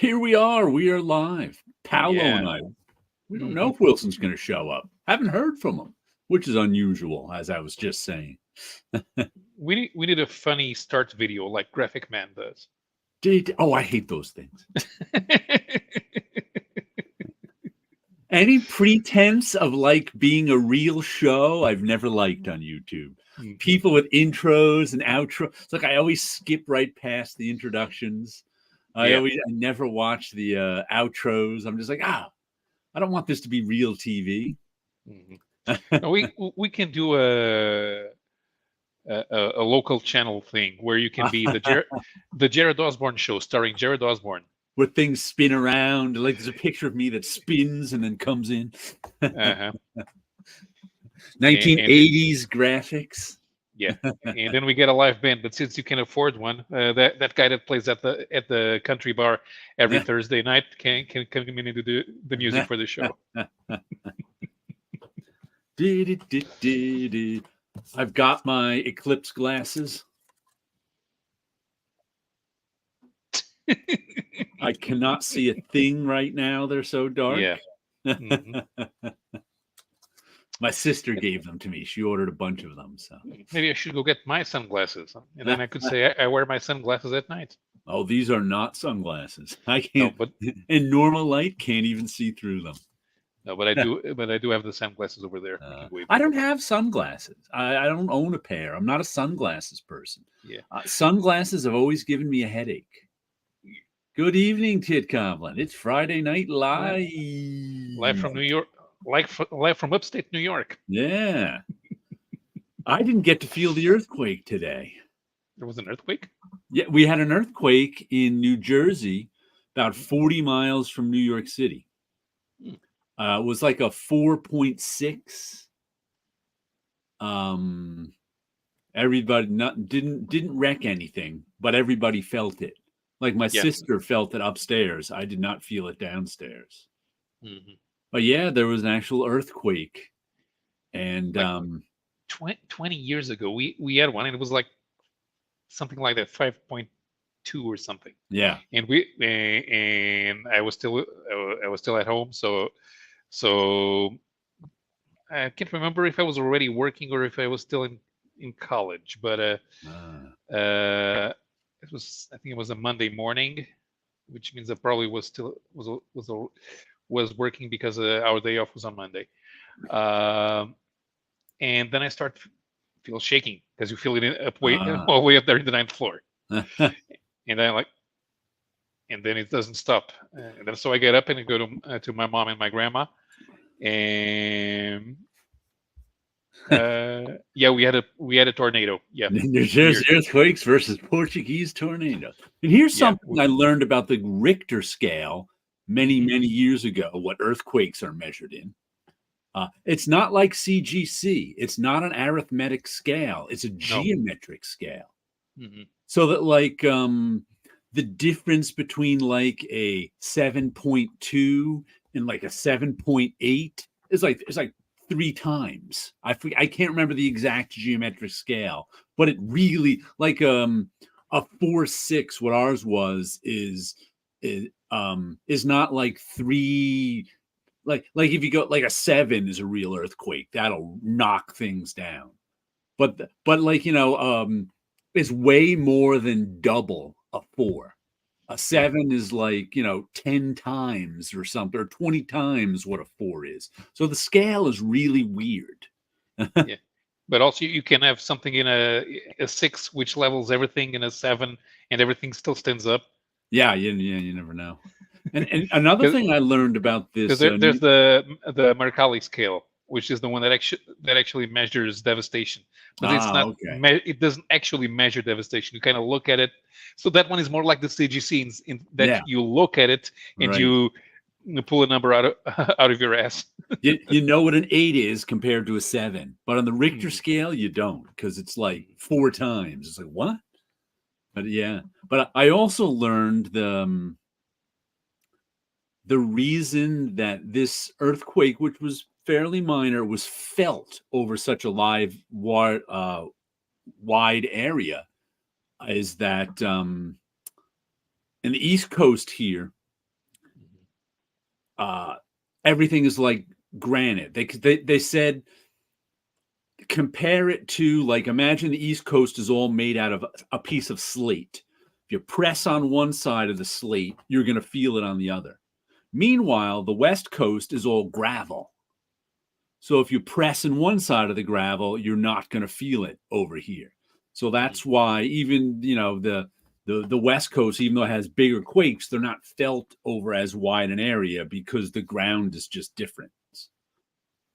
Here we are. We are live. Paulo and Yeah. I. We don't know hmm if Wilson's going to show up. Haven't heard from him, which is unusual, as I was just saying. we need a funny start video like Graphic Man does. I hate those things. Any pretense of like being a real show, I've never liked on YouTube. Mhm. People with intros and outros. It's like I always skip right past the introductions. Yeah. I never watch the outros. I'm just like, I don't want this to be real TV. hmm No, we can do a local channel thing where you can be the Jared Osborne show starring Jared Osborne. Where things spin around. Like there's a picture of me that spins and then comes in. Uh-huh. 1980s graphics. Yeah, and then we get a live band. But since you can afford one, that guy that plays at the country bar every Thursday night can come in and do the music for the show. I've got my eclipse glasses. I cannot see a thing right now. They're so dark. Yeah. Mm-hmm. My sister gave them to me. She ordered a bunch of them. So maybe I should go get my sunglasses, and then I could say I wear my sunglasses at night. Oh, these are not sunglasses. I No, can't. but In normal light, can't even see through them. no, but I do. But I do have the sunglasses over there. I don't have sunglasses. I don't own a pair. I'm not a sunglasses person. Yeah. Sunglasses have always given me a headache. Good evening, Tit Coblin. It's Friday Night Live. Live from New York. Live from upstate New York. Yeah. I didn't get to feel the earthquake today. There was an earthquake? Yeah, we had an earthquake in New Jersey, about 40 miles from New York City. It was like a 4.6. Everybody didn't wreck anything, but everybody felt it. Like my sister felt it upstairs. I did not feel it downstairs. Mm-hmm. But yeah, there was an actual earthquake. And like 20 years ago, we had one, and it was like something like that, 5.2 or something. Yeah. And I was still at home, so I can't remember if I was already working or if I was still in college. But it was, I think it was a Monday morning, which means I probably was still was working because our day off was on Monday. And then I start feel shaking because you feel it all the way up there in the 9th floor. And then it doesn't stop. And then so I get up and I go to my mom and my grandma, and yeah, we had a tornado. Yeah, there's earthquakes versus Portuguese tornado. And here's something I learned about the Richter scale many years ago. What earthquakes are measured in. It's not like CGC. It's not an arithmetic scale. It's a geometric scale. Mm-hmm. So that like the difference between like a 7.2 and like a 7.8 is like 3 times. I can't remember the exact geometric scale, but it really like a 4.6. What ours was is not like 3. Like if you go like a 7 is a real earthquake, that'll knock things down. But like it's way more than double a 4. A 7 is like 10 times or something, or 20 times what a 4 is. So the scale is really weird. Yeah, but also you can have something in a 6 which levels everything in a 7, and everything still stands up. Yeah, you never know. And another thing I learned about this, there's the Mercalli scale, which is the one that actually measures devastation, but it's not. Okay. It doesn't actually measure devastation. You kind of look at it. So that one is more like the CGC in that you look at it and you pull a number out of your ass. you know what an 8 is compared to a 7, but on the Richter scale you don't, because it's like 4 times. It's like what? But yeah, but I also learned the reason that this earthquake, which was fairly minor, was felt over such a wide area is that in the East Coast here, everything is like granite. They said compare it to, like, imagine the East Coast is all made out of a piece of slate. If you press on one side of the slate, you're going to feel it on the other. Meanwhile, the West Coast is all gravel. So if you press in one side of the gravel, you're not going to feel it over here. So that's why even, the West Coast, even though it has bigger quakes, they're not felt over as wide an area because the ground is just different.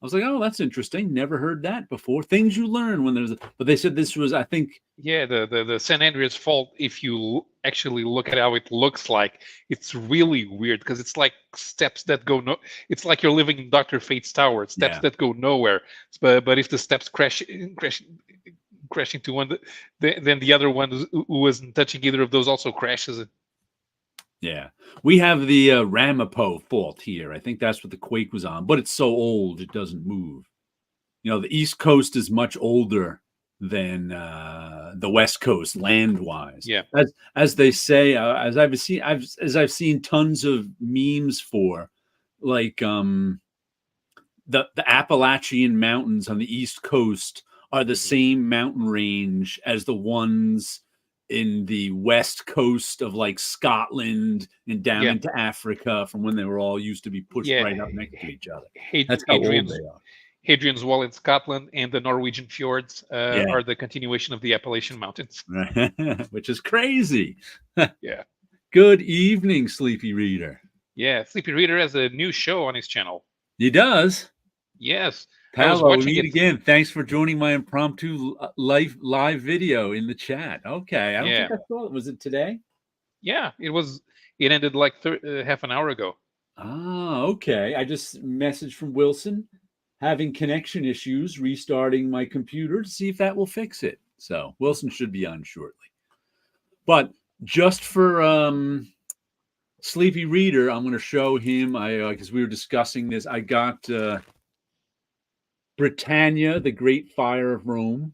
I was like, oh, that's interesting. Never heard that before. Things you learn when but they said this was, I think. Yeah, the San Andreas Fault, if you actually look at how it looks like, it's really weird because it's like steps that go it's like you're living in Dr. Fate's tower. It's steps that go nowhere. But if the steps crash into one, then the other one who wasn't touching either of those also crashes it. Yeah, we have the Ramapo Fault here. I think that's what the quake was on, but it's so old it doesn't move. The East Coast is much older than the West Coast land-wise. Yeah, as they say, as I've seen tons of memes for, like the Appalachian Mountains on the East Coast are the same mountain range as the ones in the West Coast of, like, Scotland and down into Africa from when they were all used to be pushed right up next to each other. That's how old they are. Hadrian's Wall in Scotland and the Norwegian fjords are the continuation of the Appalachian Mountains. Which is crazy. Yeah. Good evening, Sleepy Reader. Yeah, Sleepy Reader has a new show on his channel. He does? Yes. Paolo, we meet again. Thanks for joining my impromptu live video in the chat. Okay. I don't think I saw it. Was it today? Yeah, it was. It ended like half an hour ago. Ah, okay. I just messaged from Wilson, having connection issues, restarting my computer to see if that will fix it. So Wilson should be on shortly. But just for Sleepy Reader, I'm going to show him, because we were discussing this, I got Britannia, the Great Fire of Rome.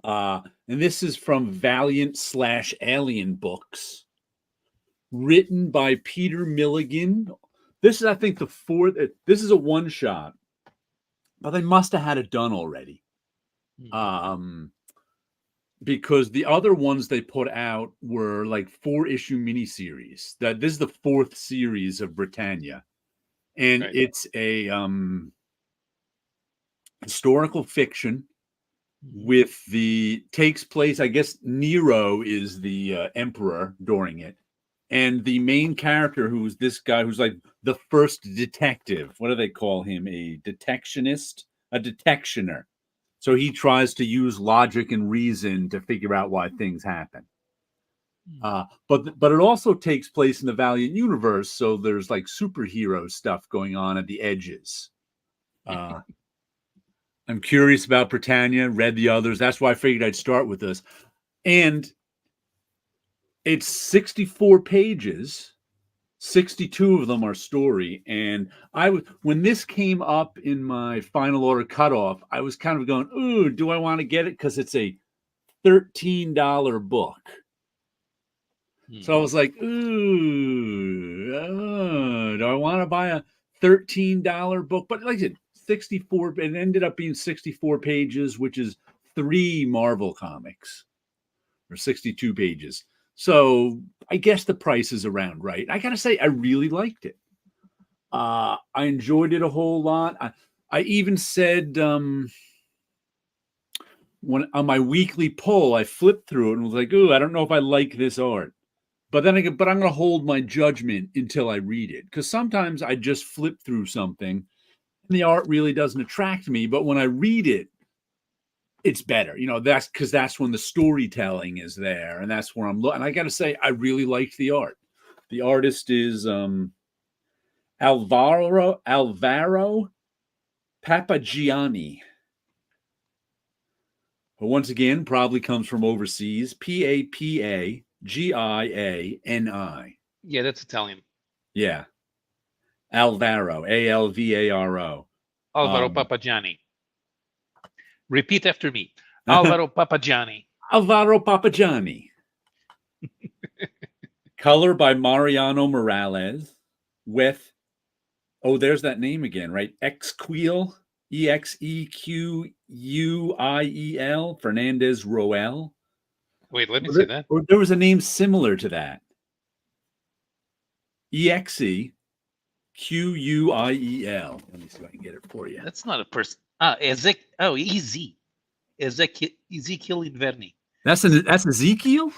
And this is from Valiant/Alien Books, written by Peter Milligan. This is, I think, the fourth. This is a one-shot, but they must have had it done already. Because the other ones they put out were like 4-issue miniseries. This is the fourth series of Britannia. And it's a historical fiction takes place, I guess Nero is the emperor during it. And the main character, who's this guy who's like the first detective. What do they call him? A detectionist? A detectioner. So he tries to use logic and reason to figure out why things happen. But it also takes place in the Valiant universe. So there's like superhero stuff going on at the edges. I'm curious about Britannia, read the others. That's why I figured I'd start with this. And it's 64 pages. 62 of them are story. And when this came up in my final order cutoff, I was kind of going, ooh, do I want to get it? Because it's a $13 book. So I was like, ooh, do I want to buy a $13 book? But like I said, 64, it ended up being 64 pages, which is 3 Marvel comics, or 62 pages. So I guess the price is around right. I got to say, I really liked it. I enjoyed it a whole lot. I even said, when on my weekly poll, I flipped through it and was like, ooh, I don't know if I like this art. But then I'm going to hold my judgment until I read it. Because sometimes I just flip through something and the art really doesn't attract me. But when I read it, it's better. That's because that's when the storytelling is there. And that's where I'm looking. And I got to say, I really liked the art. The artist is Alvaro Papagiani. But once again, probably comes from overseas. Papagiani. Yeah, that's Italian. Yeah. Alvaro. Alvaro. Alvaro Papagiani. Repeat after me. Alvaro Papagiani. Alvaro Papagiani. Color by Mariano Morales with Oh, there's that name again, right? Exquiel, Exequiel, Fernandez Roel. Wait, let me see that. Or there was a name similar to that. Exequiel. Let me see if I can get it for you. That's not a person. Easy. Ezekiel Inverni. That's Ezekiel?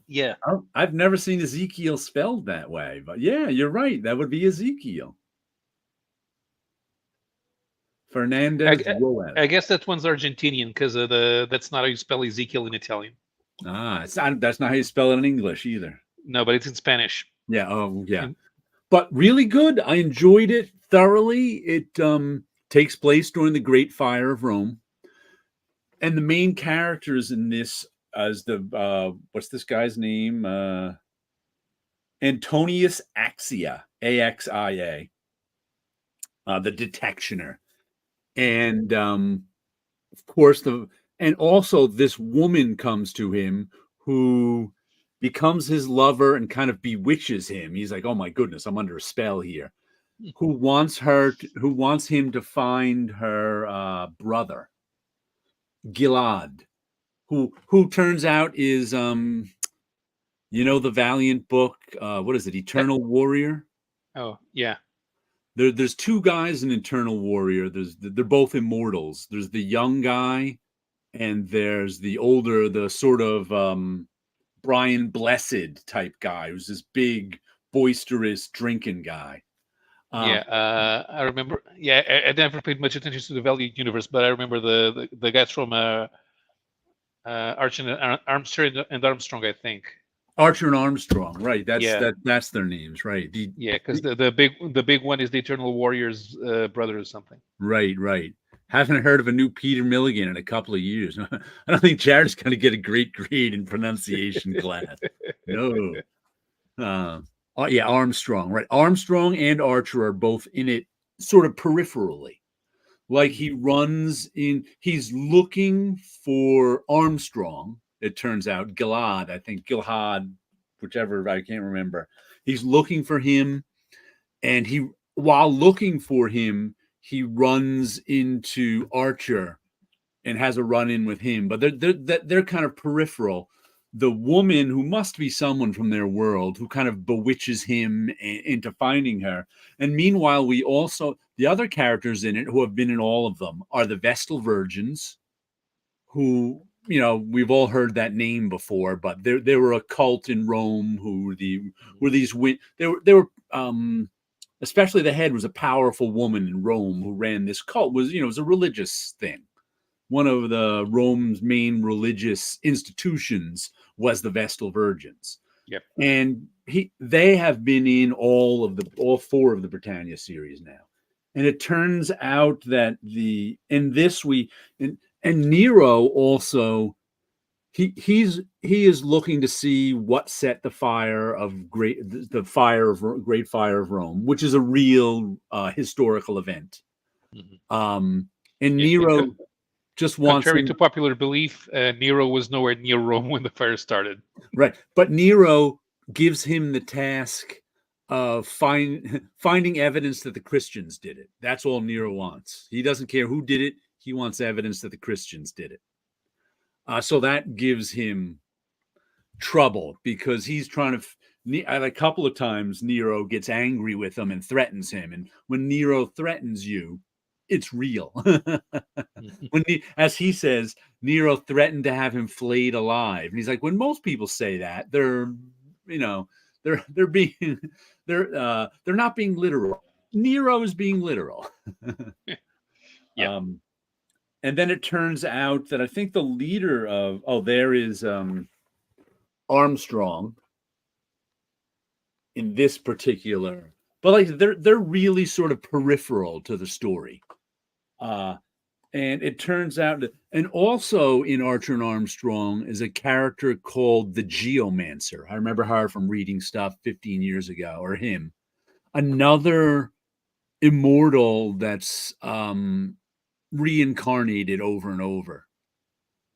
Yeah. Oh, I've never seen Ezekiel spelled that way, but yeah, you're right. That would be Ezekiel. Fernandez Roel. I guess that one's Argentinian because that's not how you spell Ezekiel in Italian. That's not how you spell it in English either. No, but it's in Spanish. Yeah. Oh, yeah. But really good. I enjoyed it thoroughly. It takes place during the Great Fire of Rome, and the main characters in this as the what's this guy's name? Antonius Axia, Axia, the detectioner, and of course and also this woman comes to him who becomes his lover and kind of bewitches him. He's like, oh my goodness, I'm under a spell here. Who wants him to find her brother, Gilad, who turns out is the Valiant book. What is it? Eternal Warrior. Oh yeah. There's two guys in Eternal Warrior. They're both immortals. There's the young guy, and there's the older, the sort of Brian Blessed type guy, who's this big, boisterous drinking guy. I remember. Yeah, I never paid much attention to the Valiant universe, but I remember the guys from Archer and Armstrong, I think. Archer and Armstrong, right? That's their names, right? Because the big one is the Eternal Warrior's brother or something. Right. Haven't heard of a new Peter Milligan in a couple of years. I don't think Jared's going to get a great grade in pronunciation class. No. Armstrong, right? Armstrong and Archer are both in it sort of peripherally. Like he's looking for Armstrong. It turns out Gilad, whichever, I can't remember. He's looking for him, and while looking for him, he runs into Archer and has a run-in with him. But they're kind of peripheral. The woman, who must be someone from their world, who kind of bewitches him into finding her. And meanwhile, the other characters in it who have been in all of them are the Vestal Virgins, who, we've all heard that name before, but they were a cult in Rome who were these, they were especially the head was a powerful woman in Rome who ran this cult. It was a religious thing. One of the Rome's main religious institutions was the Vestal Virgins. Yep. And they have been in all four of the Britannia series now. And it turns out that Nero also, he is looking to see what set the fire of Great Fire of Rome, which is a real historical event. Mm-hmm. And Nero just wants, contrary to popular belief, Nero was nowhere near Rome when the fire started. Right, but Nero gives him the task of finding evidence that the Christians did it. That's all Nero wants. He doesn't care who did it. He wants evidence that the Christians did it. So that gives him trouble because he's trying to. A couple of times, Nero gets angry with him and threatens him. And when Nero threatens you, it's real. As he says, Nero threatened to have him flayed alive, and he's like, when most people say that, they're not being literal. Nero is being literal. Yeah. And then it turns out that I think the leader of there is Armstrong in this particular, but like they're really sort of peripheral to the story. And it turns out and also in Archer and Armstrong is a character called the Geomancer. I remember her from reading stuff 15 years ago, or him. Another immortal that's reincarnated over and over.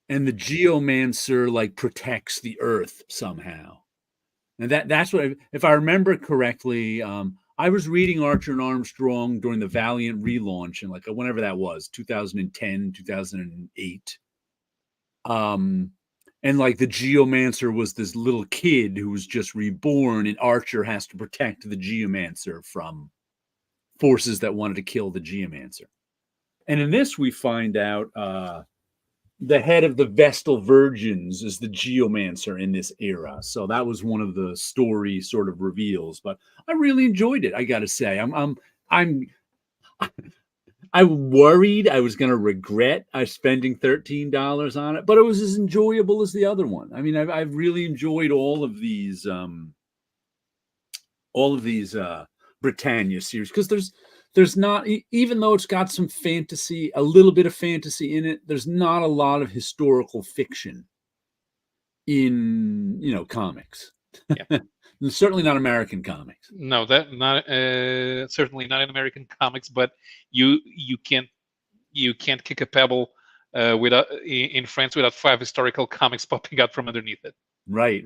And the Geomancer protects the earth somehow. And that's what, if I remember correctly, I was reading Archer and Armstrong during the Valiant relaunch, and like whenever that was, 2010, 2008. And like the Geomancer was this little kid who was just reborn, and Archer has to protect the Geomancer from forces that wanted to kill the Geomancer. And in this, we find out the head of the Vestal Virgins is the Geomancer in this era. So that was one of the story sort of reveals. But I really enjoyed it. I got to say, I worried I was going to regret spending $13 on it, but it was as enjoyable as the other one. I mean, I've really enjoyed all of these Britannia series, because there's not, even though it's got some fantasy, a little bit of fantasy in it, there's not a lot of historical fiction in comics. Yeah. Certainly not American comics. No, that not certainly not in American comics. But you can't kick a pebble without in France without 5 historical comics popping out from underneath it. Right.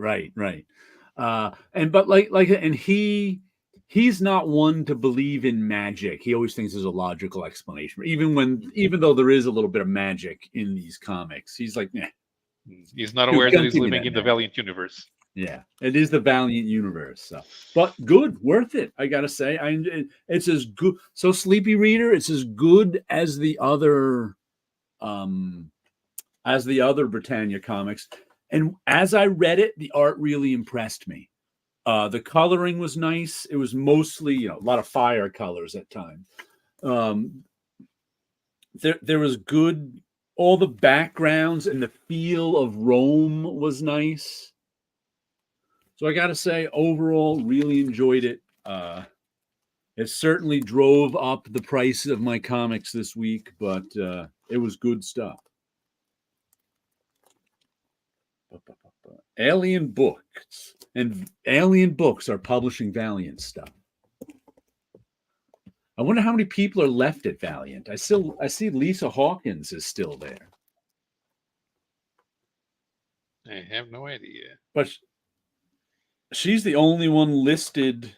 And he's not one to believe in magic. He always thinks there's a logical explanation, even though there is a little bit of magic in these comics. He's like, nah. He's not aware that he's living in the Valiant universe. Yeah, it is the Valiant universe. So, but good, worth it. I gotta say, it's as good. So, Sleepy Reader, it's as good as the other Britannia comics. And as I read it, the art really impressed me. The coloring was nice. It was mostly, a lot of fire colors at times. There was good. All the backgrounds and the feel of Rome was nice. So I got to say, overall, really enjoyed it. It certainly drove up the price of my comics this week, but it was good stuff. Alien Books. And Alien Books are publishing Valiant stuff. I wonder how many people are left at Valiant. I see Lisa Hawkins is still there. I have no idea. But she's the only one listed.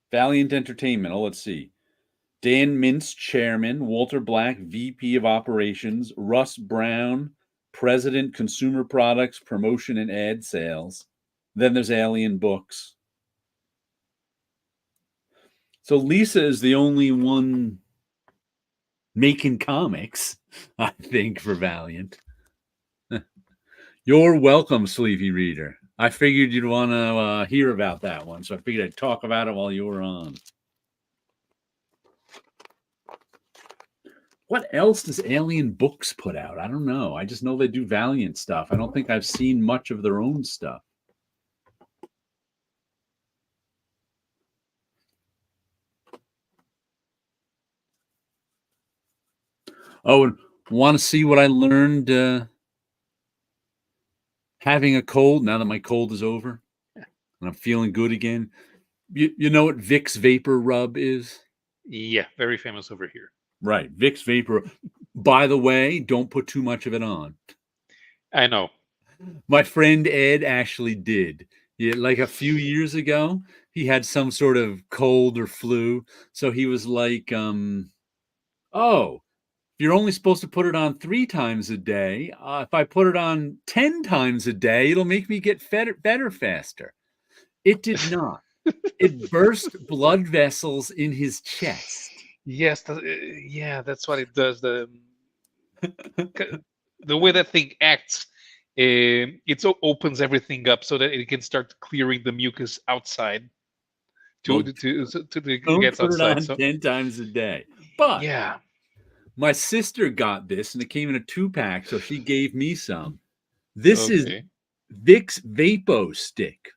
Valiant Entertainment. Oh, let's see. Dan Mintz, Chairman. Walter Black, VP of Operations. Russ Brown, President, Consumer Products, Promotion and Ad Sales. Then there's Alien Books. So Lisa is the only one making comics, I think, for Valiant. You're welcome, Sleepy Reader. I figured you'd want to hear about that one, so I figured I'd talk about it while you were on. What else does Alien Books put out? I don't know. I just know they do Valiant stuff. I don't think I've seen much of their own stuff. Oh, and want to see what I learned having a cold now that my cold is over and I'm feeling good again? You know what Vicks Vapor Rub is? Yeah, very famous over here. Right, Vicks Vapor. By the way, don't put too much of it on. I know. My friend Ed actually did. Like a few years ago, he had some sort of cold or flu. So he was like, oh, you're only supposed to put it on 3 times a day. If I put it on 10 times a day, it'll make me get better faster. It did not. It burst blood vessels in his chest. Yes, that's what it does. The way that thing acts, it opens everything up so that it can start clearing the mucus outside to the gets outside. It on 10 times a day. But yeah. My sister got this, and it came in a 2-pack, so she gave me some. This is Vicks Vapo Stick.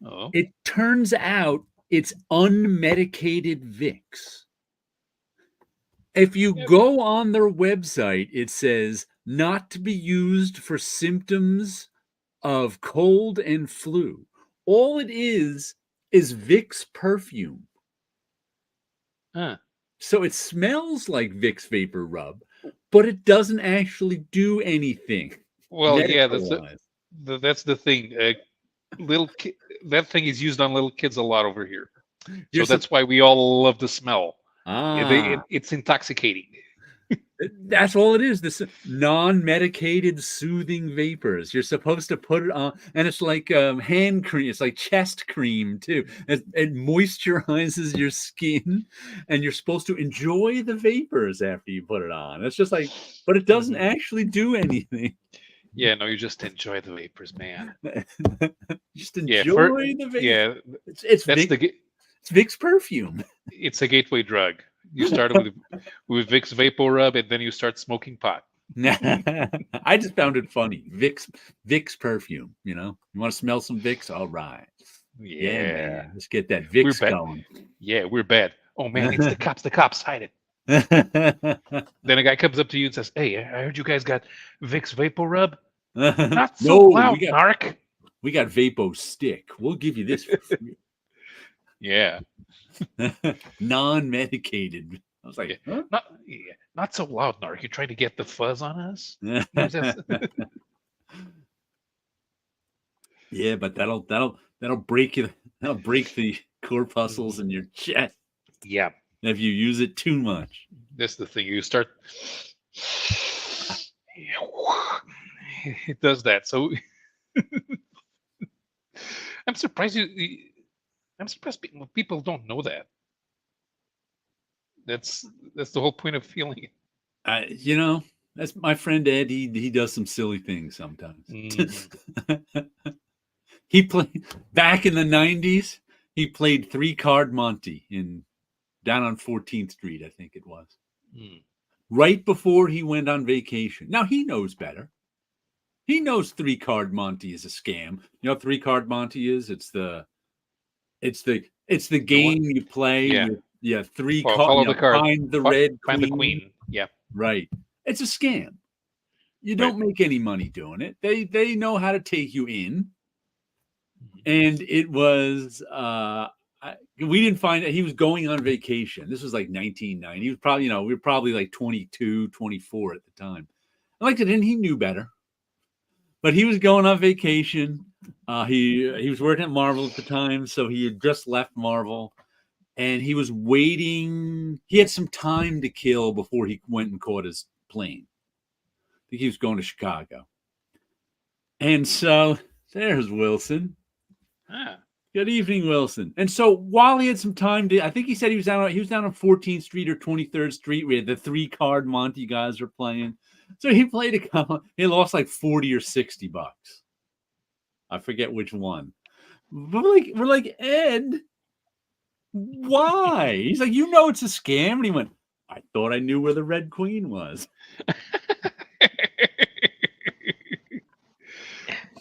Oh. It turns out it's unmedicated Vicks. If you go on their website, it says not to be used for symptoms of cold and flu. All it is Vicks perfume. Huh. So it smells like Vicks Vapor Rub, but it doesn't actually do anything. Well, yeah, that's the thing. That thing is used on little kids a lot over here. So that's why we all love the smell. Ah, It's intoxicating. that's all it is. This non-medicated soothing vapors. You're supposed to put it on, and it's like hand cream. It's like chest cream too. It moisturizes your skin, and you're supposed to enjoy the vapors after you put it on. It's just like, but it doesn't actually do anything. Yeah, no, you just enjoy the vapors, man. Just enjoy the vapors. Yeah, it's Vicks perfume. It's a gateway drug. You start with Vicks Vapor Rub, and then you start smoking pot. I just found it funny. Vicks perfume. You know, you want to smell some Vicks? All right. Yeah, man. Let's get that Vicks going. Yeah, we're bad. Oh man, it's the cops. The cops hide it. Then a guy comes up to you and says, "Hey, I heard you guys got Vicks Vapor Rub. Not so loud, narc. We got Vapo Stick. We'll give you this for free." Yeah. Non-medicated. I was like, huh? Not so loud, narc. You're trying to get the fuzz on us? Yeah, but that'll break you. That'll break the corpuscles in your chest. Yeah. If you use it too much. That's the thing. You start. It does that. So I'm surprised I'm surprised people don't know that. That's the whole point of feeling it. You know, that's my friend Ed. He does some silly things sometimes. He played back in the 90s. He played 3-card Monte down on 14th Street, I think it was. Right before he went on vacation. Now he knows better. He knows 3-card Monte is a scam. You know what 3-card Monte is? It's the game you play. Yeah. 3 cards. Follow the card. Find the red queen. Find the queen. Yeah. Right. It's a scam. You don't make any money doing it. They know how to take you in. And it was we didn't find that he was going on vacation. This was like 1990. He was probably, we were probably like 22, 24 at the time. I liked it, and he knew better. But he was going on vacation. He was working at Marvel at the time, so he had just left Marvel, and he was waiting. He had some time to kill before he went and caught his plane. I think he was going to Chicago. And so there's Wilson. Good evening, Wilson. And so while he had some time to, I think he said he was down on 14th Street or 23rd Street. We had the 3-card Monte guys were playing. So he played a couple. He lost like $40 or $60. I forget which one. But we're like, Ed, why? He's like, it's a scam. And he went, I thought I knew where the Red Queen was.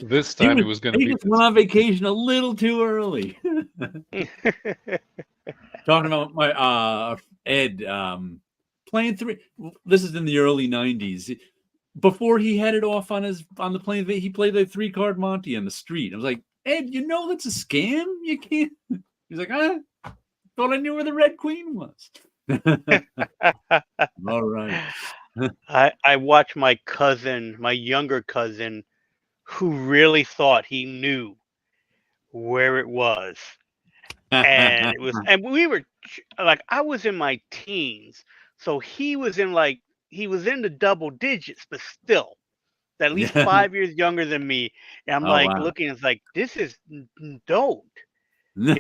This time it was going to be. He just went on vacation a little too early. Talking about my Ed playing 3. This is in the early 90s. Before he headed off on the plane, he played a 3-card Monte on the street. I was like, Ed, that's a scam. You can't. He's like, thought I knew where the Red Queen was. All right. I watched my younger cousin, who really thought he knew where it was. And and we were like, I was in my teens, so he was in the double digits, but still at least 5 years younger than me. And I'm looking, it's like, this is don't. This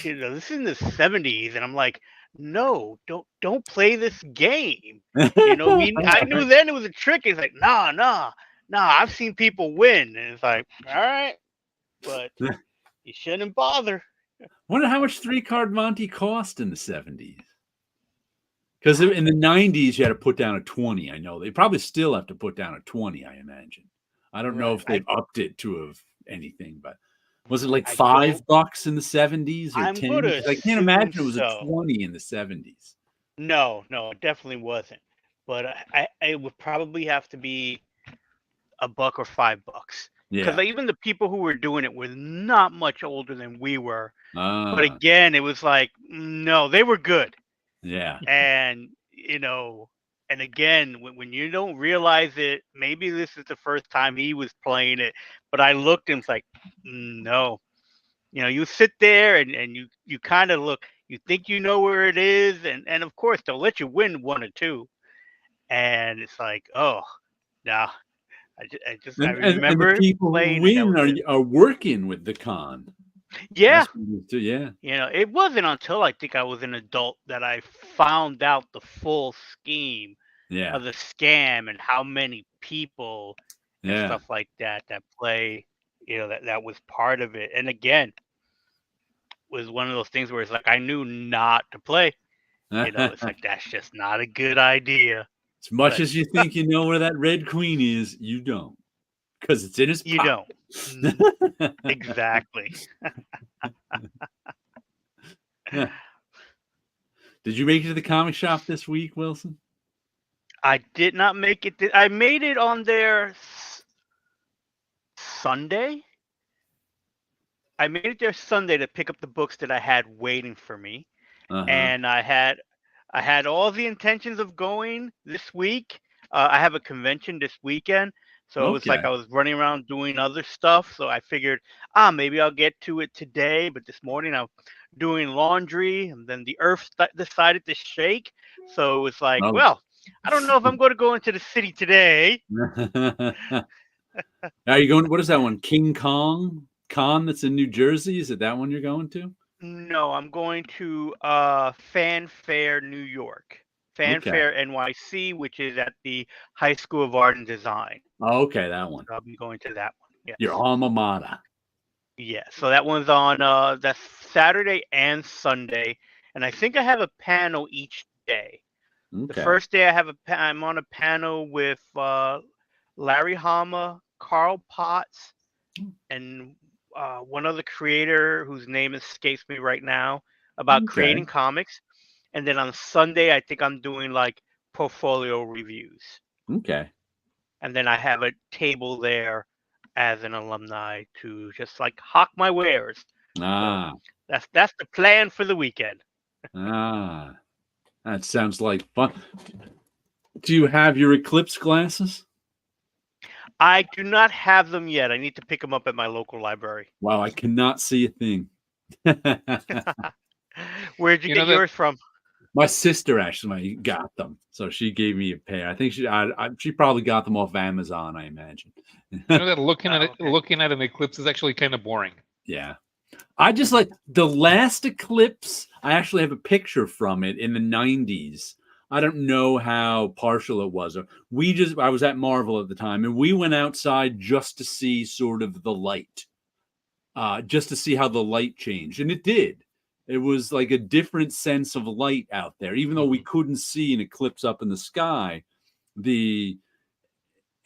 is in the 70s, and I'm like, no, don't play this game. I knew then it was a trick. It's like, nah, I've seen people win. And it's like, all right, but you shouldn't bother. Wonder how much 3-card Monte cost in the 70s. Because in the 90s, you had to put down a 20. I know they probably still have to put down a 20, I imagine. I don't know if they've upped it to anything, but was it like $5 in the 70s or 10? I can't imagine it was a 20 in the 70s. No, it definitely wasn't. But it would probably have to be $1 or $5. Because even the people who were doing it were not much older than we were. But again, it was like, no, they were good. Yeah. And, and again, when you don't realize it, maybe this is the first time he was playing it. But I looked and it's like, no, You sit there and you kind of look. You think you know where it is, and of course they'll let you win one or two, and it's like, oh, no. I And the remember people who playing, and that win was it. are working with the con. Yeah. That's what it is too, yeah. It wasn't until I think I was an adult that I found out the full scheme Yeah. of the scam and how many people and Yeah. stuff like that play, that was part of it. And again, was one of those things where it's like I knew not to play. It's like that's just not a good idea. As much But- as you think you know where that red queen is, you don't. Because it's in his You pocket. don't. Exactly. Did you make it to the comic shop this week, Wilson? I did not make it. I made it on there Sunday. I made it there Sunday to pick up the books that I had waiting for me, and I had all the intentions of going this week. I have a convention this weekend, so it was like Okay. I was running around doing other stuff. So I figured, maybe I'll get to it today. But this morning I'm doing laundry, and then the earth decided to shake. So it was like, Oh. well, I don't know if I'm going to go into the city today. Are you going? What is that one? King Kong Con that's in New Jersey? Is it that one you're going to? No, I'm going to Fanfare, New York. Fanfare NYC, which is at the High School of Art and Design. Oh, okay, that one. So I'll be going to that one. Yes. Your alma mater. Yeah, so that one's on that's Saturday and Sunday, and I think I have a panel each day. Okay. The first day I'm on a panel with Larry Hama, Carl Potts, and one other creator whose name escapes me right now about creating comics. And then on Sunday, I think I'm doing like portfolio reviews. Okay. And then I have a table there as an alumni to just like hawk my wares. Ah. So that's the plan for the weekend. Ah. That sounds like fun. Do you have your eclipse glasses? I do not have them yet. I need to pick them up at my local library. Wow, I cannot see a thing. Where'd you get yours from? My sister actually got them, so she gave me a pair. I think she probably got them off Amazon, I imagine. That looking at an eclipse is actually kind of boring. Yeah, I just like the last eclipse. I actually have a picture from it in the 90s. I don't know how partial it was. I was at Marvel at the time, and we went outside just to see sort of the light, just to see how the light changed, and it did. It was like a different sense of light out there, even though we couldn't see an eclipse up in the sky. It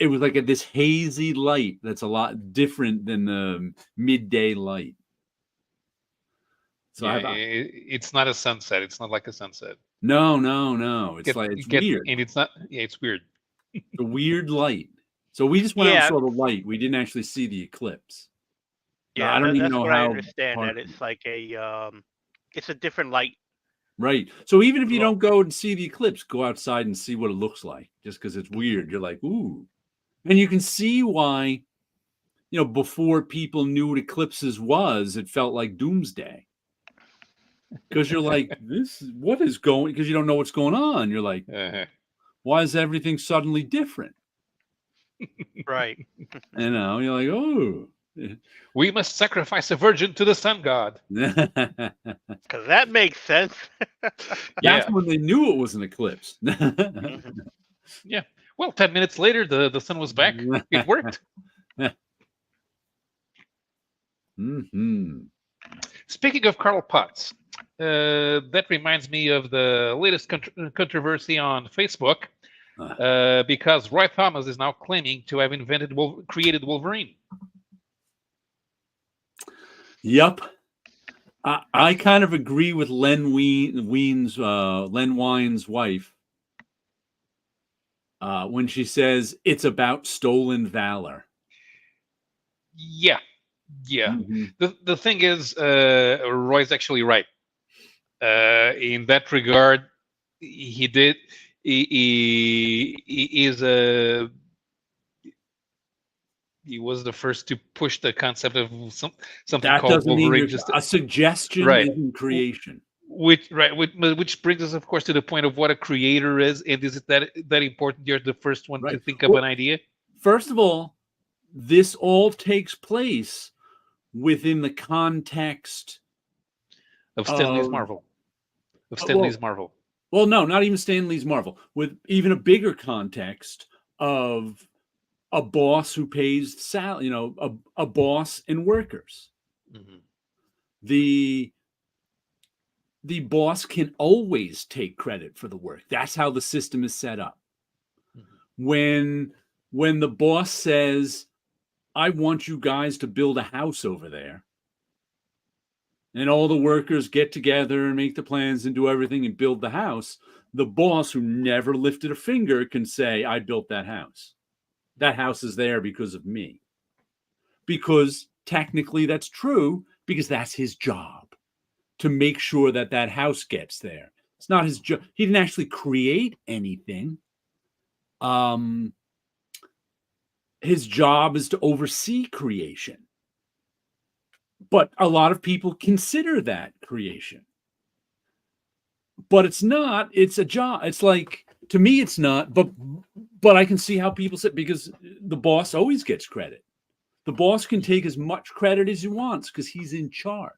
was like this hazy light that's a lot different than the midday light. So yeah, it's not a sunset. It's not like a sunset. No. It's weird. And it's not. Yeah, it's weird. The weird light. So we just went out and saw the light. We didn't actually see the eclipse. Yeah, I don't even know how. I understand that it's like it's a different light. Right. So even if you don't go and see the eclipse, go outside and see what it looks like. Just because it's weird, you're like, ooh, and you can see why. Before people knew what eclipses was, it felt like doomsday. Because you're like, what is going? Because you don't know what's going on. You're like, why is everything suddenly different? Right. You're like, oh, we must sacrifice a virgin to the sun god. Because that makes sense. That's when they knew it was an eclipse. Yeah. Well, 10 minutes later, the sun was back. It worked. Mm-hmm. Speaking of Carl Potts, that reminds me of the latest controversy on Facebook, because Roy Thomas is now claiming to have created Wolverine. Yep. I kind of agree with Len Wein's wife when she says it's about stolen valor. Yeah. Mm-hmm. The thing is, Roy's actually right. In that regard, he is he was the first to push the concept of something That called doesn't mean Wolverine. a suggestion Right. isn't creation. Which brings us, of course, to the point of what a creator is, and is it that important? You're the first one to think of an idea. First of all, this all takes place within the context of Stan Lee's Marvel. Of Stan Lee's Marvel. Well, no, not even Stan Lee's Marvel. With even a bigger context of a boss who pays salary, a boss and workers. Mm-hmm. The boss can always take credit for the work. That's how the system is set up. Mm-hmm. When the boss says, I want you guys to build a house over there, and all the workers get together and make the plans and do everything and build the house, the boss, who never lifted a finger, can say, I built that house. That house is there because of me. Because technically that's true, because that's his job, to make sure that that house gets there. It's not his job. He didn't actually create anything. His job is to oversee creation. But a lot of people consider that creation. But it's not. It's a job. It's like, to me, it's not. But I can see how people say, because the boss always gets credit. The boss can take as much credit as he wants because he's in charge.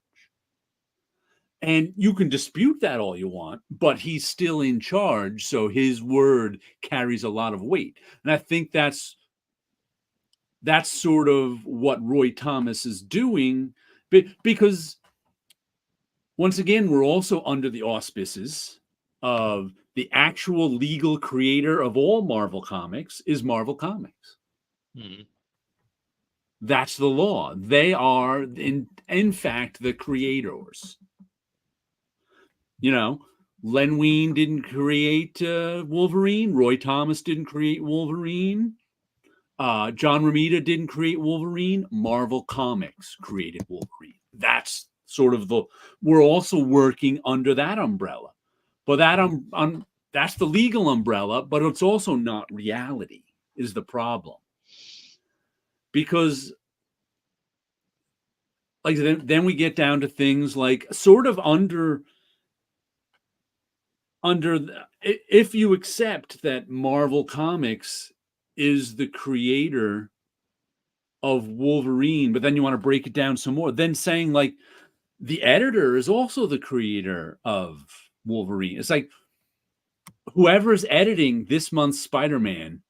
And you can dispute that all you want, but he's still in charge. So his word carries a lot of weight. And I think that's sort of what Roy Thomas is doing, because once again, we're also under the auspices of the actual legal creator of all Marvel Comics is Marvel Comics. Mm-hmm. That's the law. They are, in fact, the creators. Len Wein didn't create Wolverine. Roy Thomas didn't create Wolverine. John Romita didn't create Wolverine. Marvel Comics created Wolverine. That's sort of we're also working under that umbrella. But that's the legal umbrella, but it's also not reality, is the problem. Because like then we get down to things like sort of under if you accept that Marvel Comics is the creator of Wolverine, but then you want to break it down some more, then saying like the editor is also the creator of Wolverine. It's like whoever's editing this month's Spider-Man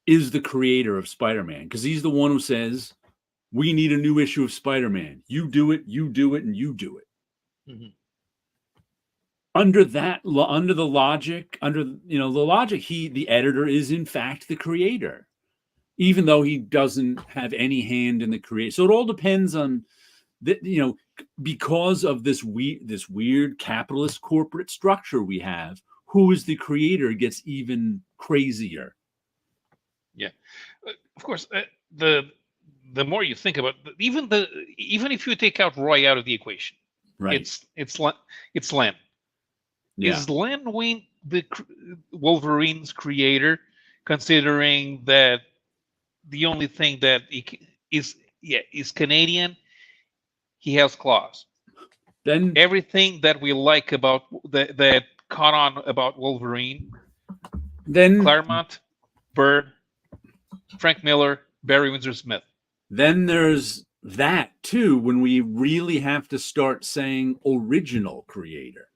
is the creator of Spider-Man, because he's the one who says, we need a new issue of Spider-Man. You do it, and you do it. Mm-hmm. Under the logic, the editor is in fact the creator, even though he doesn't have any hand in the creation. So it all depends on because of this weird capitalist corporate structure we have, who is the creator gets even crazier. Yeah, of course. The more you think about it, even if you take out Roy out of the equation, right? It's Len. Yeah. Is Len Wein the Wolverine's creator, considering that the only thing that is Canadian? He has claws. Then everything that we like about that caught on about Wolverine, then Claremont, Bird, Frank Miller, Barry Windsor Smith. Then there's that too, when we really have to start saying original creator.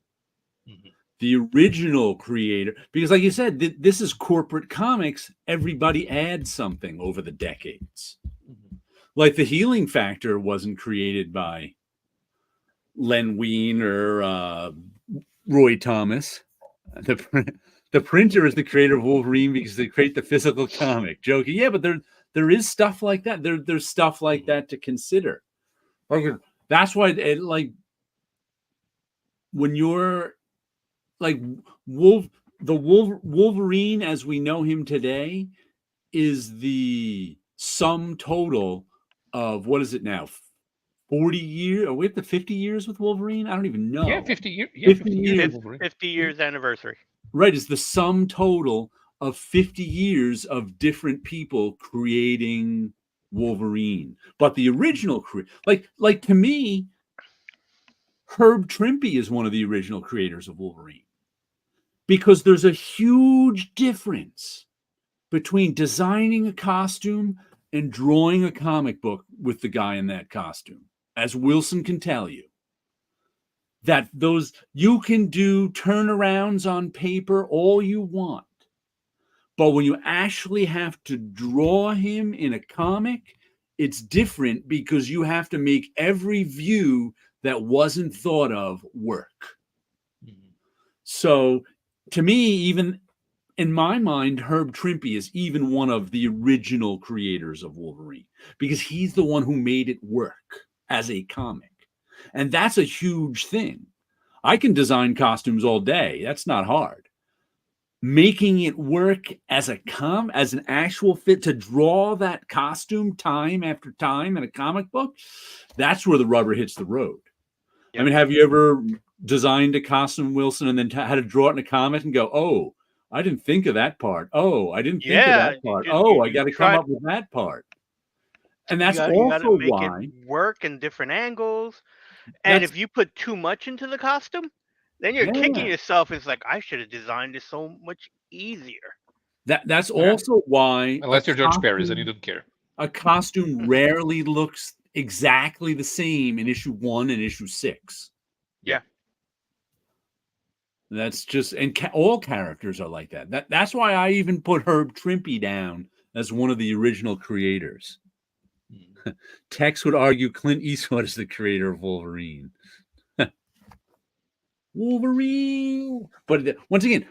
Mm-hmm. The original creator, because like you said, this is corporate comics. Everybody adds something over the decades. Mm-hmm. Like the Healing Factor wasn't created by Len Wein or Roy Thomas. The printer is the creator of Wolverine because they create the physical comic. Joking, yeah, but there is stuff like that. There's stuff like that to consider. That's why, when you're like Wolverine as we know him today is the sum total of, what is it now? 40 years? Are we up to 50 years with Wolverine? I don't even know. Yeah, 50 years. Yeah, 50 years. 50 years anniversary. Right, it's the sum total of 50 years of different people creating Wolverine. But the original, like to me, Herb Trimpe is one of the original creators of Wolverine. Because there's a huge difference between designing a costume and drawing a comic book with the guy in that costume. As Wilson can tell you, that those you can do turnarounds on paper all you want. But when you actually have to draw him in a comic, it's different because you have to make every view that wasn't thought of work. Mm-hmm. So to me, even in my mind, Herb Trimpe is even one of the original creators of Wolverine because he's the one who made it work as a comic. And that's a huge thing. I can design costumes all day. That's not hard. Making it work as as an actual fit to draw that costume time after time in a comic book, that's where the rubber hits the road. Yep. I mean, have you ever designed a costume, Wilson, and then had to draw it in a comic and go, oh, I didn't think of that part. Oh, I didn't think of that part. I got to come up with that part. And that's also why it work in different angles. And if you put too much into the costume, then you're kicking yourself. It's like, I should have designed it so much easier. That's also why, unless you're George Paris and you don't care, a costume rarely looks exactly the same in issue 1 and issue 6. Yeah. That's just, and all characters are like that. That's why I even put Herb Trimpe down as one of the original creators. Tex would argue Clint Eastwood is the creator of Wolverine. Wolverine. But once again,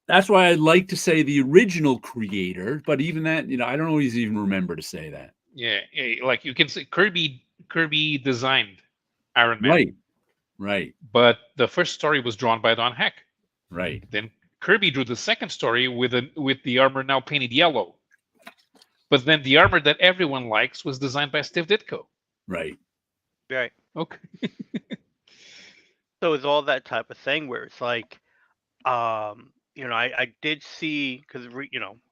that's why I like to say the original creator, but even that, I don't always even remember to say that. Yeah, like you can say Kirby designed Iron Man. Right. But the first story was drawn by Don Heck. Right. Then Kirby drew the second story with the armor now painted yellow. But then the armor that everyone likes was designed by Steve Ditko. Right. Right. Okay. So it's all that type of thing where it's like, I did see, because,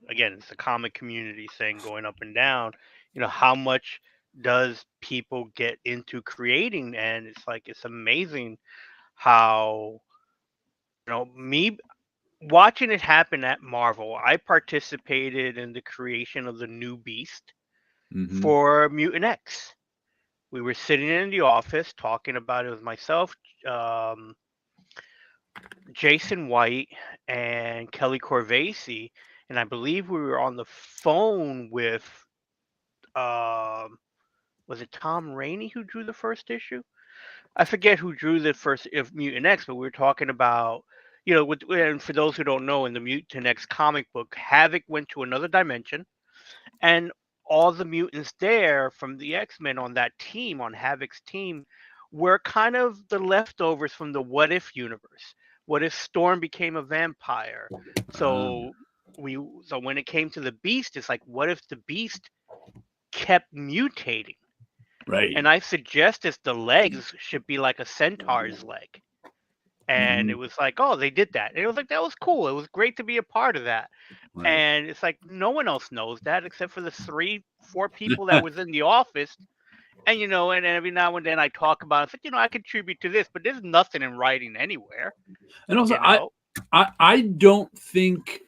again, it's a comic community thing going up and down, how much does people get into creating? And it's like, it's amazing how, me watching it happen at Marvel, I participated in the creation of the new Beast for Mutant X. We were sitting in the office talking about it with myself, Jason White, and Kelly Corvese, and I believe we were on the phone with, was it Tom Rainey who drew the first issue? I forget who drew the first of Mutant X, but we were talking about, and for those who don't know, in the Mutant X comic book, Havoc went to another dimension, and all the mutants there from the X-Men on that team, on Havoc's team, were kind of the leftovers from the What If universe. What if Storm became a vampire? So when it came to the Beast, it's like, what if the Beast kept mutating? Right. And I suggested the legs should be like a centaur's leg. And it was like, oh, they did that. And it was like, that was cool. It was great to be a part of that. Right. And it's like, no one else knows that except for the 3-4 people that was in the office. And, and every now and then I talk about it. It's like, I contribute to this, but there's nothing in writing anywhere. And also, I don't think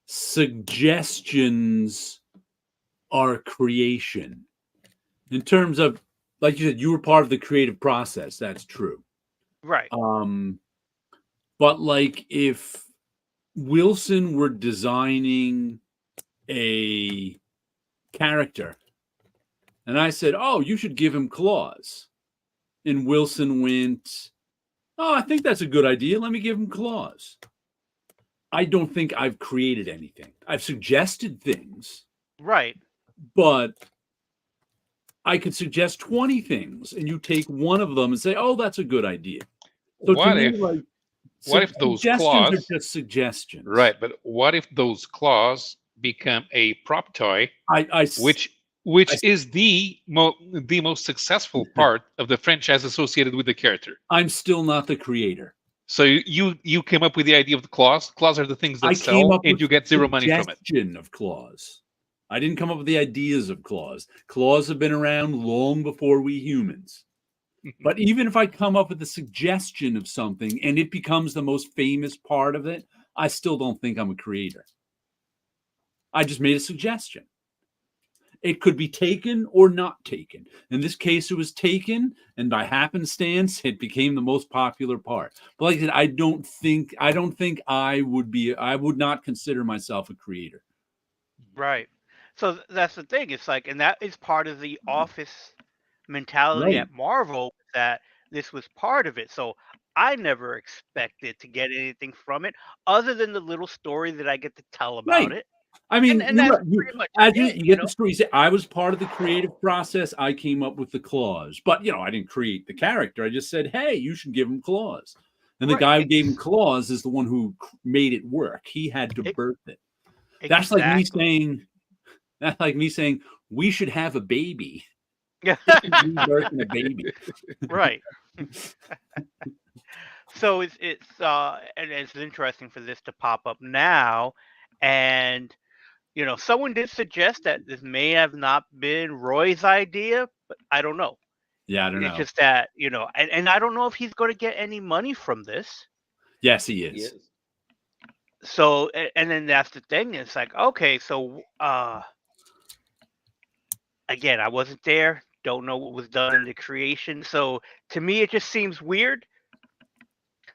suggestions are creation. In terms of, like you said, you were part of the creative process. That's true. Right. But like if Wilson were designing a character and I said, oh, you should give him claws. And Wilson went, oh, I think that's a good idea. Let me give him claws. I don't think I've created anything. I've suggested things. Right. But I could suggest 20 things and you take one of them and say, oh, that's a good idea. So what if those claws are just suggestions? Right, but what if those claws become a prop toy, which is the most successful part of the franchise associated with the character? I'm still not the creator. So you came up with the idea of the claws. Claws are the things that sell, and you get zero money from it. Suggestion of claws. I didn't come up with the ideas of claws. Claws have been around long before we humans. But even if I come up with a suggestion of something and it becomes the most famous part of it, I still don't think I'm a creator. I just made a suggestion. It could be taken or not taken. In this case, it was taken, and by happenstance, it became the most popular part. But like I said, I don't think I would not consider myself a creator. Right. So that's the thing. It's like, and that is part of the office mentality Right. at Marvel, that this was part of it. So I never expected to get anything from it other than the little story that I get to tell about Right. it. I mean, And that's you pretty much as you it, get the story. You say, I was part of the creative process. I came up with the claws, but I didn't create the character. I just said, hey, you should give him claws. And the Right. guy who gave him claws is the one who made it work. He had to birth it. That's like me saying we should have a baby. Yeah. Birthing a baby. Right. So it's and it's interesting for this to pop up now, and someone did suggest that this may have not been Roy's idea, but I don't know. Yeah, I don't know. It's just that and I don't know if he's going to get any money from this. Yes, he is. Yes. So and then that's the thing. It's like, okay, so again, I wasn't there. Don't know what was done in the creation. So to me, it just seems weird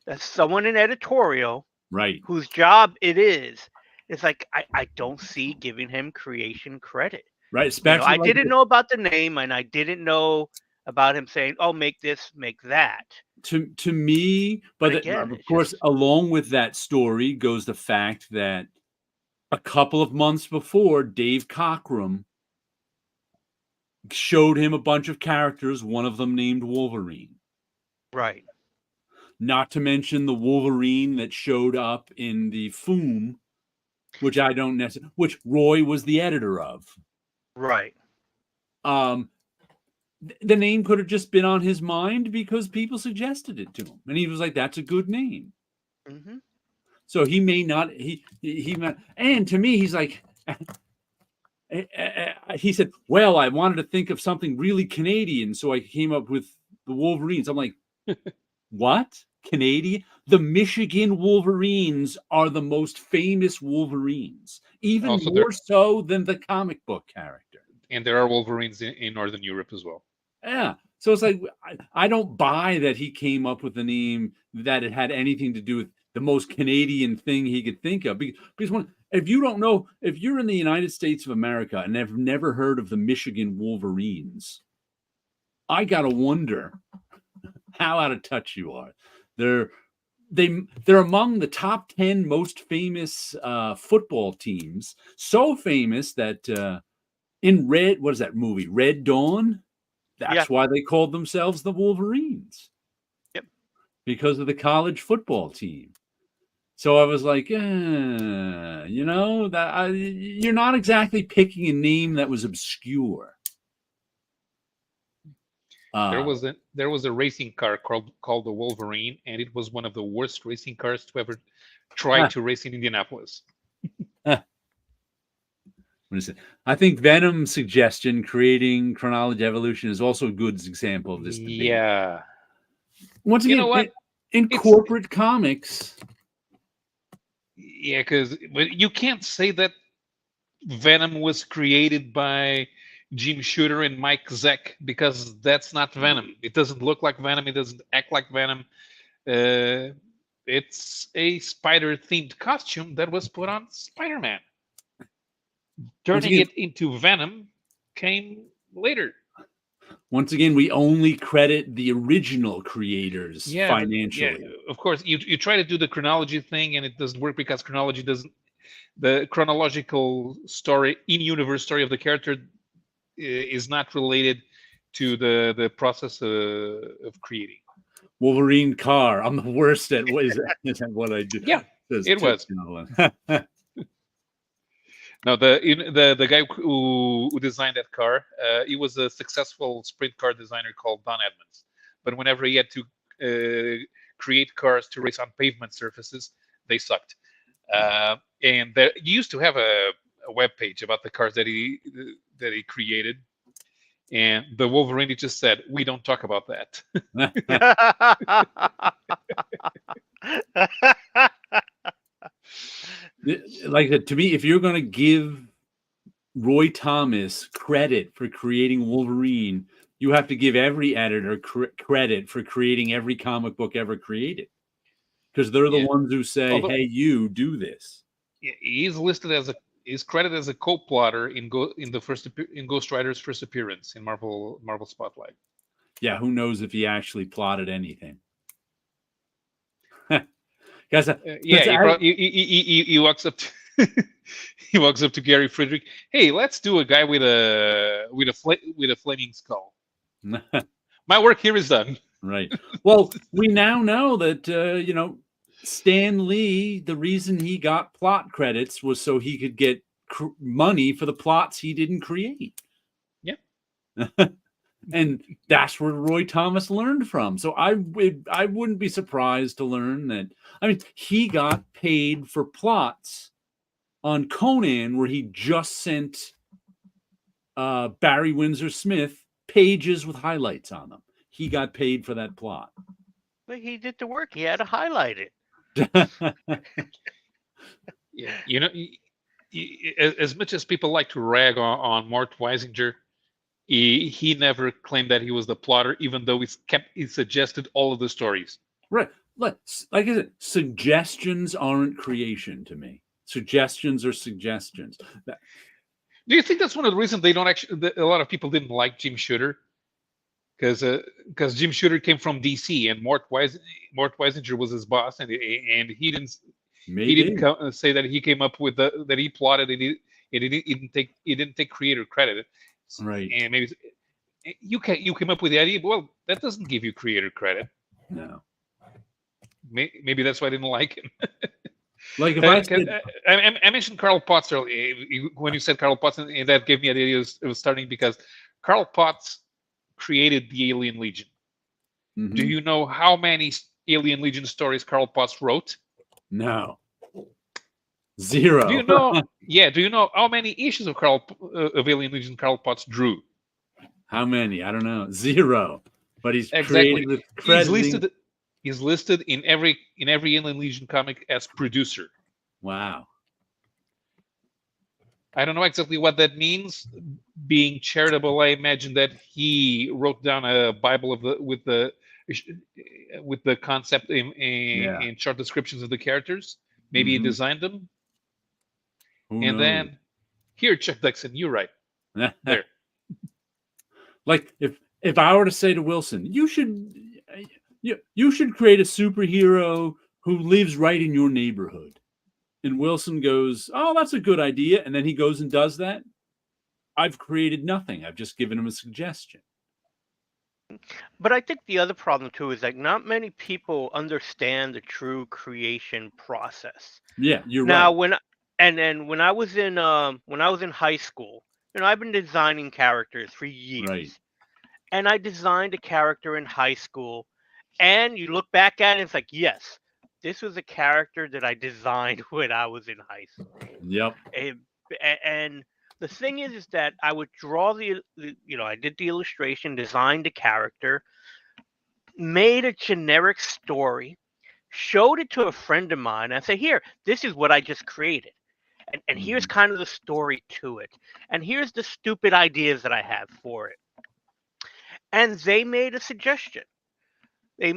that someone in editorial, right, whose job it is, it's like I don't see giving him creation credit. Right, especially I didn't know about the name, and I didn't know about him saying, "Oh, make this, make that." To me, but again, of course, along with that story goes the fact that a couple of months before, Dave Cockrum showed him a bunch of characters, one of them named Wolverine. Right. Not to mention the Wolverine that showed up in the Foom, which I don't necessarily, which Roy was the editor of. Right. The name could have just been on his mind because people suggested it to him, and he was like, "That's a good name." Mm-hmm. So he may not. He might, and to me, he's like. He said, well, I wanted to think of something really Canadian, so I came up with the Wolverines. I'm like, what? Canadian? The Michigan Wolverines are the most famous Wolverines, even also, more so than the comic book character. And there are Wolverines in Northern Europe as well. Yeah. So it's like, I don't buy that he came up with a name that it had anything to do with the most Canadian thing he could think of. Because if you don't know, if you're in the United States of America and have never heard of the Michigan Wolverines, I gotta wonder how out of touch you are. They're among the top 10 most famous football teams. So famous that in what is that movie? Red Dawn? That's why they called themselves the Wolverines. Yep. Because of the college football team. So I was like, you're not exactly picking a name that was obscure. There was a racing car called the Wolverine, and it was one of the worst racing cars to ever try to race in Indianapolis. What is it? I think Venom's suggestion, creating chronology evolution, is also a good example of this debate. Yeah. Once again, in corporate comics. Yeah, because you can't say that Venom was created by Jim Shooter and Mike Zeck, because that's not Venom. It doesn't look like Venom. It doesn't act like Venom. It's a spider-themed costume that was put on Spider-Man. Turning it into Venom came later. Once again, we only credit the original creators financially. Yeah, of course, you try to do the chronology thing, and it doesn't work because chronology doesn't. The chronological story, in-universe story of the character is not related to the process of creating. Wolverine car. I'm the worst at what is that what I do. Yeah, it was. No, the guy who designed that car, he was a successful sprint car designer called Don Edmonds. But whenever he had to create cars to race on pavement surfaces, they sucked. And you used to have a a web page about the cards that he created, and the Wolverine just said, "We don't talk about that." Like to me, if you're going to give Roy Thomas credit for creating Wolverine, you have to give every editor credit for creating every comic book ever created, because they're the ones who say, Although, "Hey, you do this." He's listed as is credited as a co-plotter in Ghost Rider's first appearance in Marvel Spotlight. Yeah, who knows if he actually plotted anything? Guys, he walks up to he walks up to Gary Friedrich. Hey, let's do a guy with a flaming skull. My work here is done. Right. Well, we now know that Stan Lee, the reason he got plot credits was so he could get money for the plots he didn't create. Yep. And that's where Roy Thomas learned from. So I wouldn't be surprised to learn that. I mean, he got paid for plots on Conan where he just sent Barry Windsor Smith pages with highlights on them. He got paid for that plot. But he did the work. He had to highlight it. Yeah, as much as people like to rag on Mort Weisinger, he never claimed that he was the plotter, even though he suggested all of the stories. Right. Like I said, suggestions aren't creation to me. Suggestions are suggestions. Do you think that's one of the reasons they don't actually? A lot of people didn't like Jim Shooter, because Jim Shooter came from DC and Mort Weisinger was his boss, and he didn't say that he came up with that he plotted and he didn't take creator credit. Right. And maybe you came up with the idea, but well, that doesn't give you creator credit. No. Maybe that's why I didn't like him. Like if I mentioned Karl Potts earlier when you said Karl Potts, and that gave me the idea it was starting because Karl Potts created the Alien Legion. Mm-hmm. Do you know how many Alien Legion stories Karl Potts wrote? No. 0. Do you know? Yeah. Do you know how many issues of Alien Legion Karl Potts drew? How many? I don't know. 0. But he's exactly. created with crediting. He's listed in every Alien Legion comic as producer. Wow. I don't know exactly what that means. Being charitable, I imagine that he wrote down a Bible with the concept in short descriptions of the characters. Maybe he designed them. Then here, Chuck Dixon, you're right. There. Like if I were to say to Wilson, you should create a superhero who lives right in your neighborhood. And Wilson goes, "Oh, that's a good idea." And then he goes and does that. I've created nothing. I've just given him a suggestion. But I think the other problem too is like not many people understand the true creation process. Yeah, you're now, right. When I was in high school, I've been designing characters for years. Right. And I designed a character in high school, and you look back at it, it's like, yes, this was a character that I designed when I was in high school. Yep. And the thing is that I would draw I did the illustration, designed the character, made a generic story, showed it to a friend of mine, and I say, here, this is what I just created. And here's kind of the story to it. And here's the stupid ideas that I have for it. And they made a suggestion. They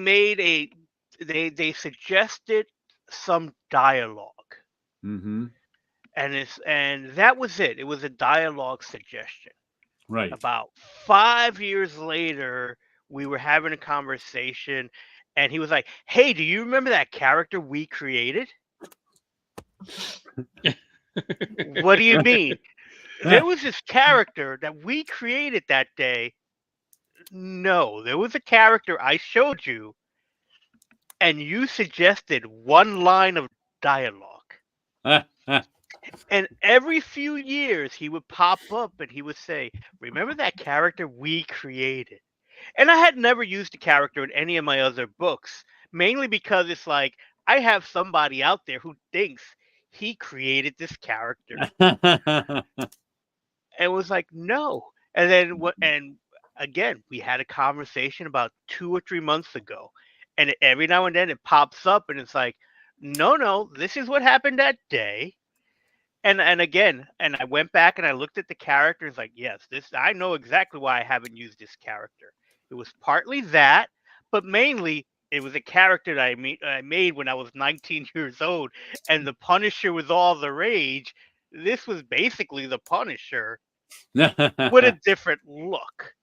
suggested some dialogue. Mm-hmm. And that was it. It was a dialogue suggestion. Right. About 5 years later, we were having a conversation, and he was like, "Hey, do you remember that character we created?" What do you mean? There was this character that we created that day. No, there was a character I showed you, and you suggested one line of dialogue. And every few years, he would pop up and he would say, "Remember that character we created?" And I had never used the character in any of my other books, mainly because it's like, I have somebody out there who thinks he created this character. And it was like, no. And then what? And again, we had a conversation about 2 or 3 months ago, and every now and then it pops up, and it's like, no, this is what happened that day. And again, and I went back and I looked at the characters, like, yes, this I know exactly why I haven't used this character. It was partly that, but mainly it was a character that I made when I was 19 years old, and the Punisher was all the rage. This was basically the Punisher with a different look.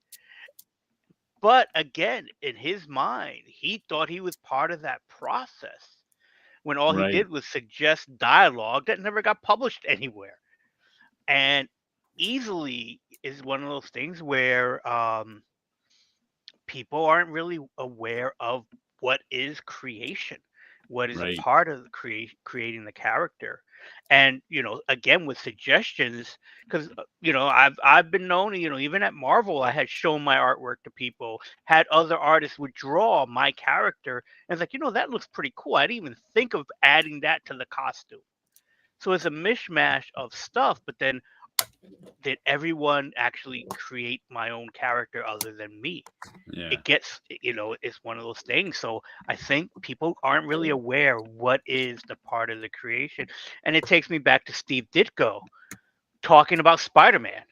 But again, in his mind, he thought he was part of that process when all he Right. did was suggest dialogue that never got published anywhere. And easily is one of those things where people aren't really aware of what is creation, what is a Right. part of creating the character. And again, with suggestions, because I've been known, even at Marvel, I had shown my artwork to people, had other artists would draw my character, and it's like, that looks pretty cool. I didn't even think of adding that to the costume. So it's a mishmash of stuff, but then did everyone actually create my own character other than me? Yeah. It gets, it's one of those things. So I think people aren't really aware what is the part of the creation. And it takes me back to Steve Ditko talking about Spider-Man,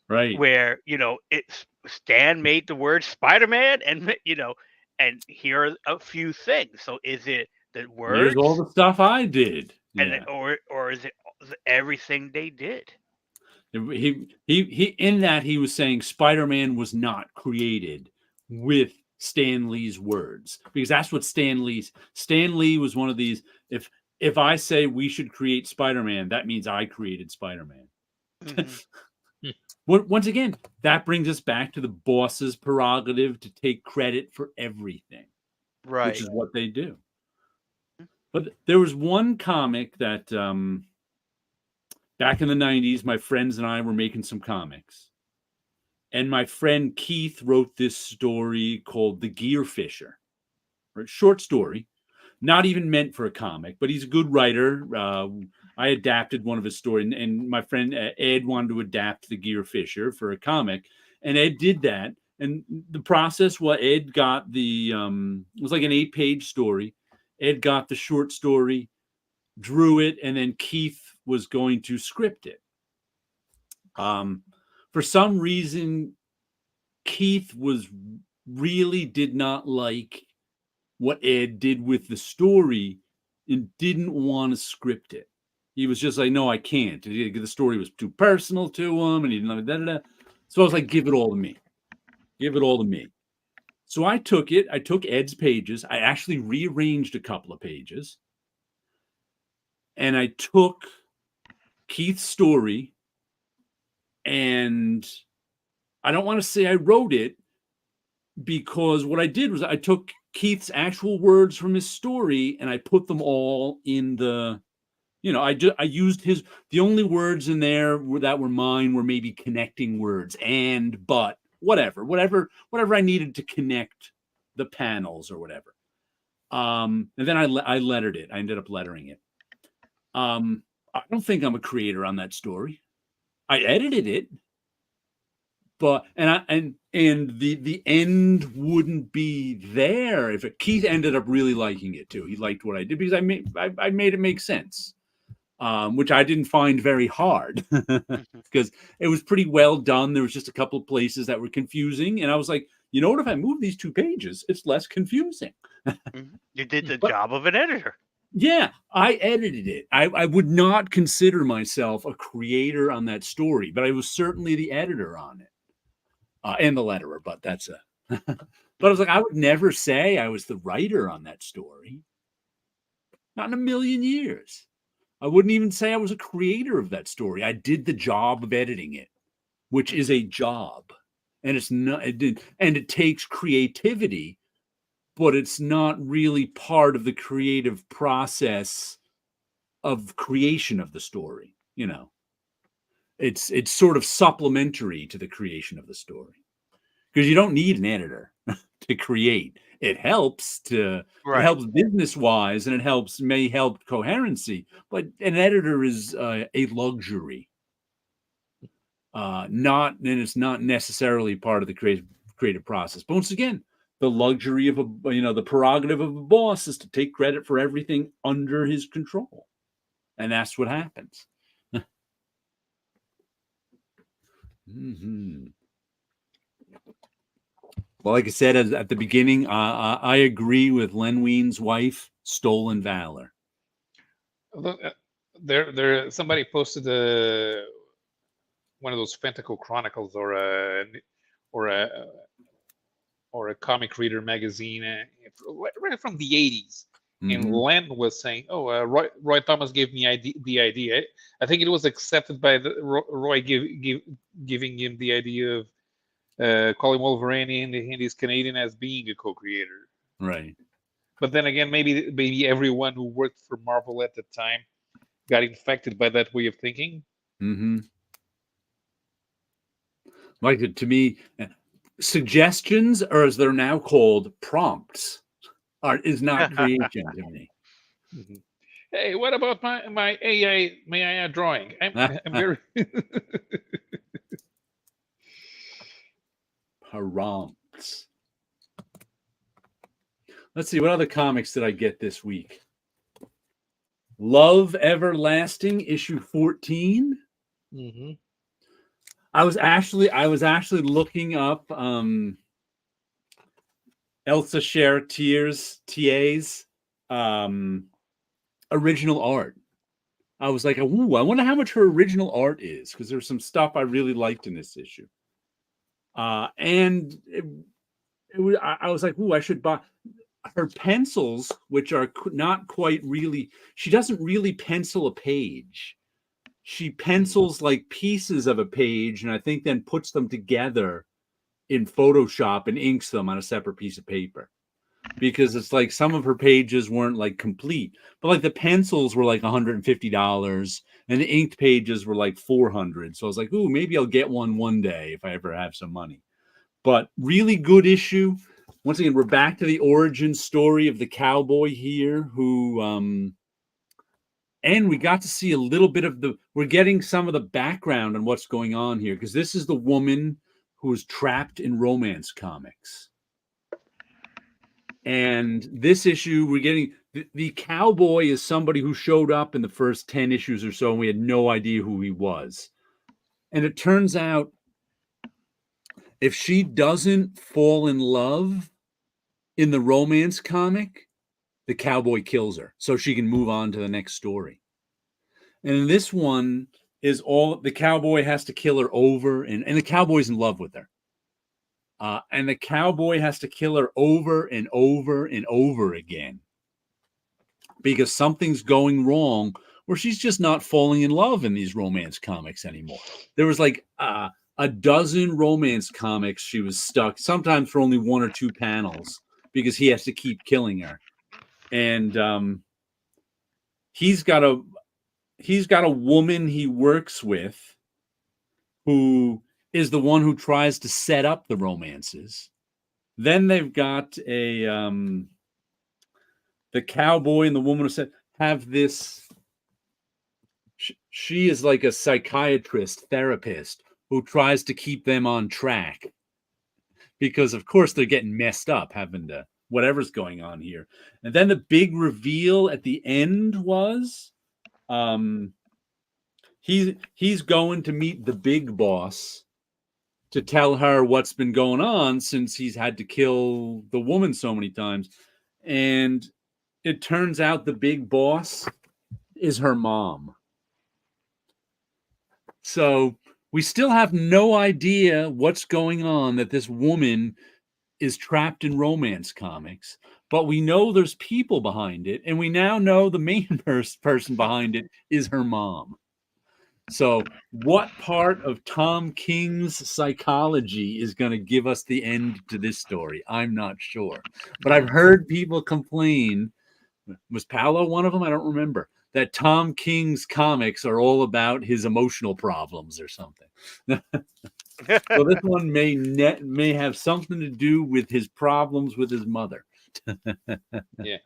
Right. where, it's Stan made the word Spider-Man, and, and here are a few things. So is it the words? Here's all the stuff I did. And Yeah. or is it everything they did? He in that he was saying Spider-Man was not created with Stan Lee's words, because that's what Stan Lee was one of these. If I say we should create Spider-Man, that means I created Spider-Man. Mm-hmm. Once again, that brings us back to the boss's prerogative to take credit for everything, Right. which is what they do. But there was one comic that back in the 90s, my friends and I were making some comics. And my friend Keith wrote this story called The Gear Fisher. Right? Short story, not even meant for a comic, but he's a good writer. I adapted one of his stories, and my friend Ed wanted to adapt The Gear Fisher for a comic. And Ed did that. And the process, Ed got it was like an 8-page story. Ed got the short story, drew it, and then Keith was going to script it. For some reason, Keith really did not like what Ed did with the story and didn't want to script it. He was just like, no, I can't. The story was too personal to him, and he didn't know. So I was like, give it all to me. Give it all to me. So I took it. I took Ed's pages. I actually rearranged a couple of pages. And I took Keith's story, and I don't want to say I wrote it, because what I did was I took Keith's actual words from his story and I put them all in the, I used the only words in there that were mine were maybe connecting words and, but, whatever I needed to connect the panels or whatever. And then I lettered it. I ended up lettering it. I don't think I'm a creator on that story. I edited it, but and the end wouldn't be there if Keith ended up really liking it too. He liked what I did because I made it make sense, which I didn't find very hard because it was pretty well done. There was just a couple of places that were confusing, and I was like, you know what? If I move these 2 pages, it's less confusing. You did the job of an editor. Yeah, I edited it. I would not consider myself a creator on that story, but I was certainly the editor on it, and the letterer. But that's but I was like, I would never say I was the writer on that story. Not in a million years. I wouldn't even say I was a creator of that story. I did the job of editing it, which is a job, and it's not. And it takes creativity. But it's not really part of the creative process of creation of the story. It's sort of supplementary to the creation of the story, because you don't need an editor to create. It helps business wise, and may help coherency. But an editor is a luxury, it's not necessarily part of the creative process. But once again, the luxury of the prerogative of a boss is to take credit for everything under his control, and that's what happens. Mm-hmm. Well, like I said at the beginning, I agree with Len Wein's wife, Stolen Valor. There, somebody posted one of those Pentacle Chronicles or a comic reader magazine right from the 80s. Mm-hmm. And Len was saying, Roy Thomas gave me the idea. I think it was accepted by Roy giving him the idea of calling Wolverine and his Canadian as being a co-creator. Right. But then again, maybe everyone who worked for Marvel at the time got infected by that way of thinking. Mm-hmm. Like, to me, suggestions, or as they're now called, prompts, is not creation to me. Mm-hmm. Hey, what about my AI drawing? I'm very prompts. Let's see, what other comics did I get this week? Love Everlasting, issue 14. Mm-hmm. I was actually looking up Elsa Chartier's original art. I was like, ooh, I wonder how much her original art is, because there's some stuff I really liked in this issue. And I was like, ooh, I should buy her pencils, which are not quite really. She doesn't really pencil a page. She pencils like pieces of a page, and I think then puts them together in Photoshop and inks them on a separate piece of paper. Because it's like some of her pages weren't like complete, but like the pencils were like $150 and the inked pages were like $400. So I was like, ooh, maybe I'll get one day if I ever have some money. But really good issue. Once again, we're back to the origin story of the cowboy here who, and we got to see a little bit of we're getting some of the background on what's going on here, because this is the woman who was trapped in romance comics. And this issue, we're getting the cowboy is somebody who showed up in the first 10 issues or so, and we had no idea who he was. And it turns out, if she doesn't fall in love in the romance comic, the cowboy kills her so she can move on to the next story. And in this one is the cowboy has to kill her over, and the cowboy's in love with her. And the cowboy has to kill her over and over and over again because something's going wrong where she's just not falling in love in these romance comics anymore. There was like a dozen romance comics she was stuck, sometimes for only one or two panels, because he has to keep killing her. And he's got a woman he works with who is the one who tries to set up the romances. Then they've got the cowboy and the woman who have this. She is like a psychiatrist, therapist who tries to keep them on track, because of course they're getting messed up, having to whatever's going on here. And then the big reveal at the end was he's going to meet the big boss to tell her what's been going on since he's had to kill the woman so many times. And it turns out the big boss is her mom. So we still have no idea what's going on, that this woman is trapped in romance comics, but we know there's people behind it, and we now know the main person behind it is her mom. So what part of Tom King's psychology is going to give us the end to this story? I'm not sure. But I've heard people complain, was Paulo one of them? I don't remember, that Tom King's comics are all about his emotional problems or something. So this one may have something to do with his problems with his mother. Yeah.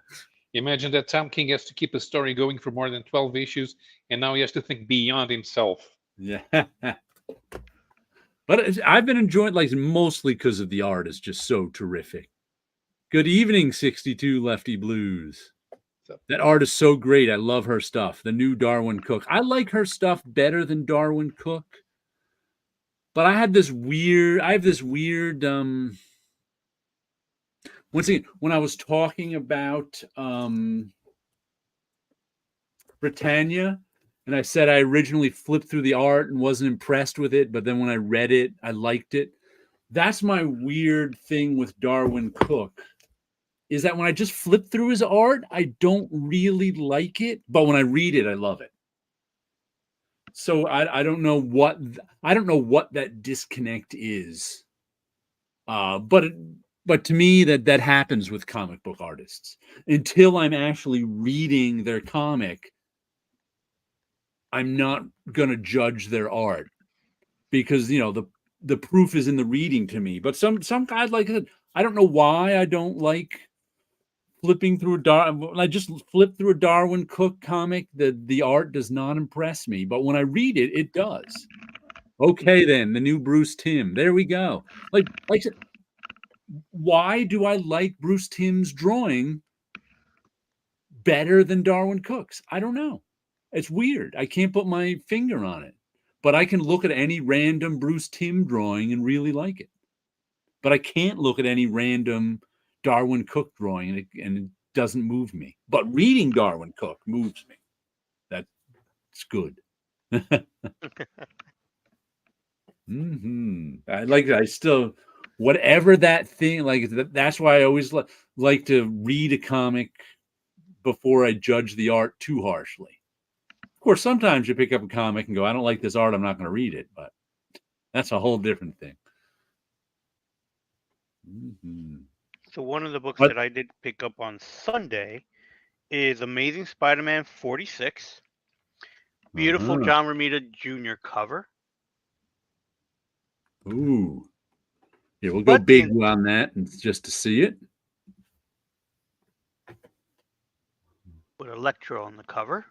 Imagine that Tom King has to keep a story going for more than 12 issues, and now he has to think beyond himself. Yeah. But I've been enjoying, like, mostly because of the art is just so terrific. Good evening, 62 Lefty Blues. That art is so great. I love her stuff. The new Darwin Cook. I like her stuff better than Darwin Cook. But I have this weird, once again, when I was talking about Britannia, and I said I originally flipped through the art and wasn't impressed with it, but then when I read it, I liked it. That's my weird thing with Darwin Cook, is that when I just flip through his art, I don't really like it, but when I read it, I love it. So I don't know what that disconnect is. But to me, that happens with comic book artists. Until I'm actually reading their comic, I'm not going to judge their art, because the proof is in the reading to me. But some guys, like I said, I don't know why I don't like flipping through I just flip through a Darwin Cook comic. The art does not impress me, but when I read it, it does. Okay, then the new Bruce Timm. There we go. Like I said, why do I like Bruce Timm's drawing better than Darwin Cook's? I don't know. It's weird. I can't put my finger on it. But I can look at any random Bruce Timm drawing and really like it. But I can't look at any random Darwin Cook drawing and it doesn't move me. But reading Darwin Cook moves me. That's good. I still, whatever that thing, like that's why I always like to read a comic before I judge the art too harshly. Of course, sometimes you pick up a comic and go, I don't like this art, I'm not going to read it, but that's a whole different thing. So one of the books that I did pick up on Sunday is Amazing Spider-Man 46. Beautiful John Romita Jr. cover. Ooh. Yeah, we'll go big on that and just to see it. With Electro on the cover.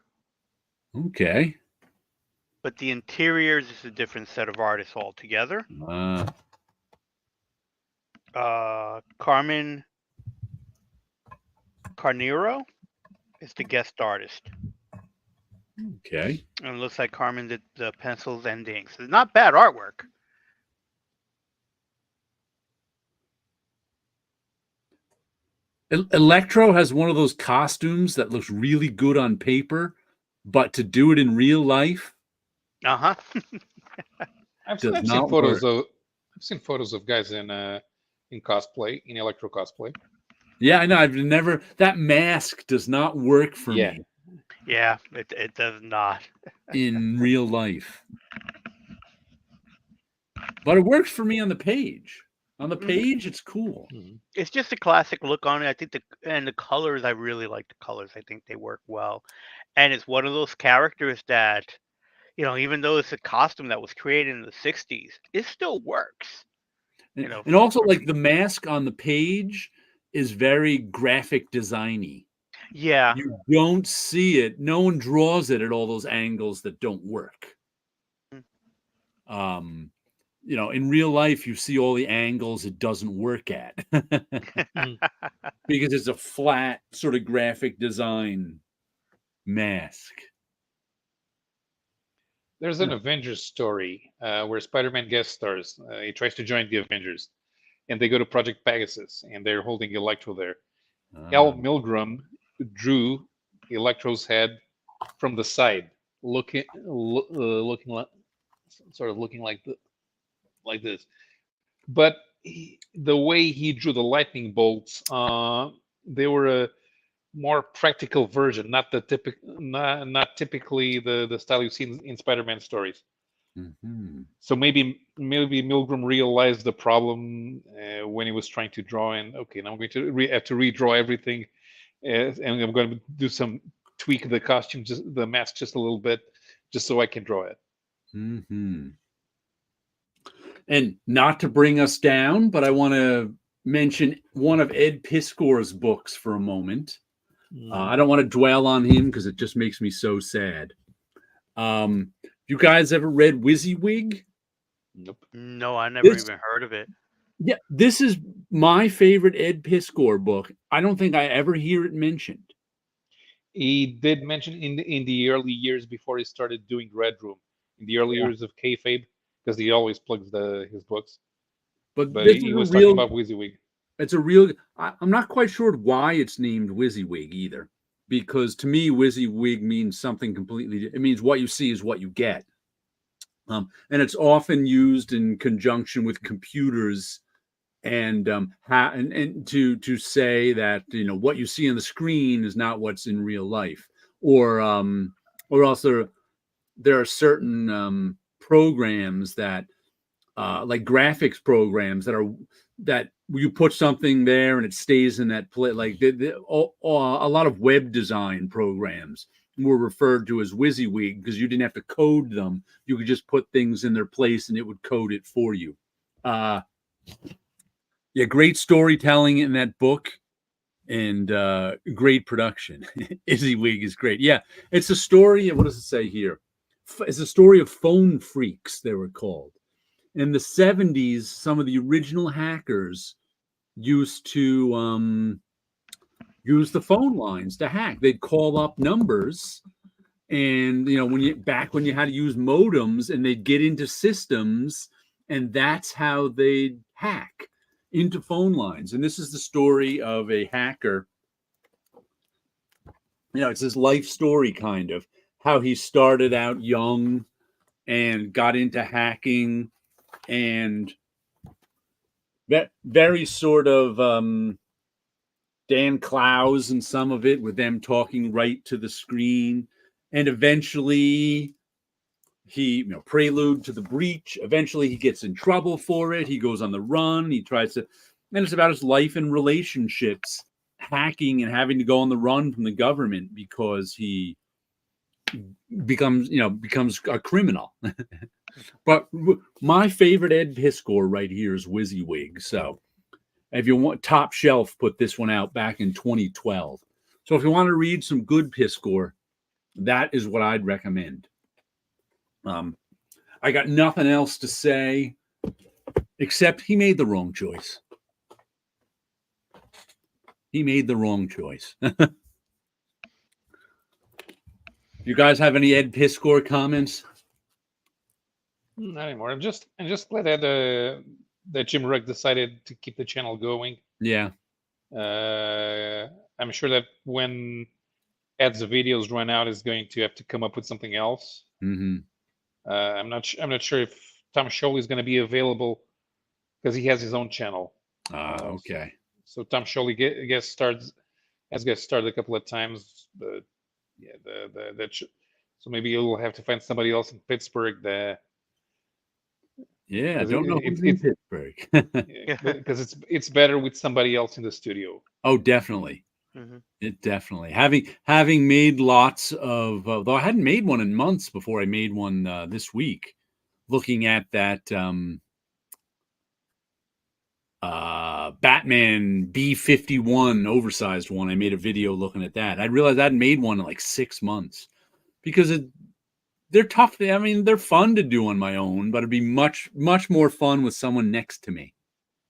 Okay. But the interiors is a different set of artists altogether. Carmen Carnero is the guest artist. Okay. And it looks like Carmen did the pencils and the inks. It's not bad artwork. Electro has one of those costumes that looks really good on paper, but to do it in real life, I've seen photos of guys in cosplay, in Electro cosplay. Yeah, I know. That mask does not work for me. Yeah, it does not. In real life. But it works for me on the page. On the page, it's cool. It's just a classic look on it. I think the colors, I really like the colors. I think they work well. And it's one of those characters that, even though it's a costume that was created in the 60s, it still works. And also, like, the mask on the page is very graphic designy. Yeah. You don't see it. No one draws it at all those angles that don't work. In real life, you see all the angles it doesn't work at. Because it's a flat sort of graphic design mask. There's an Avengers story where Spider-Man guest stars. He tries to join the Avengers, and they go to Project Pegasus, and they're holding Electro there. Al Milgrom drew Electro's head from the side, looking like this. But the way he drew the lightning bolts, they were a more practical version, not typically the style you see in Spider-Man stories. So maybe Milgram realized the problem when he was trying to draw, and okay, now I'm going to have to redraw everything, and I'm going to do some tweak the costume, the mask just a little bit, just so I can draw it. And not to bring us down, but I want to mention one of Ed Piskor's books for a moment. I don't want to dwell on him because it just makes me so sad. You guys ever read WYSIWYG? Nope. No, I never even heard of it. Yeah, this is my favorite Ed Piskor book. I don't think I ever hear it mentioned. He did mention in the early years before he started doing Red Room, in the early years of kayfabe, because he always plugs his books. But he was talking about WYSIWYG. It's a real. I'm not quite sure why it's named WYSIWYG either, because to me, WYSIWYG means something completely. It means what you see is what you get, and it's often used in conjunction with computers, and to say that what you see on the screen is not what's in real life, or else there are certain programs that like graphics programs that you put something there and it stays in that place. Like a lot of web design programs were referred to as WYSIWYG because you didn't have to code them. You could just put things in their place and it would code it for you. Yeah, great storytelling in that book and great production. WYSIWYG is great. Yeah, it's a story. What does it say here? It's a story of phone freaks, they were called. In the 70s, some of the original hackers used to use the phone lines to hack. They'd call up numbers, and when you had to use modems, and they'd get into systems, and that's how they'd hack into phone lines. And this is the story of a hacker. It's his life story, kind of how he started out young and got into hacking. And very sort of Dan Clowes and some of it, with them talking right to the screen. And eventually he, prelude to the breach. Eventually he gets in trouble for it. He goes on the run. He tries to, and it's about his life and relationships, hacking and having to go on the run from the government because he becomes a criminal. But my favorite Ed Piskor right here is WYSIWYG. So if you want, Top Shelf put this one out back in 2012. So if you want to read some good Piskor, that is what I'd recommend. I got nothing else to say except he made the wrong choice. He made the wrong choice. You guys have any Ed Piskor comments? Not anymore. I'm just glad that Jim Rugg decided to keep the channel going. Yeah. I'm sure that when Ed's videos run out, is going to have to come up with something else. Mm-hmm. I'm not sure if Tom Scholey is going to be available because he has his own channel. Okay. So Tom Scholey has guest starred a couple of times, but yeah, so maybe you'll have to find somebody else in Pittsburgh that. Yeah, I don't know who's in Pittsburgh. Because it's better with somebody else in the studio. Oh, definitely. Mm-hmm. It definitely. Having made lots of, though I hadn't made one in months before I made one this week, looking at that Batman B-51 oversized one. I made a video looking at that. I realized I hadn't made one in like 6 months because they're tough. I mean, they're fun to do on my own, but it'd be much, much more fun with someone next to me,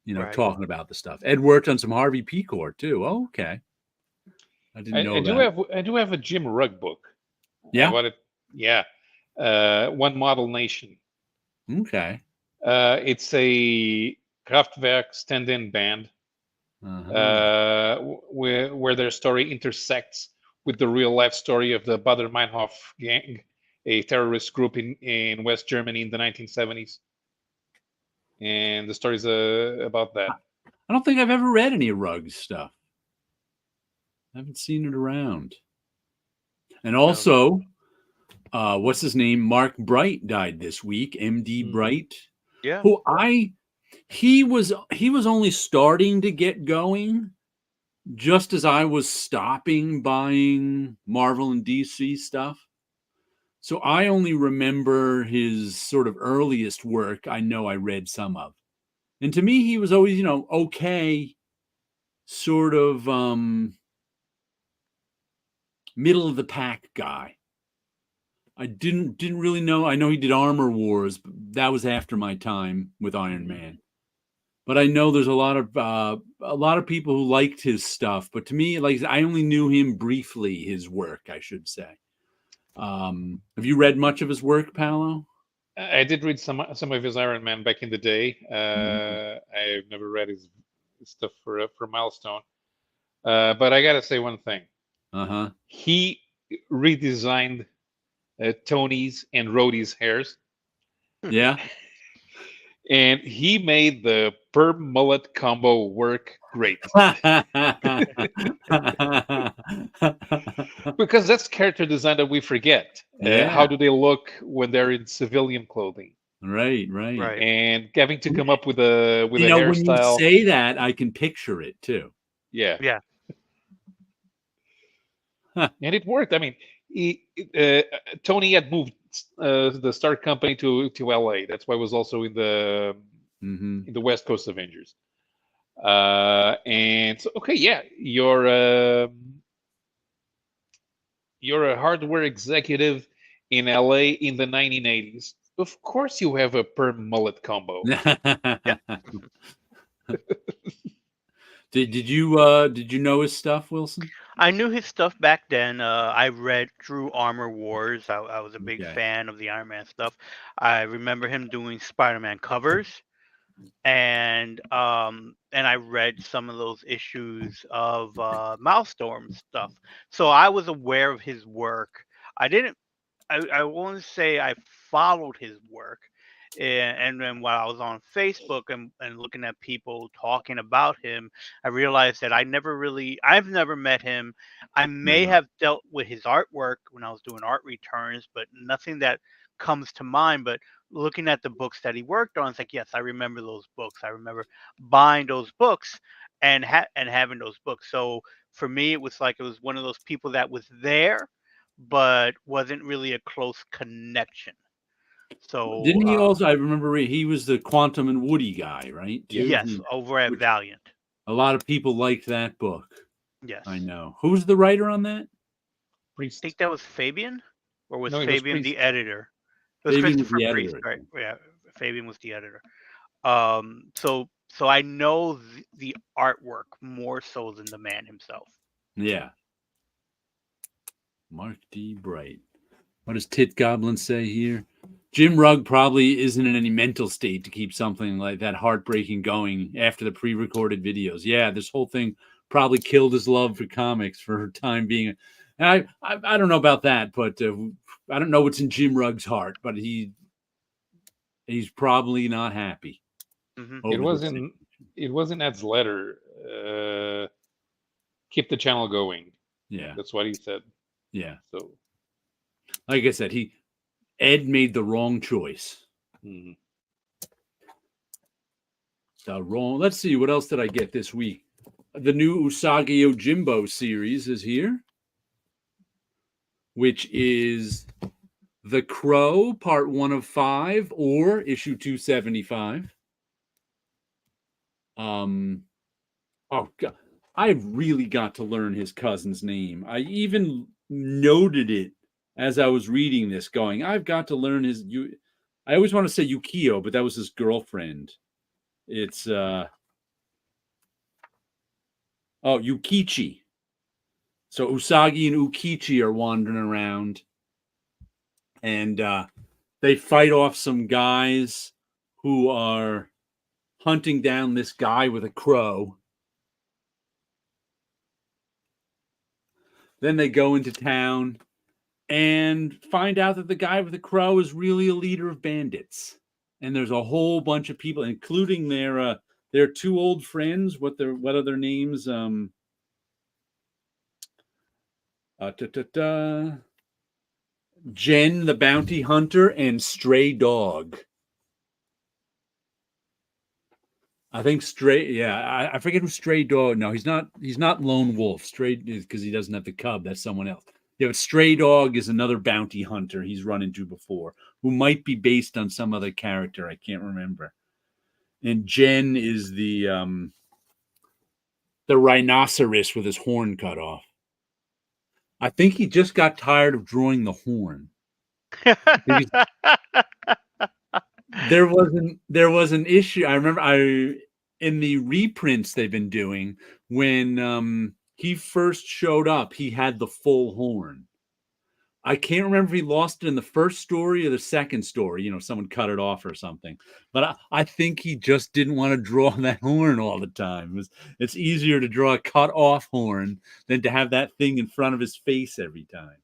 right, talking about the stuff. Ed worked on some Harvey Pecor too. Oh, okay. I didn't know that. I do have a Jim Rugg book. Yeah. One Model Nation. Okay. It's a Kraftwerk stand-in band where their story intersects with the real-life story of the Baader-Meinhof gang, a terrorist group in West Germany in the 1970s. And the story's about that. I don't think I've ever read any of Rugg's stuff. I haven't seen it around. And also, what's his name? Mark Bright died this week. MD Bright. Yeah. He was only starting to get going just as I was stopping buying Marvel and DC stuff. So I only remember his sort of earliest work. I know I read some of. And to me, he was always, okay, sort of middle of the pack guy. I didn't really know. I know he did Armor Wars, but that was after my time with Iron Man. But I know there's a lot of people who liked his stuff. But to me, like, I only knew him briefly, his work, I should say. Have you read much of his work, Paolo? I did read some of his Iron Man back in the day. I've never read his stuff for Milestone. But I gotta say one thing. He redesigned Tony's and Rhodey's hairs. Yeah. And he made the perm mullet combo work great. Because that's character design that we forget. Yeah. How do they look when they're in civilian clothing? Right. And having to come up with a When hairstyle. you say that, I can picture it too. Yeah. Huh. And it worked. I mean, Tony had moved the Stark Company to LA. That's why it was also in the West Coast Avengers. And so, okay, yeah, you're a hardware executive in LA in the 1980s. Of course, you have a perm mullet combo. Did you know his stuff, Wilson? I knew his stuff back then. I read True Armor Wars. I was a big fan of the Iron Man stuff. I remember him doing Spider-Man covers, and I read some of those issues of Milestorm stuff. So I was aware of his work. I won't say I followed his work. And then while I was on Facebook and looking at people talking about him, I realized that I've never met him. I may have dealt with his artwork when I was doing art returns, but nothing that comes to mind. But looking at the books that he worked on, it's like, yes, I remember those books. I remember buying those books and having those books. So for me, it was one of those people that was there, but wasn't really a close connection. So didn't he also? I remember he was the Quantum and Woody guy, right? Too? Yes, over at Valiant. A lot of people liked that book. Yes, I know. Who's the writer on that? Priest. I think that was Fabian, or was No, Fabian the editor? It was Fabian Christopher was the Priest, editor. right? Yeah, Fabian was the editor. So I know the artwork more so than the man himself. Yeah. Mark D. Bright. What does Tit Goblin say here? Jim Rugg probably isn't in any mental state to keep something like that heartbreaking going after the pre-recorded videos. Yeah, this whole thing probably killed his love for comics for a time being. I don't know about that, but I don't know what's in Jim Rugg's heart, but he's probably not happy. It was in Ed's letter. Keep the channel going. Yeah, that's what he said. Yeah. So, like I said, Ed made the wrong choice. So wrong. Let's see, what else did I get this week? The new Usagi Yojimbo series is here, which is The Crow, Part 1 of 5, or issue 275. Oh God, I really got to learn his cousin's name. I even noted it as I was reading this, going, I've got to learn his. I always want to say Yukio, but that was his girlfriend. It's Yukichi. So Usagi and Ukichi are wandering around, and they fight off some guys who are hunting down this guy with a crow. Then they go into town and find out that the guy with the crow is really a leader of bandits. And there's a whole bunch of people, including their two old friends. What are their names? Jen, the bounty hunter, and Stray Dog. I think Stray. Yeah, I forget who Stray Dog. No, he's not. He's not Lone Wolf. Stray is because he doesn't have the cub. That's someone else. Yeah, but Stray Dog is another bounty hunter he's run into before, who might be based on some other character. I can't remember. And Jen is the rhinoceros with his horn cut off. I think he just got tired of drawing the horn. There was an issue. I remember in the reprints they've been doing, when he first showed up, he had the full horn. I can't remember if he lost it in the first story or the second story. You know, someone cut it off or something. But I think he just didn't want to draw that horn all the time. It's easier to draw a cut off horn than to have that thing in front of his face every time.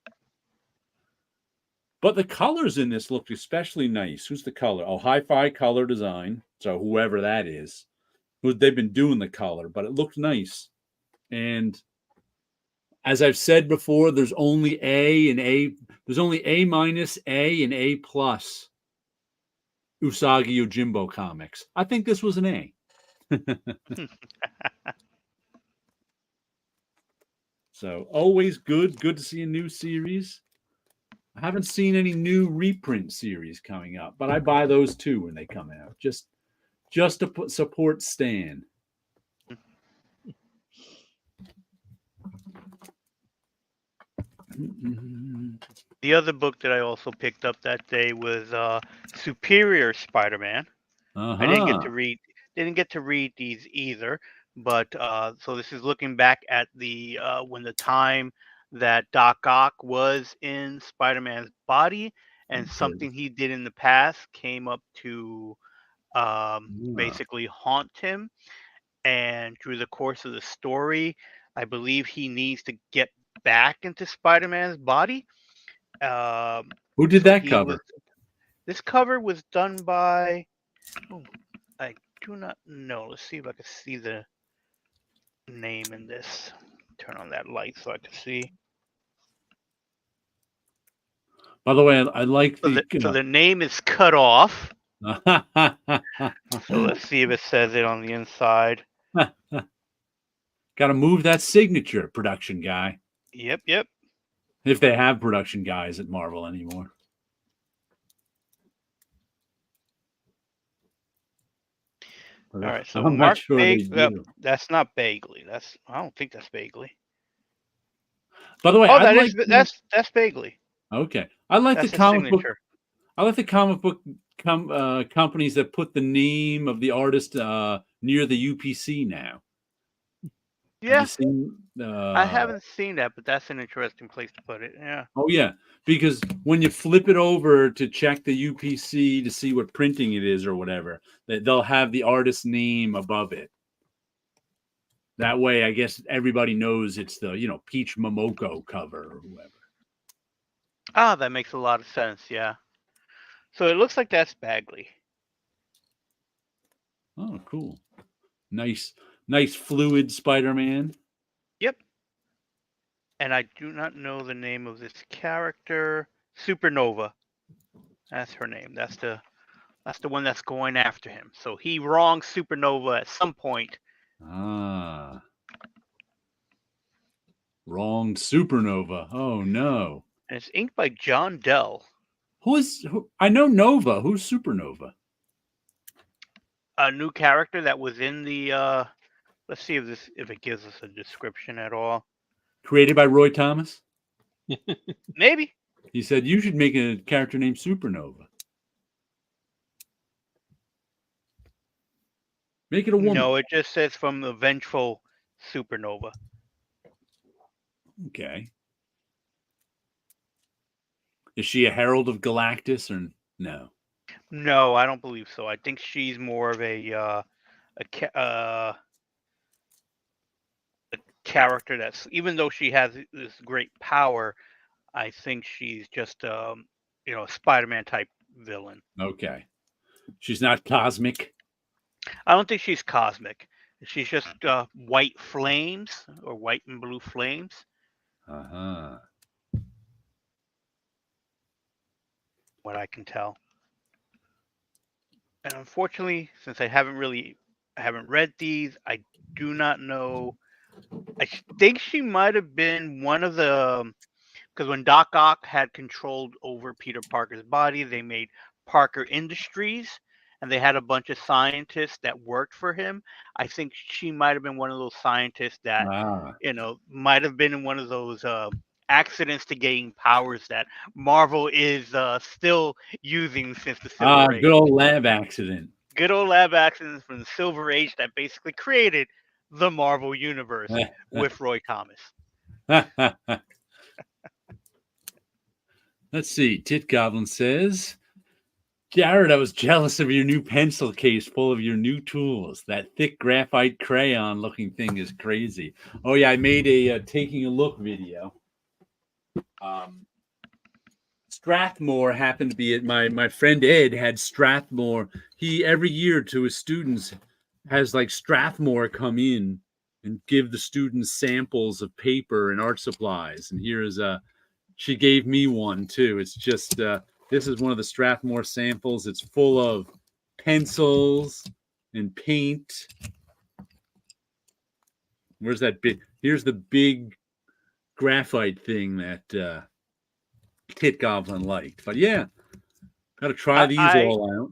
But the colors in this looked especially nice. Who's the color? Oh, Hi-Fi Color Design. So whoever that is. They've been doing the color, but it looked nice. And as I've said before, there's only there's only A minus, A, and A plus Usagi Yojimbo comics. I think this was an A. So always good to see a new series. I haven't seen any new reprint series coming up, but I buy those too when they come out. Just to support Stan. The other book that I also picked up that day was Superior Spider-Man. I didn't get to read these either, but so this is looking back at the when the time that Doc Ock was in Spider-Man's body, and something he did in the past came up to basically haunt him. And through the course of the story, I believe he needs to get back into Spider-Man's body. Who did that cover? This cover was done by... I do not know. Let's see if I can see the name in this. Turn on that light so I can see. By the way, I like the... So the name is cut off. So let's see if it says it on the inside. Got to move that signature, production guy. Yep. If they have production guys at Marvel anymore. All right, so I'm not sure they do. That's not Bagley. I don't think that's Bagley. By the way, that's Bagley. Okay, I like the comic book. I like the comic book companies that put the name of the artist near the UPC now. Yeah, I haven't seen that, but that's an interesting place to put it. Yeah. Oh yeah, because when you flip it over to check the UPC to see what printing it is or whatever, they'll have the artist's name above it. That way, I guess everybody knows it's the Peach Momoko cover or whoever. Ah, that makes a lot of sense. Yeah. So it looks like that's Bagley. Oh, cool. Nice fluid Spider-Man. Yep. And I do not know the name of this character. Supernova. That's her name. That's the one that's going after him. So he wronged Supernova at some point. Ah. Wronged Supernova. Oh no. And it's inked by John Dell. Who? I know Nova. Who's Supernova? A new character that was in the let's see if it gives us a description at all. Created by Roy Thomas? Maybe. He said you should make a character named Supernova. Make it a woman. No, it just says from the Vengeful Supernova. Okay. Is she a herald of Galactus or no? No, I don't believe so. I think she's more of a character that's, even though she has this great power, I think she's just a Spider-Man type villain. Okay. She's not cosmic? I don't think she's cosmic. She's just white flames or white and blue flames. Uh-huh. What I can tell. And unfortunately, since I haven't read these, I do not know. I think she might have been one of the because when Doc Ock had controlled over Peter Parker's body, they made Parker Industries, and they had a bunch of scientists that worked for him. I think she might have been one of those scientists that, Ah, might have been in one of those accidents to gain powers that Marvel is still using since the Silver Age. good old lab accident. Good old lab accidents from the Silver Age that basically created the Marvel Universe with Roy Thomas. Let's see. Tit Goblin says, Jared, I was jealous of your new pencil case full of your new tools. That thick graphite crayon looking thing is crazy. Oh, yeah. I made a taking a look video. Strathmore happened to be at my friend Ed had Strathmore. He every year to his students has like Strathmore come in and give the students samples of paper and art supplies. And here's she gave me one too. It's just this is one of the Strathmore samples. It's full of pencils and paint. Where's that big? Here's the big graphite thing that Tit Goblin liked. But yeah, got to try these all out.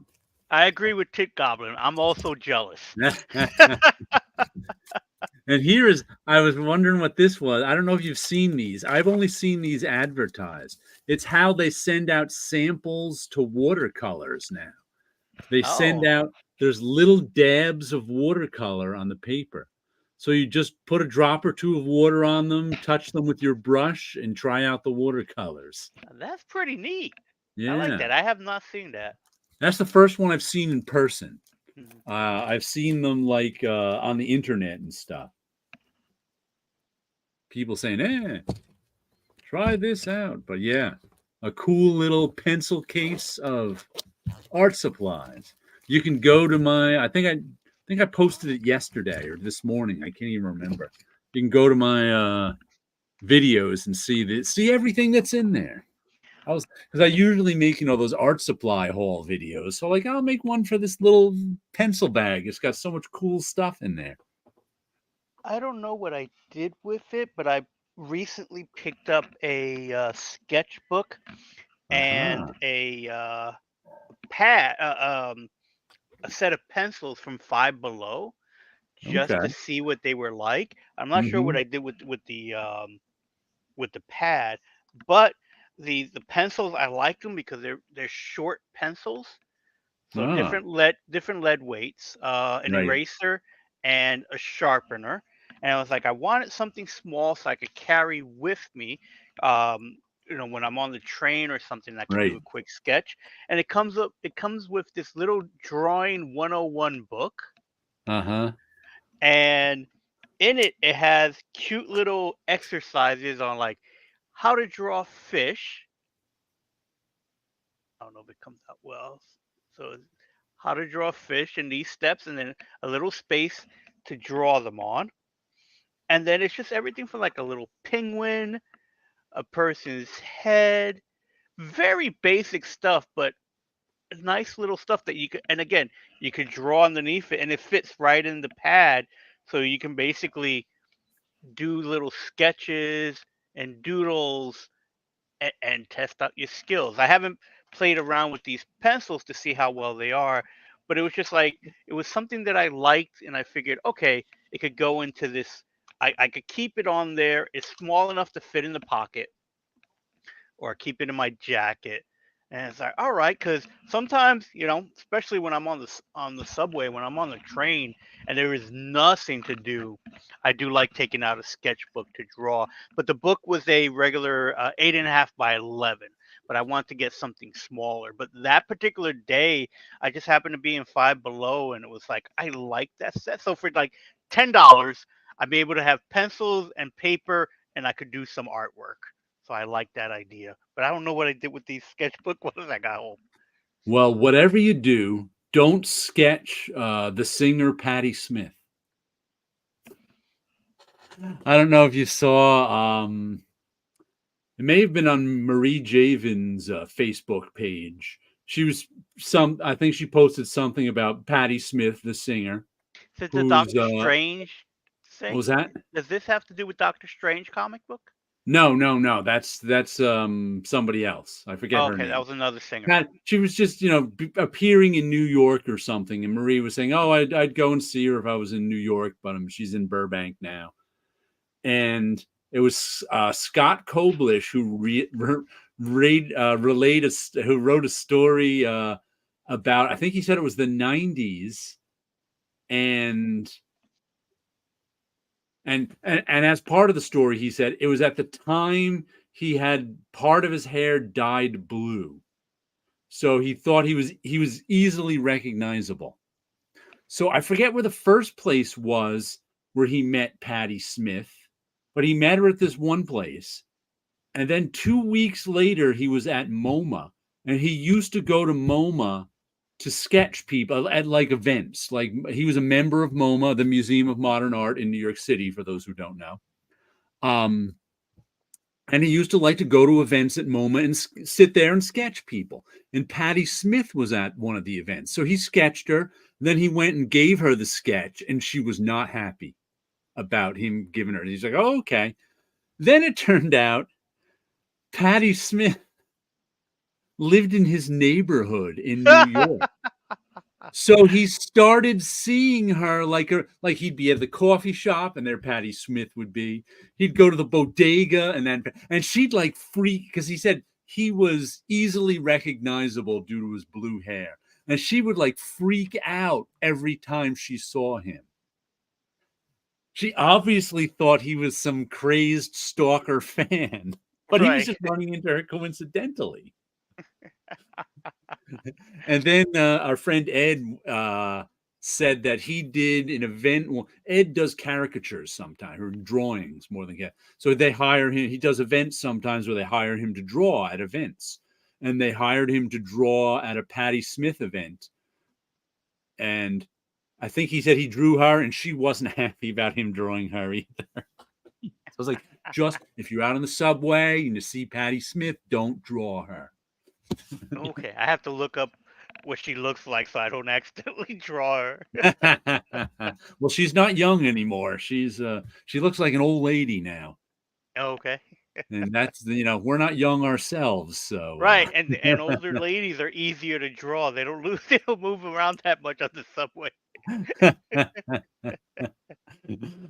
I agree with Tit Goblin. I'm also jealous. And I was wondering what this was. I don't know if you've seen these. I've only seen these advertised. It's how they send out samples to watercolors now. They send out, there's little dabs of watercolor on the paper. So you just put a drop or two of water on them, touch them with your brush, and try out the watercolors. That's pretty neat. Yeah. I like that. I have not seen that. That's the first one I've seen in person. I've seen them like on the internet and stuff. People saying, try this out. But yeah, a cool little pencil case of art supplies. You can go to I think I posted it yesterday or this morning. I can't even remember. You can go to my videos and see everything that's in there. Because I usually make, those art supply haul videos. So I'll make one for this little pencil bag. It's got so much cool stuff in there. I don't know what I did with it, but I recently picked up a sketchbook and a pad, a set of pencils from Five Below, just to see what they were like. I'm not sure what I did with the pad, but the pencils, I like them because they're short pencils, so different lead weights, an eraser and a sharpener. And I was like, I wanted something small so I could carry with me, when I'm on the train or something. I can do a quick sketch. And it comes with this little drawing 101 book. And in it has cute little exercises on like how to draw fish. I don't know if it comes out well. So how to draw fish in these steps, and then a little space to draw them on. And then it's just everything from like a little penguin, a person's head, very basic stuff, but nice little stuff that you could, and again, you could draw underneath it and it fits right in the pad. So you can basically do little sketches and doodles and test out your skills. I haven't played around with these pencils to see how well they are, but it was just like, it was something that I liked, and I figured, okay, it could go into this. I could keep it on there. It's small enough to fit in the pocket, or keep it in my jacket. And it's like, all right, because sometimes, especially when I'm on the subway, when I'm on the train, and there is nothing to do, I do like taking out a sketchbook to draw. But the book was a regular 8.5 by 11. But I want to get something smaller. But that particular day, I just happened to be in Five Below, and it was like, I like that set. So for like $10, I'm able to have pencils and paper, and I could do some artwork. So I like that idea. But I don't know what I did with these sketchbook ones I got home. Well, whatever you do, don't sketch the singer Patti Smith. I don't know if you saw, it may have been on Marie Javin's Facebook page. I think she posted something about Patti Smith, the singer. Is it the Doctor Strange thing? What was that? Does this have to do with Doctor Strange comic book? No. That's somebody else. I forget her Okay, name. that was another singer. She was just, appearing in New York or something, and Marie was saying, "Oh, I'd go and see her if I was in New York, but she's in Burbank now." And it was Scott Koblish who who wrote a story about, I think he said it was the 90s, and as part of the story, he said it was at the time he had part of his hair dyed blue. So he thought he was easily recognizable. So I forget where the first place was where he met Patti Smith, but he met her at this one place. And then 2 weeks later, he was at MoMA, and he used to go to MoMA to sketch people at like events. Like, he was a member of MoMA, the Museum of Modern Art in New York City, for those who don't know. And he used to like to go to events at MoMA and sit there and sketch people. And Patti Smith was at one of the events. So he sketched her. Then he went and gave her the sketch, and she was not happy about him giving her. He's like, "Oh, okay." Then it turned out Patti Smith lived in his neighborhood in New York. So he started seeing her like he'd be at the coffee shop, and there Patti Smith would be. He'd go to the bodega, and she'd like freak, because he said he was easily recognizable due to his blue hair. And she would like freak out every time she saw him. She obviously thought he was some crazed stalker fan, but he was just running into her coincidentally. And then our friend Ed said that he did an event. Well, Ed does caricatures sometimes, or drawings more than that. So they hire him. He does events sometimes where they hire him to draw at events. And they hired him to draw at a Patti Smith event. And I think he said he drew her, and she wasn't happy about him drawing her either. So I was like, just if you're out on the subway and you see Patti Smith, don't draw her. Okay, I have to look up what she looks like so I don't accidentally draw her. Well, she's not young anymore. She looks like an old lady now. Okay. And that's, we're not young ourselves, so Right, and older ladies are easier to draw. They don't move around that much on the subway.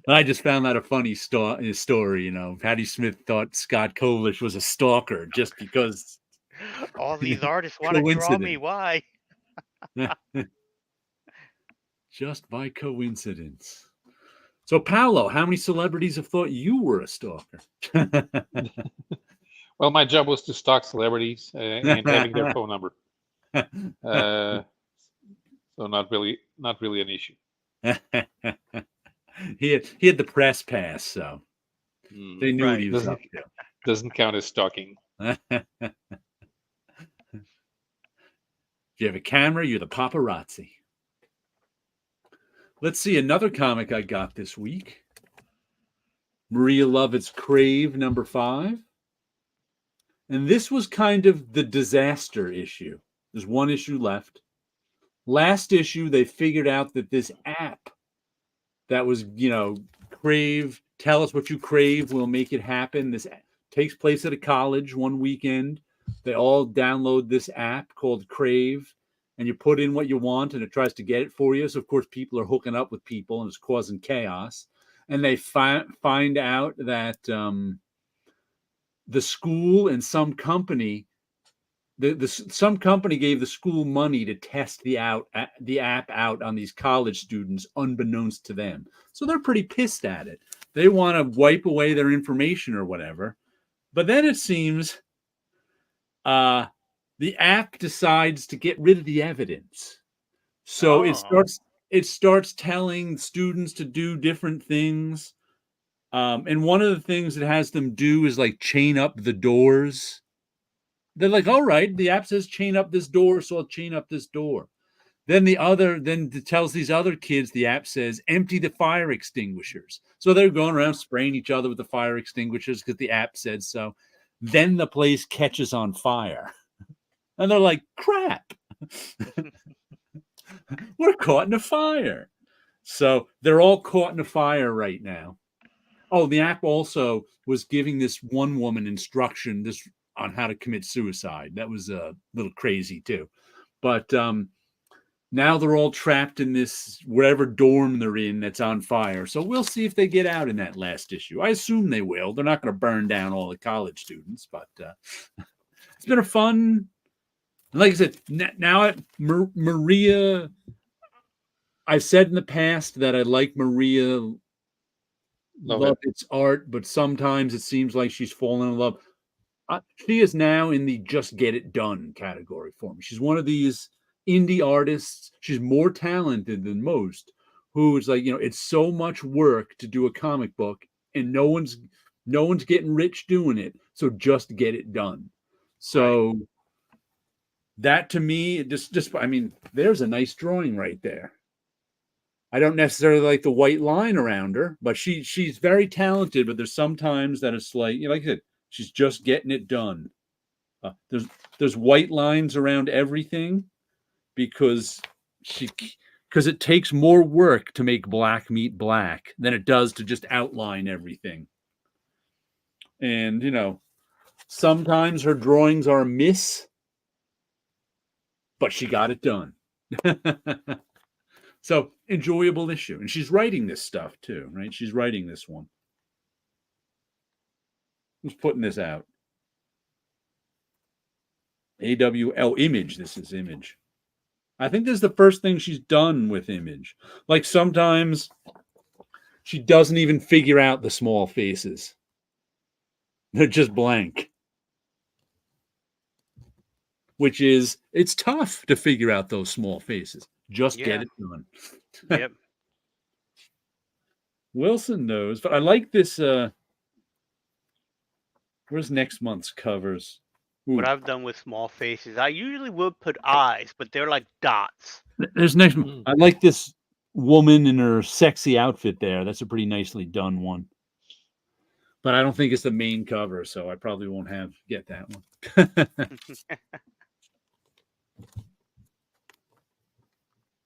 I just found that a funny story. Patti Smith thought Scott Koblish was a stalker just because all these artists want to draw me. Why? Just by coincidence. So, Paolo, how many celebrities have thought you were a stalker? Well, my job was to stalk celebrities and having their phone number. So not really an issue. He had the press pass, so they knew what he was up to. Doesn't count as stalking. If you have a camera, you're the paparazzi. Let's see another comic I got this week. Maria Lovett's Crave #5. And this was kind of the disaster issue. There's one issue left. Last issue, they figured out that this app that was, Crave, tell us what you crave, we'll make it happen. This takes place at a college one weekend. They all download this app called Crave, and you put in what you want, and it tries to get it for you. So, of course, people are hooking up with people, and it's causing chaos. And they find out that the school and some company, some company gave the school money to test the app out on these college students, unbeknownst to them. So they're pretty pissed at it. They want to wipe away their information or whatever. But then it seems the app decides to get rid of the evidence. So it starts telling students to do different things. And one of the things it has them do is like chain up the doors. They're like, all right, the app says chain up this door, so I'll chain up this door. Then it tells these other kids, the app says empty the fire extinguishers. So they're going around spraying each other with the fire extinguishers because the app said so. Then the place catches on fire. And they're like, crap. We're caught in a fire. So they're all caught in a fire right now. Oh, the app also was giving this one woman instruction on how to commit suicide. That was a little crazy too. But now they're all trapped in this wherever dorm they're in that's on fire. So we'll see if they get out in that last issue. I assume they will. They're not going to burn down all the college students, but it's been a fun. Like I said, now Maria. I've said in the past that I like Maria. Love its art, but sometimes it seems like she's fallen in love. She is now in the just get it done category for me. She's one of these indie artists. She's more talented than most, who is like, it's so much work to do a comic book and no one's getting rich doing it. So just get it done. So that to me, there's a nice drawing right there. I don't necessarily like the white line around her, but she's very talented. But there's sometimes that it's like I said, she's just getting it done. There's white lines around everything because it takes more work to make black meet black than it does to just outline everything. And sometimes her drawings are a miss, but she got it done. So enjoyable issue. And she's writing this stuff too, right? She's writing this one. Who's putting this out? Image. This is Image. I think this is the first thing she's done with Image. Like sometimes she doesn't even figure out the small faces. They're just blank. Which is, it's tough to figure out those small faces. Just get it done. Yep. Wilson knows, but I like this. Where's next month's covers? Ooh. What I've done with small faces, I usually would put eyes, but they're like dots. There's next. I like this woman in her sexy outfit there. That's a pretty nicely done one. But I don't think it's the main cover, so I probably won't get that one.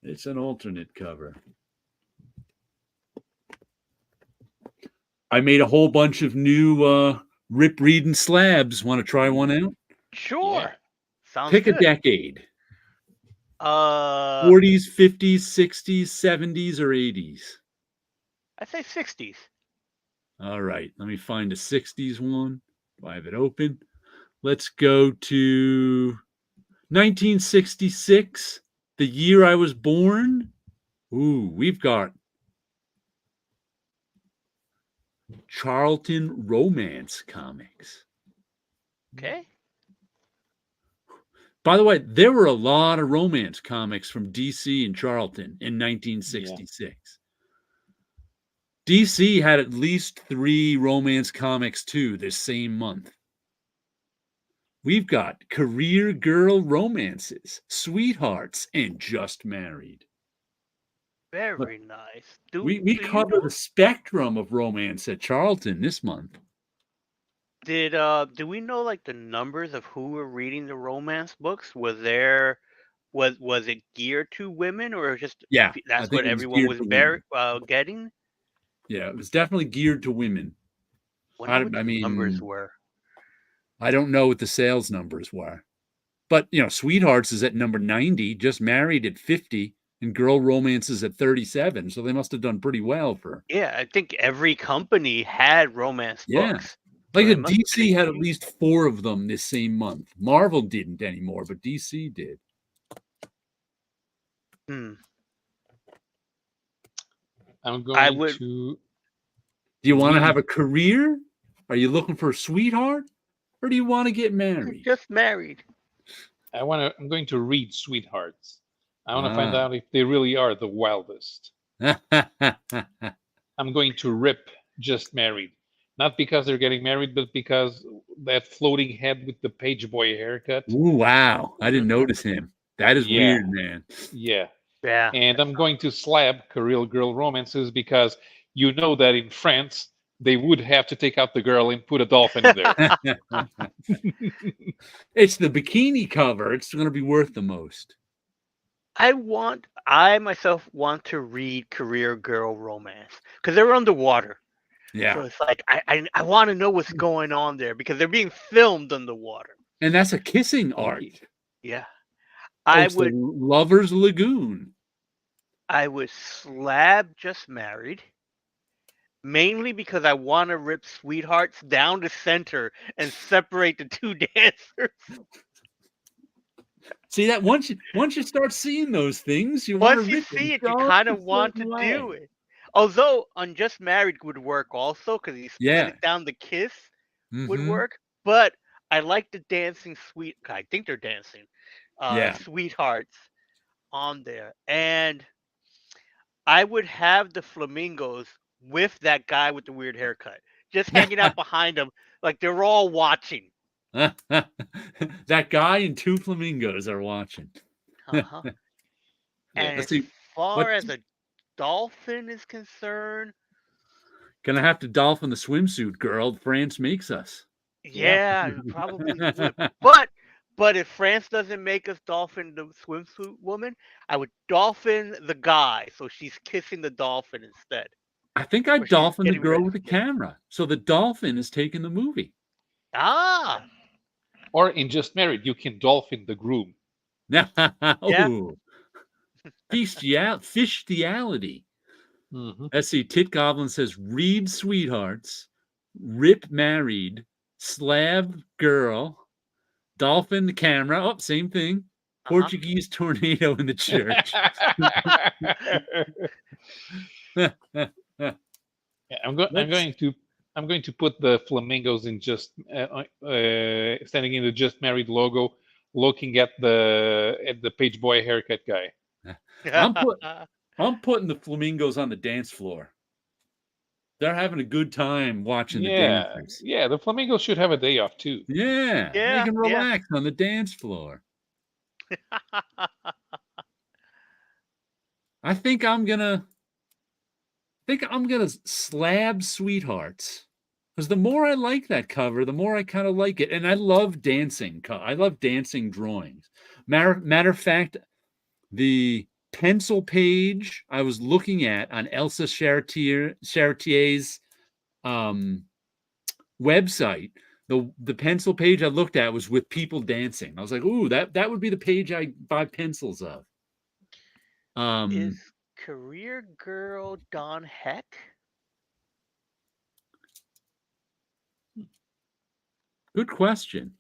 It's an alternate cover. I made a whole bunch of new Rip Reading slabs. Want to try one out? Sure. Yeah. Sounds Pick good. a decade. 40s, 50s, 60s, 70s, or 80s? I'd say 60s. All right. Let me find a 60s one. Do I have it open? Let's go to 1966. The year I was born. Ooh, we've got Charlton romance comics. Okay. By the way, there were a lot of romance comics from DC and Charlton in 1966. Yeah. DC had at least 3 romance comics too this same month. We've got Career Girl Romances, Sweethearts, and Just Married. Very nice. We cover the spectrum of romance at Charlton this month. Do we know like the numbers of who were reading the romance books? Was it geared to women or just that's what everyone was getting? Yeah, it was definitely geared to women. I mean, numbers were. I don't know what the sales numbers were. But, Sweethearts is at number 90, Just Married at 50, and Girl Romances at 37. So they must have done pretty well for. Yeah, I think every company had romance books. Like the DC had at least 4 of them this same month. Marvel didn't anymore, but DC did. I'm going to. Do you want to have a career? Are you looking for a sweetheart? Or do you want to get married? Just married. I'm going to read Sweethearts. I want to find out if they really are the wildest. I'm going to rip Just Married. Not because they're getting married, but because that floating head with the page boy haircut. Ooh, wow. I didn't notice him. That is weird, man. Yeah. Yeah. And I'm going to slab Career Girl Romances because you know that in France, they would have to take out the girl and put a dolphin in there. It's the bikini cover. It's going to be worth the most. I myself want to read Career Girl Romance because they're underwater. Yeah. So it's like I want to know what's going on there because they're being filmed underwater. And that's a kissing art. Yeah. It's the Lover's Lagoon. I would slab Just Married. Mainly because I want to rip Sweethearts down the center and separate the two dancers. See that once you start seeing those things, you want Once to you rip see it, them you just kind a of want to certain do way. it. Although Unjust Married would work also because you split Yeah. it down, the kiss would Mhm. work. But I like the dancing sweet. I think they're dancing. Yeah. Sweethearts on there, and I would have the flamingos with that guy with the weird haircut, just hanging out behind them, like they're all watching. That guy and two flamingos are watching. Uh-huh. Yeah. And Let's as see. far What as a dolphin is concerned, gonna have to dolphin the swimsuit girl France makes us. yeah, I probably would. But if France doesn't make us dolphin the swimsuit woman, I would dolphin the guy, so she's kissing the dolphin instead. I think Or I'd she's dolphin the getting girl with the rescued. camera. So the dolphin is taking the movie. Ah, Or in Just Married, you can dolphin the groom. yeah. Oh, fishtiality. Mm-hmm. Let's see. Tit Goblin says, read Sweethearts, rip Married, slab girl, dolphin the camera. Oh, same thing. Portuguese tornado in the church. I'm going to put the flamingos in just standing in the Just Married logo, looking at the page boy haircut guy. I'm putting the flamingos on the dance floor. They're having a good time watching the dancers. Yeah, the flamingos should have a day off too. Yeah, they can relax on the dance floor. I think I'm gonna slab Sweethearts. Because the more I like that cover, the more I kind of like it. And I love dancing. I love dancing drawings. Matter of fact, the pencil page I was looking at on Elsa Chartier's website, the pencil page I looked at was with people dancing. I was like, ooh, that would be the page I buy pencils of. Is Career Girl Don Heck? Good question.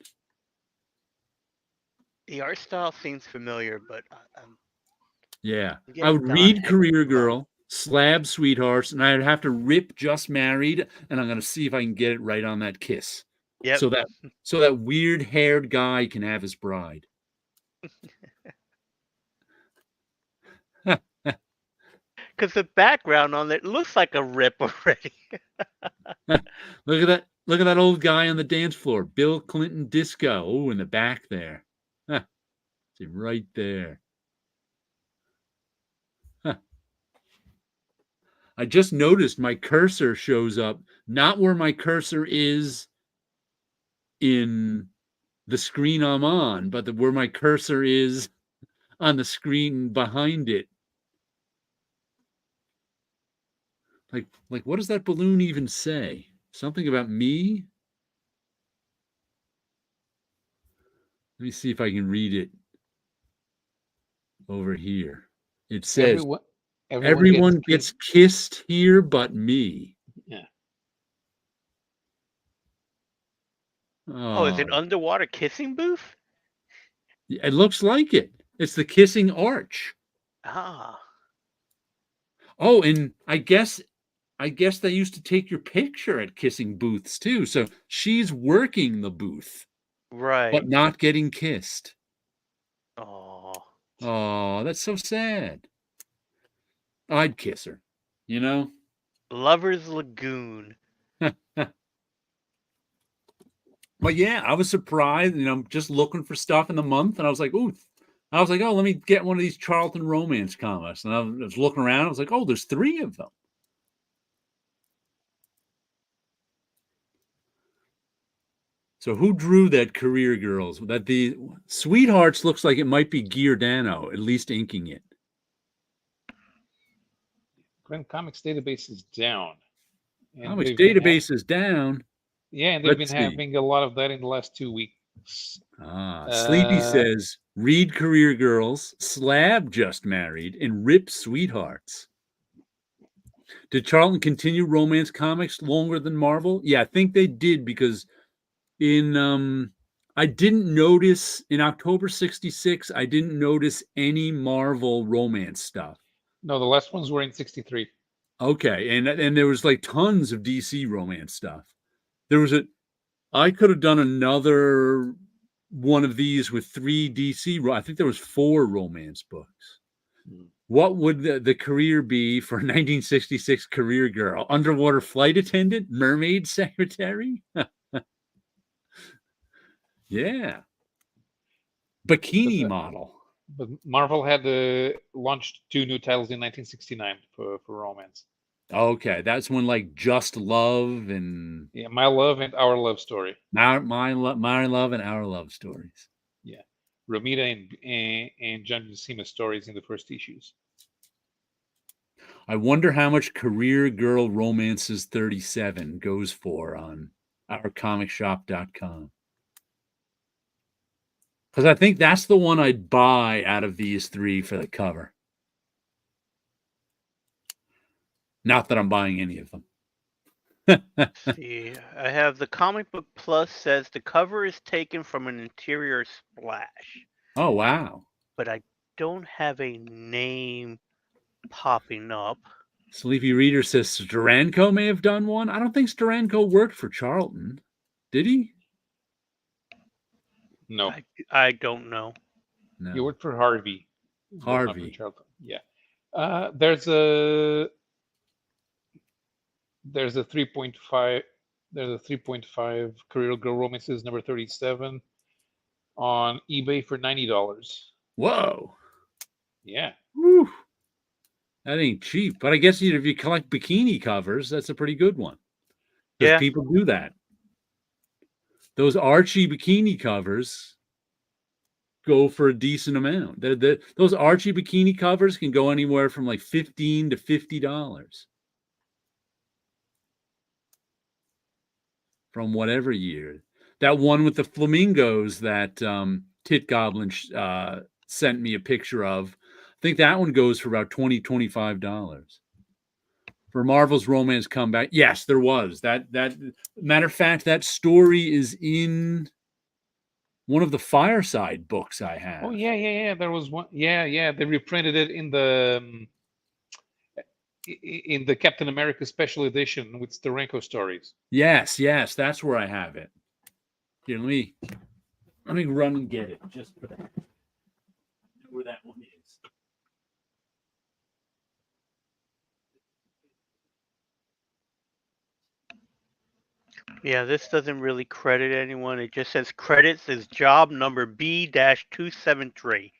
The art style seems familiar, but yeah, I would read Career Girl, slab Sweethearts, and I'd have to rip Just Married, and I'm gonna see if I can get it right on that kiss. Yep. So that weird haired guy can have his bride. Because the background on it looks like a rip already. Look at that old guy on the dance floor, Bill Clinton disco. Oh, in the back there. See right there. I just noticed my cursor shows up not where my cursor is in the screen I'm on, but where my cursor is on the screen behind it. Like what does that balloon even say? Something about me? Let me see if I can read it over here. It says everyone gets kissed here but me. Yeah. Oh, is it underwater kissing booth? It looks like it. It's the kissing arch. Ah. Oh, and I guess they used to take your picture at kissing booths too. So she's working the booth. Right. But not getting kissed. Oh, that's so sad. I'd kiss her, you know? Lover's Lagoon. But yeah, I was surprised, just looking for stuff in the month, and I was like, oh, let me get one of these Charlton romance comics. And I was looking around, I was like, oh, there's 3 of them. So who drew that Career Girls? That the Sweethearts looks like it might be Giordano, at least inking it. Grand Comics database is down. And Comics they've been database is down. and they've Let's been see. having a lot of that in the last 2 weeks. Sleepy says, read Career Girls, Slab just married, and Rip Sweethearts. Did Charlton continue romance comics longer than Marvel? Yeah, I think they did, because I didn't notice in October 66, I didn't notice any Marvel romance stuff. No, the last ones were in 63. Okay, and there was like tons of DC romance stuff. I could have done another one of these with 3 DC. I think there was 4 romance books. What would the career be for 1966 career girl? Underwater flight attendant? Mermaid secretary? Yeah. Bikini model. But Marvel had launched 2 new titles in 1969 for romance. Okay, that's when like Just Love and My Love and Our Love Story. My Love and Our Love Stories. Yeah, Romita and John Buscema stories in the first issues. I wonder how much Career Girl Romances 37 goes for on ourcomicshop.com. Because I think that's the one I'd buy out of these 3 for the cover. Not that I'm buying any of them. See, I have the Comic Book Plus says the cover is taken from an interior splash. Oh, wow. But I don't have a name popping up. Sleepy Reader says Steranko may have done one. I don't think Steranko worked for Charlton. Did he? No. I don't know. No. He worked for Harvey. Harvey. For Charlton. Yeah. There's a 3.5. There's a 3.5 Career Girl Romances number 37 on eBay for $90. Whoa. Yeah. Woo. That ain't cheap. But I guess if you collect bikini covers, that's a pretty good one. Because people do that. Those Archie bikini covers go for a decent amount. Those Archie bikini covers can go anywhere from like $15 to $50. From whatever year. That one with the flamingos that Tit Goblin sent me a picture of, I think that one goes for about $20, $25. For Marvel's Romance Comeback, yes, there was. That matter of fact, that story is in one of the Fireside books I have. Oh, yeah. There was one. Yeah. They reprinted it in the Captain America Special Edition with Steranko stories. Yes, that's where I have it. Here, let me run and get it just for that. Where that one is. Yeah, this doesn't really credit anyone. It just says credits is job number B-273.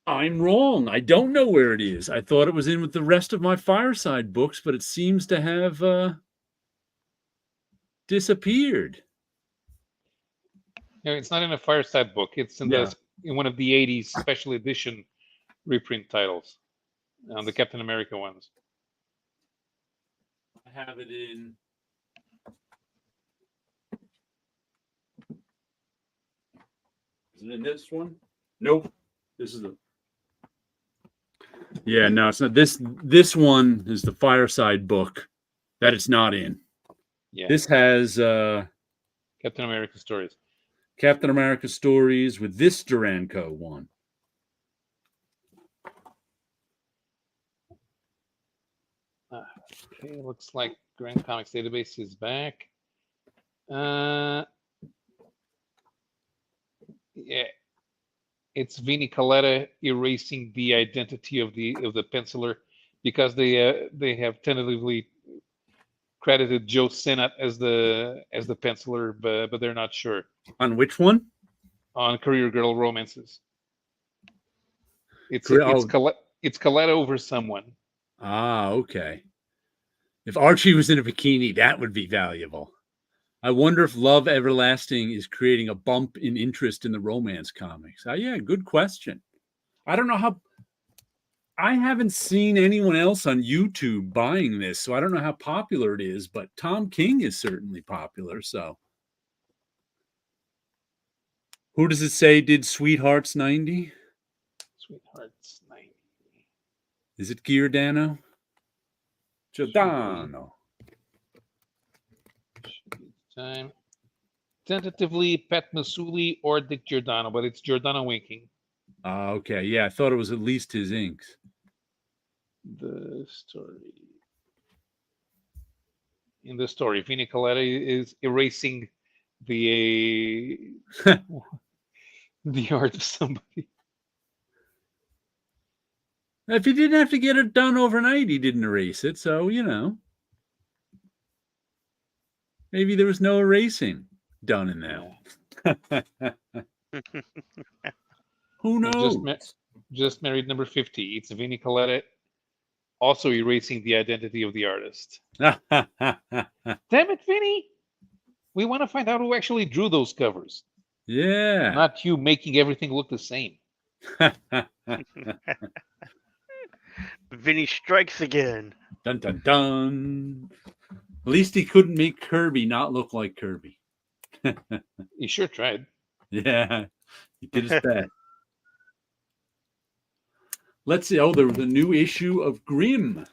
I'm wrong. I don't know where it is. I thought it was in with the rest of my Fireside books, but it seems to have disappeared. No, it's not in a Fireside book. It's in in one of the 80s Special Edition reprint titles, on the Captain America ones. I have it in. Is it in this one? Nope. This is the. Yeah, no, it's not. This one is the Fireside book that it's not in. Yeah. This has Captain America stories. Captain America stories with this Steranko one. Okay, looks like Grand Comics Database is back. Yeah, it's Vinnie Coletta erasing the identity of the penciler, because they have tentatively credited Joe Sinnott as the penciler, but they're not sure. On which one? On Career Girl Romances. It's Coletta over someone. Ah, okay. If Archie was in a bikini, that would be valuable. I wonder if Love Everlasting is creating a bump in interest in the romance comics. Yeah, good question. I don't know how. I haven't seen anyone else on YouTube buying this, so I don't know how popular it is, but Tom King is certainly popular. So, who does it say did Sweethearts 90? Sweethearts 90. Is it Giordano? Giordano. Time. Tentatively Pat Masuli or Dick Giordano, but it's Giordano winking. Okay. Yeah, I thought it was at least his inks. The story. In the story, Vinnie Coletta is erasing the the art of somebody. If he didn't have to get it done overnight, he didn't erase it. So, maybe there was no erasing done in that. Who knows? Just married number 50. It's Vinnie Coletta also erasing the identity of the artist. Damn it, Vinny! We want to find out who actually drew those covers. Yeah. Not you making everything look the same. Vinny strikes again. Dun dun dun. At least he couldn't make Kirby not look like Kirby. He sure tried. Yeah, he did his best. Let's see. Oh, there was a new issue of Grimm.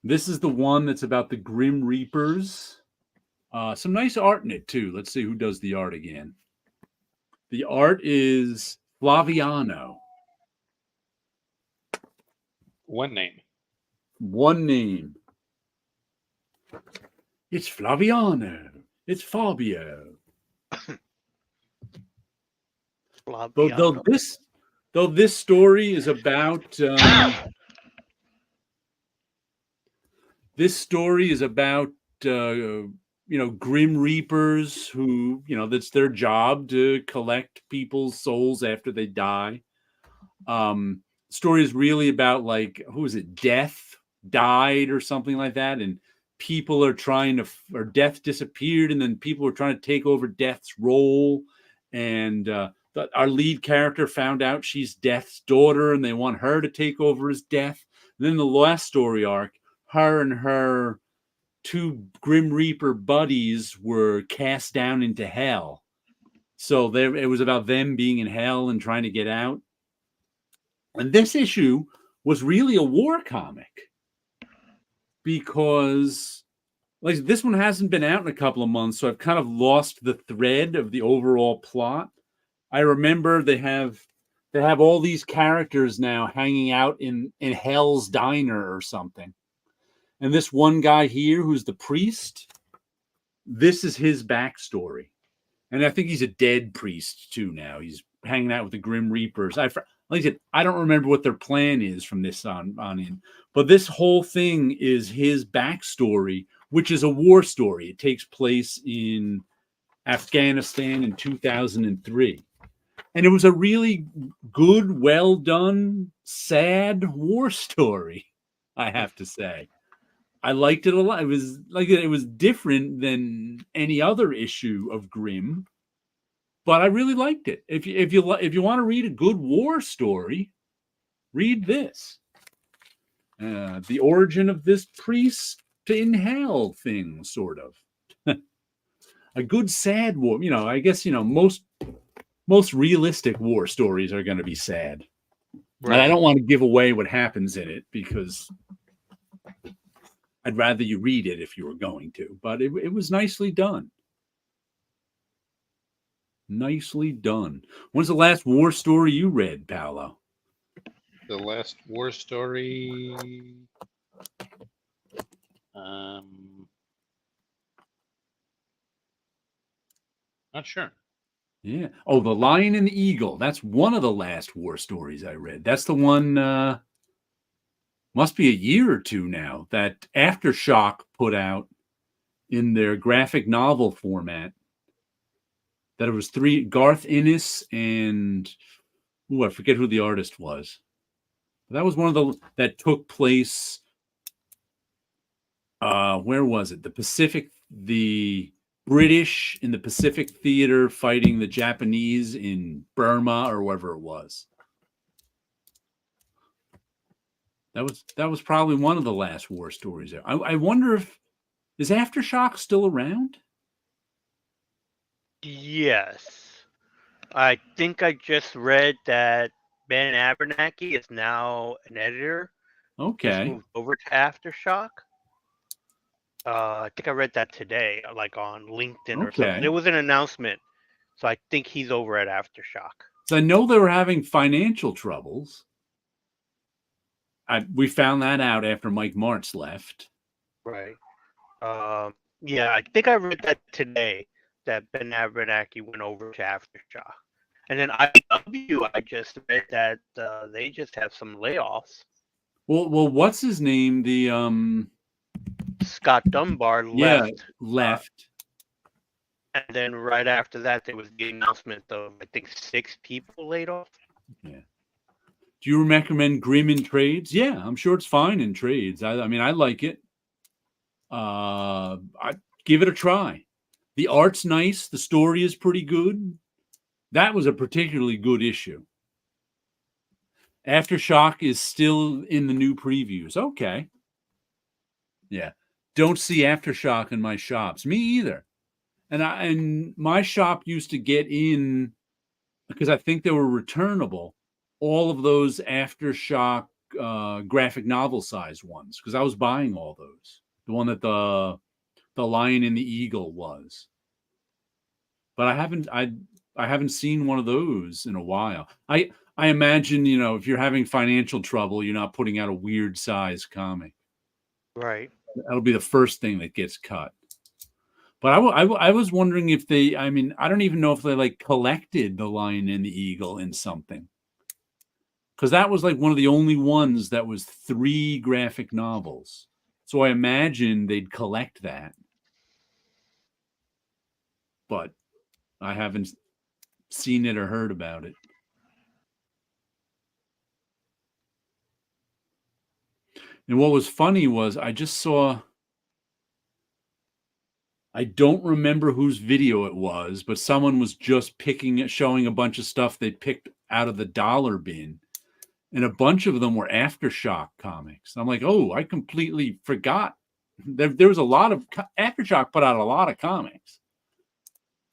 This is the one that's about the Grim Reapers. Some nice art in it, too. Let's see who does the art again. The art is Flaviano. One name. It's Flaviano. It's Fabio. Though this story is about Grim Reapers who, that's their job to collect people's souls after they die. Story is really about who is it? Death died or something like that, and people are or Death disappeared, and then people were trying to take over Death's role, and our lead character found out she's Death's daughter, and they want her to take over as Death. And then the last story arc, her and her two Grim Reaper buddies were cast down into hell. So it was about them being in hell and trying to get out. And this issue was really a war comic because this one hasn't been out in a couple of months, so I've kind of lost the thread of the overall plot. I remember they have all these characters now hanging out in Hell's Diner or something. And this one guy here who's the priest, this is his backstory. And I think he's a dead priest too now. He's hanging out with the Grim Reapers. Like I said, I don't remember what their plan is from this on in. But this whole thing is his backstory, which is a war story. It takes place in Afghanistan in 2003. And it was a really good, well done, sad war story, I have to say. I liked it a lot. It was different than any other issue of Grimm, but I really liked it. If you want to read a good war story, read this. The origin of this priest in hell thing, sort of. A good sad war. I guess most realistic war stories are going to be sad. Right. And I don't want to give away what happens in it because I'd rather you read it if you were going to. But it was nicely done. Nicely done. When's the last war story you read, Paolo? The last war story... not sure. Yeah. Oh, The Lion and the Eagle. That's one of the last war stories I read. That's the one, must be a year or two now, that Aftershock put out in their graphic novel format. That it was Garth Ennis and, I forget who the artist was. That was one of the that took place. Where was it? The British in the Pacific Theater fighting the Japanese in Burma or wherever it was. That was probably one of the last war stories there. I wonder if is Aftershock still around? Yes. I think I just read that Ben Abernathy is now an editor. Just Okay. moved over to Aftershock. I think I read that today, like on LinkedIn or something. Okay. There was an announcement. So I think he's over at Aftershock. So I know they were having financial troubles. We found that out after Mike Martz left. Right. Yeah, I think I read that today, that Ben Abernathy went over to Aftershock. And then IW, I just read that they just have some layoffs. Well, what's his name? The Scott Dunbar yeah, left. left. And then right after that, there was the announcement of, I think, 6 people laid off. Yeah. Do you recommend Grimm in trades? Yeah, I'm sure it's fine in trades. I mean, I like it. I give it a try. The art's nice. The story is pretty good. That was a particularly good issue. Aftershock is still in the new previews. Okay. Yeah. Don't see Aftershock in my shops. Me either. And my shop used to get in, because I think they were returnable, all of those Aftershock graphic novel size ones, because I was buying all those. The one that the Lion and the Eagle was. But I haven't seen one of those in a while. I imagine, if you're having financial trouble, you're not putting out a weird size comic. Right. That'll be the first thing that gets cut. But I was wondering if they, I don't even know if they like collected the Lion and the Eagle in something. Because that was like one of the only ones that was 3 graphic novels. So I imagine they'd collect that. But I haven't seen it or heard about it. And what was funny was I just saw, I don't remember whose video it was, but someone was just showing a bunch of stuff they picked out of the dollar bin. And a bunch of them were Aftershock comics. I'm like, oh, I completely forgot. There was a lot of, Aftershock put out a lot of comics.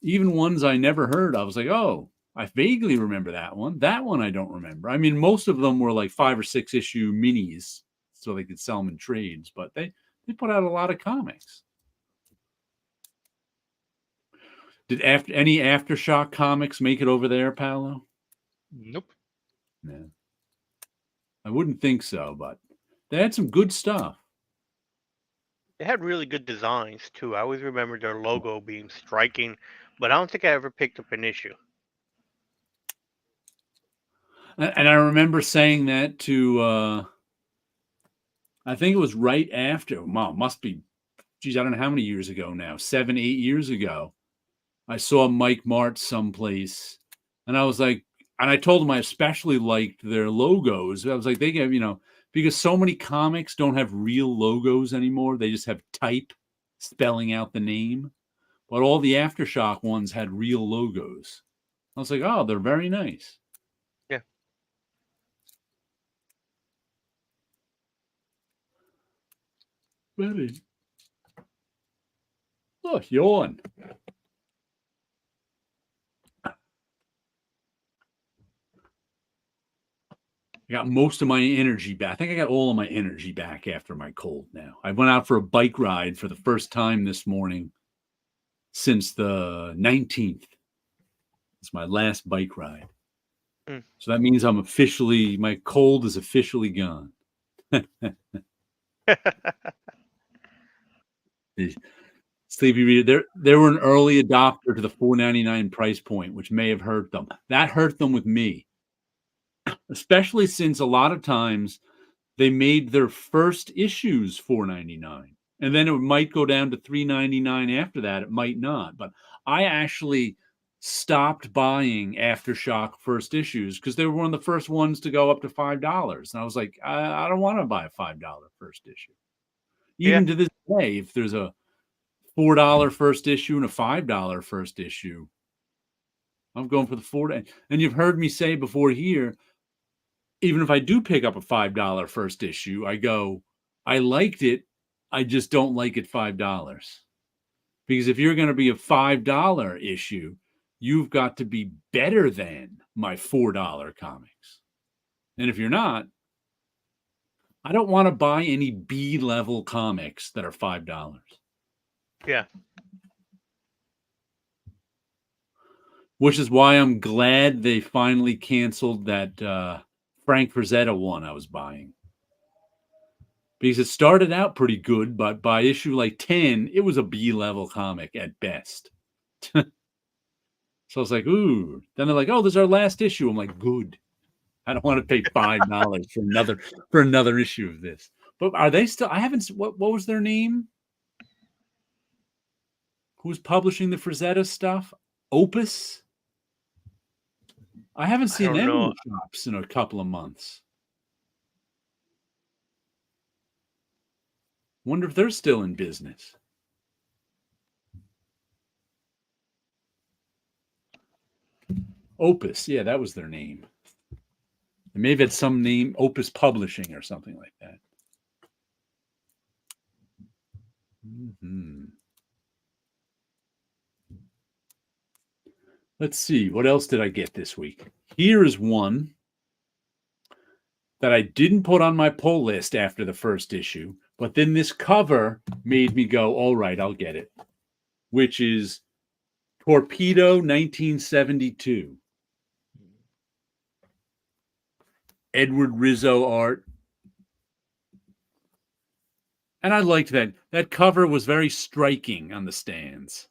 Even ones I never heard of. I was like, oh, I vaguely remember that one. That one I don't remember. I mean, most of them were like 5 or 6 issue minis, so they could sell them in trades. But they put out a lot of comics. Did any Aftershock comics make it over there, Paolo? Nope. No. I wouldn't think so, but they had some good stuff. They had really good designs, too. I always remember their logo being striking, but I don't think I ever picked up an issue. And I remember saying that to, I think it was right after, must be, geez, I don't know how many years ago now, 7, 8 years ago. I saw Mike Martz someplace, and I was like, and I told him I especially liked their logos. I was like, they have, because so many comics don't have real logos anymore. They just have type spelling out the name. But all the Aftershock ones had real logos. I was like, oh, they're very nice. Yeah. Very. Oh, yawn. I got most of my energy back. I think I got all of my energy back after my cold now. I went out for a bike ride for the first time this morning since the 19th. It's my last bike ride. So that means my cold is officially gone. Sleepy Reader, they were an early adopter to the $4.99 price point, which may have hurt them. That hurt them with me. Especially since a lot of times they made their first issues $4.99, and then it might go down to $3.99 after that. It might not, but I actually stopped buying Aftershock first issues because they were one of the first ones to go up to $5. And I was like, I don't want to buy a $5 first issue. Even to this day, if there's a $4 first issue and a $5 first issue, I'm going for the $4. And you've heard me say before here, even if I do pick up a $5 first issue, I go, I liked it. I just don't like it $5. Because if you're going to be a $5 issue, you've got to be better than my $4 comics. And if you're not, I don't want to buy any B-level comics that are $5. Yeah. Which is why I'm glad they finally canceled that Frank Frazetta one I was buying. Because it started out pretty good, but by issue like 10, it was a B-level comic at best. So I was like, ooh. Then they're like, oh, this is our last issue. I'm like, good. I don't want to pay $5 for another issue of this. But are they still? I haven't. What was their name? Who's publishing the Frazetta stuff? Opus. I haven't seen them in the shops in a couple of months. Wonder if they're still in business. Opus, yeah, that was their name. They may have had some name, Opus Publishing or something like that. Mm-hmm. Let's see, what else did I get this week? Here is one that I didn't put on my pull list after the first issue, but then this cover made me go, all right, I'll get it, which is Torpedo 1972. Edward Rizzo art. And I liked that. That cover was very striking on the stands.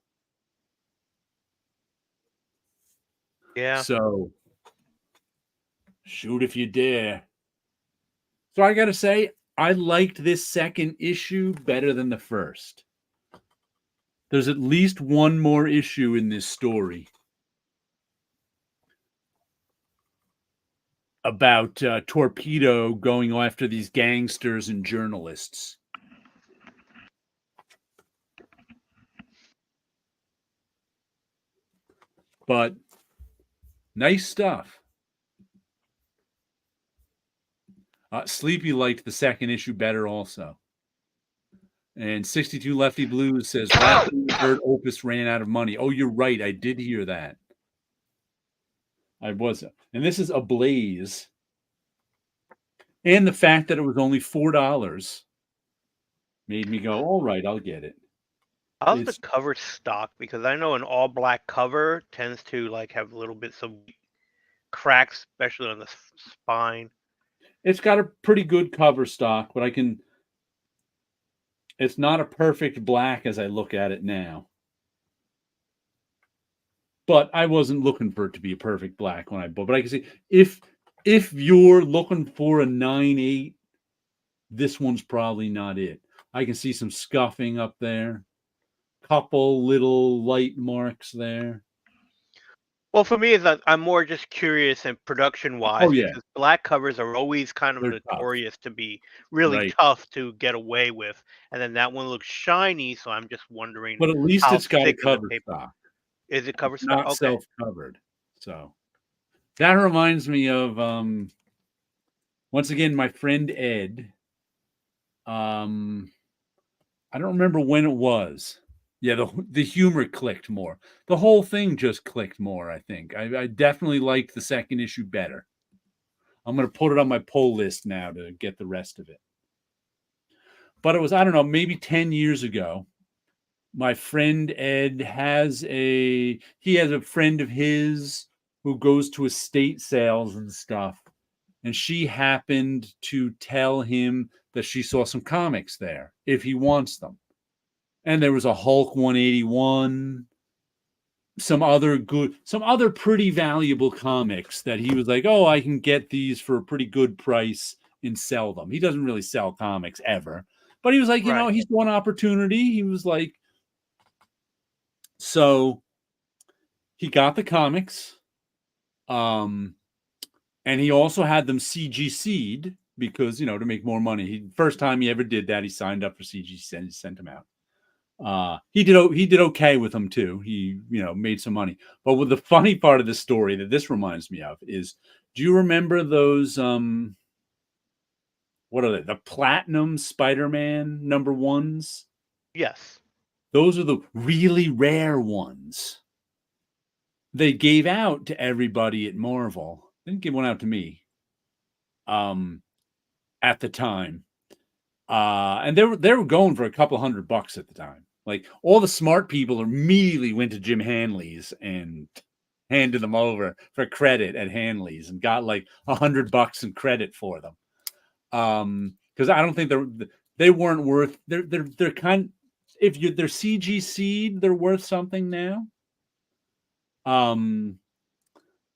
Yeah. So, shoot if you dare. So I got to say, I liked this second issue better than the first. There's at least one more issue in this story about Torpedo going after these gangsters and journalists. But nice stuff. Sleepy liked the second issue better also. And 62 Lefty Blues says, last time I heard Opus ran out of money. Oh, you're right. I did hear that. I was. And this is Ablaze. And the fact that it was only $4 made me go, all right, I'll get it. How's the cover stock? Because I know an all black cover tends to like have little bits of cracks, especially on the spine. It's got a pretty good cover stock, but it's not a perfect black as I look at it now. But I wasn't looking for it to be a perfect black when I bought. But I can see if you're looking for a 9.8, this one's probably not it. I can see some scuffing up there. Couple little light marks there. Well, for me, I'm more just curious and production-wise, because black covers are always kind of notorious to be really tough to get away with. And then that one looks shiny, so I'm just wondering. But at least it's got a cover stock. Is it cover stock? Not self-covered. So that reminds me of once again my friend Ed. I don't remember when it was. Yeah, the humor clicked more. The whole thing just clicked more, I think. I definitely liked the second issue better. I'm going to put it on my pull list now to get the rest of it. But it was, I don't know, maybe 10 years ago. My friend Ed has a friend of his who goes to estate sales and stuff. And she happened to tell him that she saw some comics there, if he wants them. And there was a Hulk 181, some other pretty valuable comics that he was like, oh, I can get these for a pretty good price and sell them. He doesn't really sell comics ever. But he was like, you know, he's one opportunity. He was like, so he got the comics, and he also had them CGC'd because, to make more money. First time he ever did that, he signed up for CGC and sent them out. He did okay with them too. He, made some money. But with the funny part of the story that this reminds me of is, do you remember those what are they? The Platinum Spider-Man #1s? Yes. Those are the really rare ones. They gave out to everybody at Marvel. They didn't give one out to me. At the time. And they were going for a couple $100 at the time. Like, all the smart people immediately went to Jim Hanley's and handed them over for credit at Hanley's and got like $100 in credit for them. Because I don't think they weren't worth. They're kind. If they're CGC'd, they're worth something now.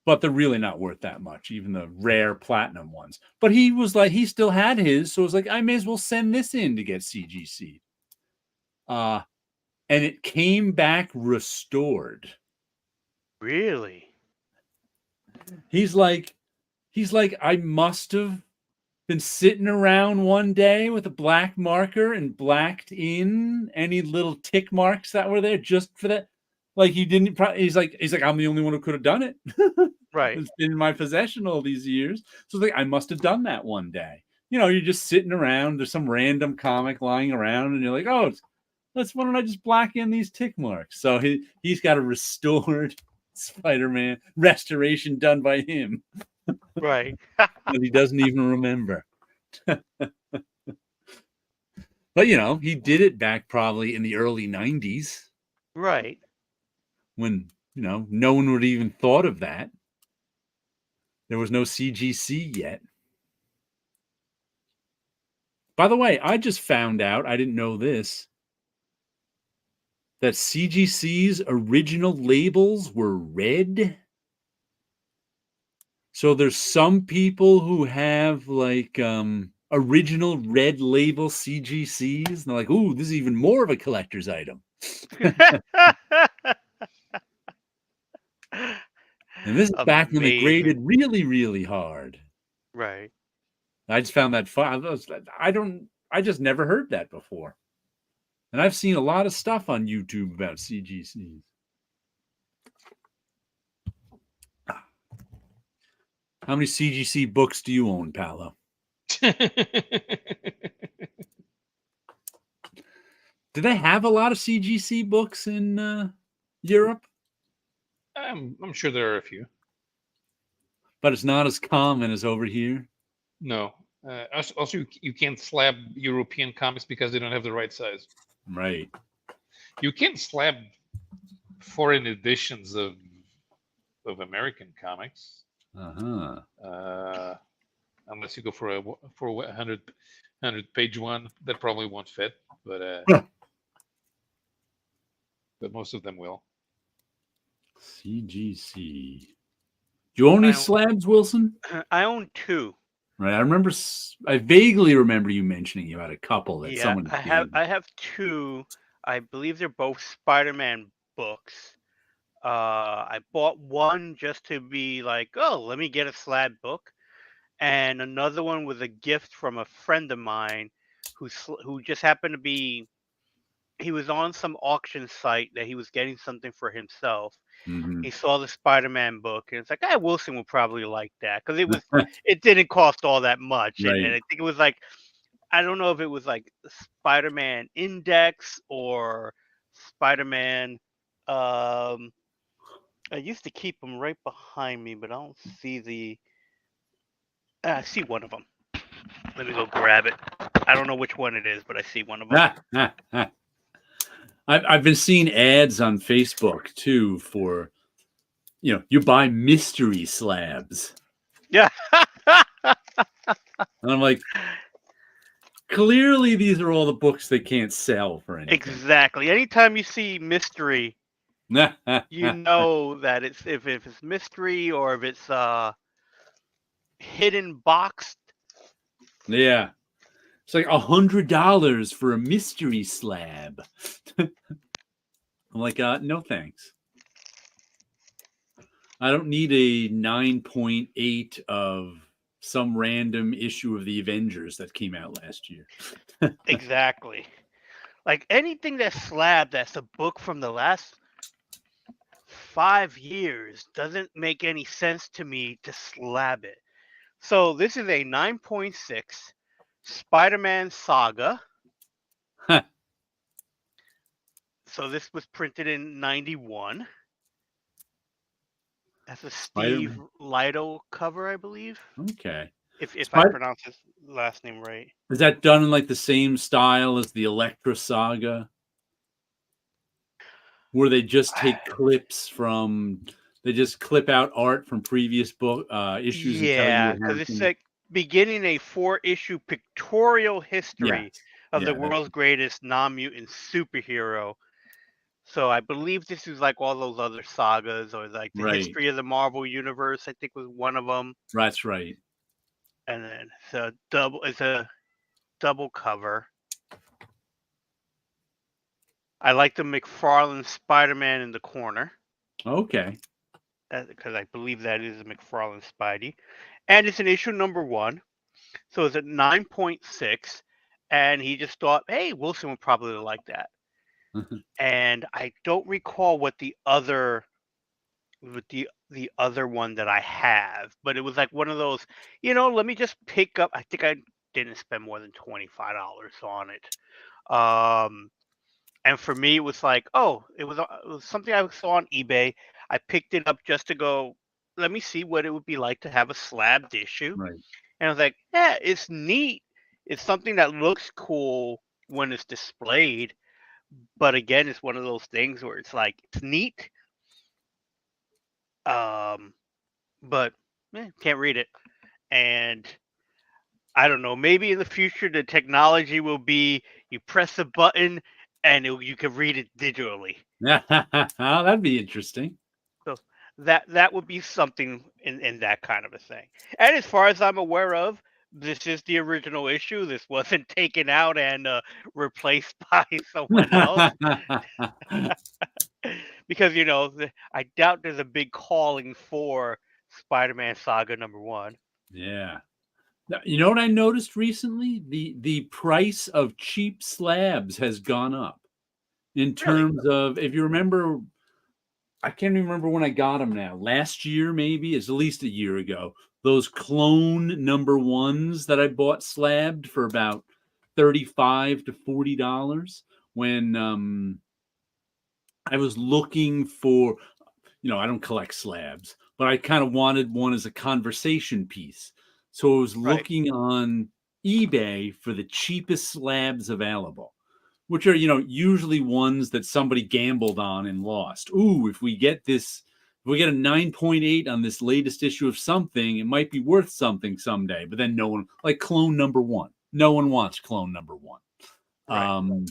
But they're really not worth that much, even the rare platinum ones. But he was like, he still had his, so it was like, I may as well send this in to get CGC'd. And it came back restored. Really? He's like, I must have been sitting around one day with a black marker and blacked in any little tick marks that were there just for that. Like, he didn't. He's like, I'm the only one who could have done it. Right. It's been in my possession all these years. So it's like, I must have done that one day. You're just sitting around. There's some random comic lying around, and you're like, oh, why don't I just black in these tick marks? So he's got a restored Spider-Man restoration done by him. Right. And he doesn't even remember. But he did it back probably in the early 90s. Right. When no one would even thought of that. There was no CGC yet. By the way, I just found out, I didn't know this, that CGC's original labels were red. So there's some people who have like original red label CGCs, and they're like, ooh, this is even more of a collector's item. And this is back when they graded really, really hard. Right. I just found that fun. I just never heard that before. And I've seen a lot of stuff on YouTube about CGCs. How many CGC books do you own, Paolo? Do they have a lot of CGC books in Europe? I'm sure there are a few, but it's not as common as over here. No. Also, you can't slab European comics because they don't have the right size. Right. You can't slab foreign editions of American comics. Unless you go for a 100-page one, that probably won't fit. But but most of them will. CGC. Do you own any slabs, Wilson? I own 2. Right. I vaguely remember you mentioning you had a couple that someone. I have 2. I believe they're both Spider-Man books. I bought one just to be like, oh, let me get a slab book, and another one was a gift from a friend of mine who just happened to be. He was on some auction site that he was getting something for himself. Mm-hmm. He saw the Spider-Man book, and it's like, Wilson will probably like that because it didn't cost all that much, Right. and I think it was like, I don't know if it was like Spider-Man Index or Spider-Man. I used to keep them right behind me, but I don't see the. I see one of them. Let me go grab it. I don't know which one it is, but I see one of them. I've been seeing ads on Facebook too for, you buy mystery slabs. Yeah. And I'm like, clearly these are all the books they can't sell for anything. Exactly. Anytime you see mystery, you know that if it's mystery or if it's hidden boxed. Yeah. It's like $100 for a mystery slab. I'm like, no thanks. I don't need a 9.8 of some random issue of the Avengers that came out last year. Exactly. Like anything that's slab that's a book from the last 5 years doesn't make any sense to me to slab it. So this is a 9.6 Spider-Man Saga. So this was printed in 91. That's a Steve Spider-Man. Lido cover, I believe. Okay. If I Spider- pronounce his last name right. Is that done in like the same style as the Elektra saga? Where they just take clips from, they just clip out art from previous book issues and tell you Yeah, what because it's happened? like beginning a 4-issue pictorial history Yes. of the Yeah, world's greatest non-mutant superhero. So I believe this is like all those other sagas, or like the right. history of the Marvel universe. I think was one of them. That's right. And then it's a double cover. I like the McFarlane Spider-Man in the corner. Okay. Because I believe that is a McFarlane Spidey. And it's an issue number 1. So it's at 9.6. And he just thought, hey, Wilson would probably like that. And I don't recall what the other one that I have, but it was like one of those, let me just pick up. I think I didn't spend more than $25 on it. And for me, it was like, oh, it was something I saw on eBay. I picked it up just to go, let me see what it would be like to have a slabbed issue. Right. And I was like, yeah, it's neat. It's something that looks cool when it's displayed. But again, it's one of those things where it's like, it's neat. But can't read it. And I don't know, maybe in the future the technology will be you press a button and you can read it digitally. That'd be interesting. So that would be something in that kind of a thing. And as far as I'm aware of, this is the original issue. This wasn't taken out and replaced by someone else. Because I doubt there's a big calling for Spider-Man Saga number 1. Yeah. Now, you know what I noticed recently? The price of cheap slabs has gone up in terms of, if you remember, I can't even remember when I got them now. Last year, maybe, it's at least a year ago. Those clone number 1s that I bought slabbed for about $35 to $40 when I was looking for, I don't collect slabs, but I kind of wanted one as a conversation piece. So I was looking on eBay for the cheapest slabs available, which are, usually ones that somebody gambled on and lost. Ooh, if we get a 9.8 on this latest issue of something, it might be worth something someday. But then no one, like clone number 1, no one wants clone number 1. Right.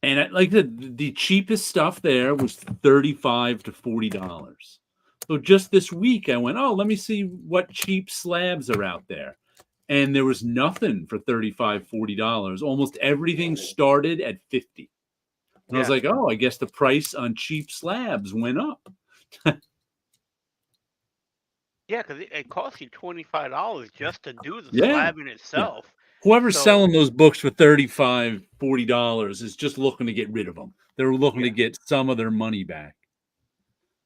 And like the cheapest stuff there was $35 to $40. So just this week I went, oh, let me see what cheap slabs are out there. And there was nothing for $35, $40. Almost everything started at $50. And I was like, oh, I guess the price on cheap slabs went up. Yeah, because it costs you $25 just to do the slab in itself. Yeah. Whoever's selling those books for $35, $40 is just looking to get rid of them. They're looking to get some of their money back.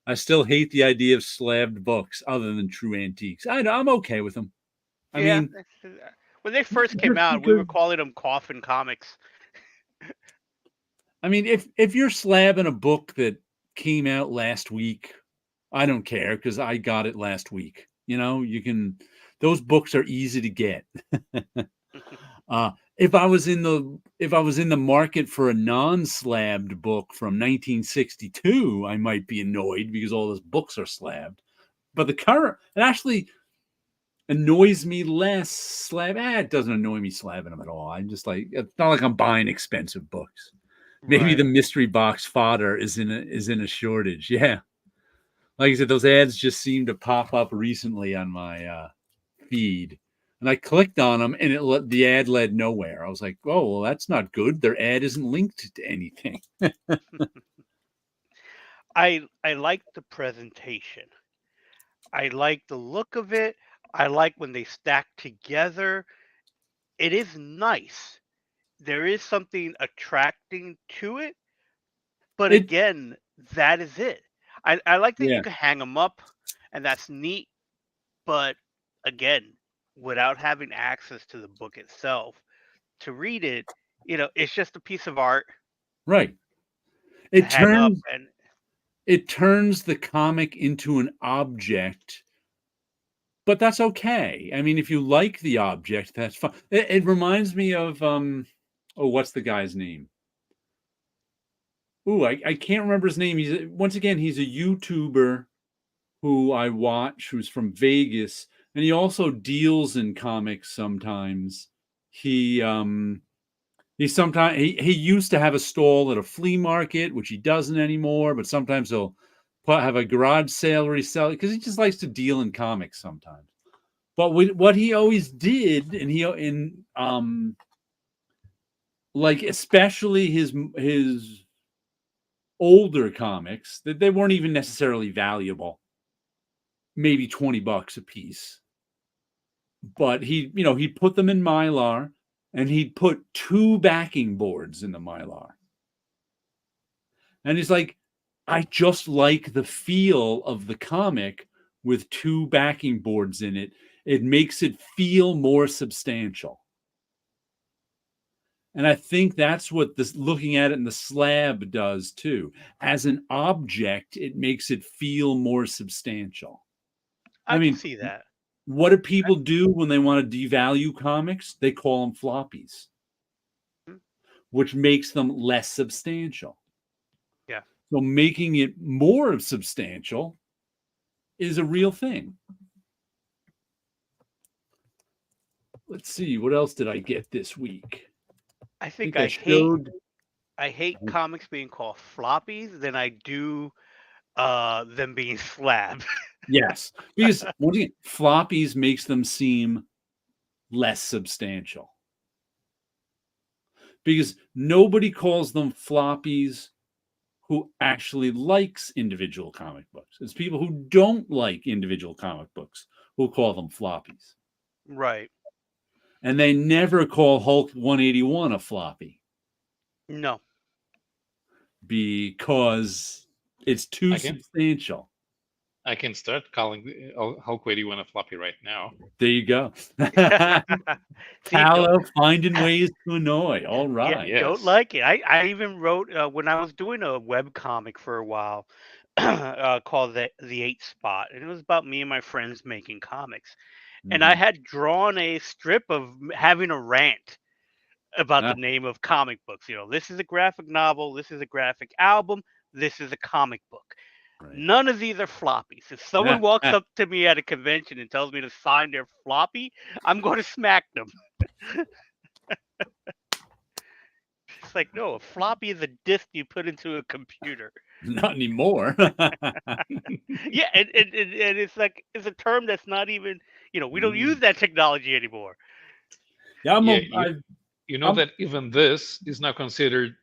I still hate the idea of slabbed books other than true antiques. I'm okay with them. I mean, when they first came out, we were calling them coffin comics. I mean, if you're slabbing a book that came out last week, I don't care because I got it last week. Those books are easy to get. If I was in the market for a non-slabbed book from 1962, I might be annoyed because all those books are slabbed. But it actually annoys me less slab. It doesn't annoy me slabbing them at all. I'm just like, it's not like I'm buying expensive books. Maybe the mystery box fodder is in a shortage. Yeah. Like I said, those ads just seem to pop up recently on my feed. And I clicked on them and the ad led nowhere. I was like, oh, well, that's not good. Their ad isn't linked to anything. I like the presentation. I like the look of it. I like when they stack together. It is nice. There is something attracting to it, but It again, that is it. I like that you yeah. can hang them up, and that's neat. But again, without having access to the book itself to read it, it's just a piece of art Right. to It hang up. turns And it turns the comic into an object, but that's okay. I mean, if you like the object, that's fine. It reminds me of oh, what's the guy's name? Ooh, I can't remember his name. Once again, he's a YouTuber who I watch, who's from Vegas, and he also deals in comics sometimes. He sometimes he used to have a stall at a flea market, which he doesn't anymore, but sometimes he'll have a garage sale where he sell it because he just likes to deal in comics sometimes. But what he always did, and like especially his older comics, that they weren't even necessarily valuable, maybe $20 a piece. But he'd put them in Mylar, and he'd put 2 backing boards in the Mylar. And he's like, I just like the feel of the comic with 2 backing boards in it. It makes it feel more substantial. And I think that's what this looking at it in the slab does too. As an object, it makes it feel more substantial. I I can mean, see that. what do people do when they want to devalue comics? They call them floppies, Mhm. which makes them less substantial. Yeah. So making it more substantial is a real thing. Let's see, what else did I get this week? I I think think I showed. I hate comics being called floppies than I do them being slab. Yes, because once again, floppies makes them seem less substantial. Because nobody calls them floppies who actually likes individual comic books. It's people who don't like individual comic books who call them floppies. Right. And they never call Hulk 181 a floppy No. because it's too I can substantial. I can start calling Hulk 81 a floppy right now. There you go. See, don't Paolo finding ways to annoy. All yeah, right. don't Yes. like it. I even wrote when I was doing a web comic for a while called the 8 Spot, and it was about me and my friends making comics. And I Mhm. had drawn a strip of having a rant about the Ah, name of comic books. This is a graphic novel, this is a graphic album, this is a comic book. right. None of these are floppies. If someone walks up to me at a convention and tells me to sign their floppy, I'm going to smack them. It's like, no, a floppy is a disk you put into a computer. Not anymore. Yeah, and it's like it's a term that's not even we don't use Mm. that technology anymore. Yeah, Yeah, you know I'm that even this is now considered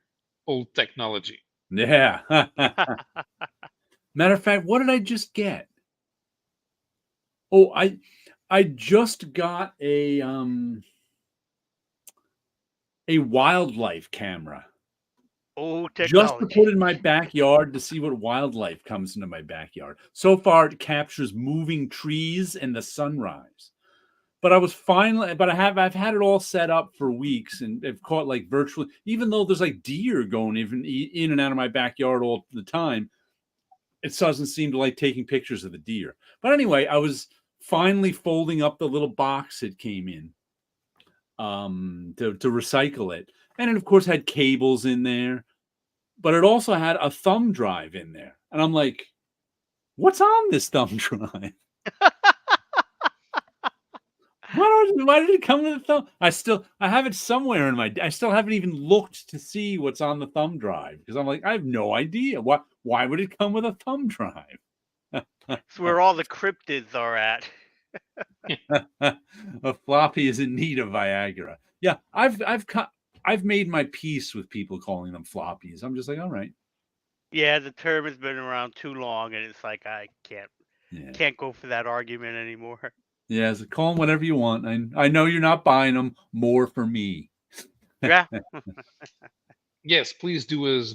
old technology. yeah. Matter of fact, what did I just get? Oh, I just got a wildlife camera Oh, just to put technology. in my backyard to see what wildlife comes into my backyard. So far, it captures moving trees and the sunrise. But I've had it all set up for weeks and I've caught like virtually, even though there's like deer going even in and out of my backyard all the time, it doesn't seem to like taking pictures of the deer. But anyway, I was finally folding up the little box it came in to recycle it. And it of course had cables in there, but it also had a thumb drive in there. And I'm like, what's on this thumb drive? Why did it come with a thumb? I have it somewhere I still haven't even looked to see what's on the thumb drive because I'm like, I have no idea. Why would it come with a thumb drive? It's where all the cryptids are at. A floppy is in need of Viagra. Yeah, I've made my peace with people calling them floppies. I'm just like, all right. Yeah, the term has been around too long, and it's like I Yeah. can't go for that argument anymore. Yeah, so call them whatever you want. I know you're not buying them. More for me. Yeah. Yes, please do as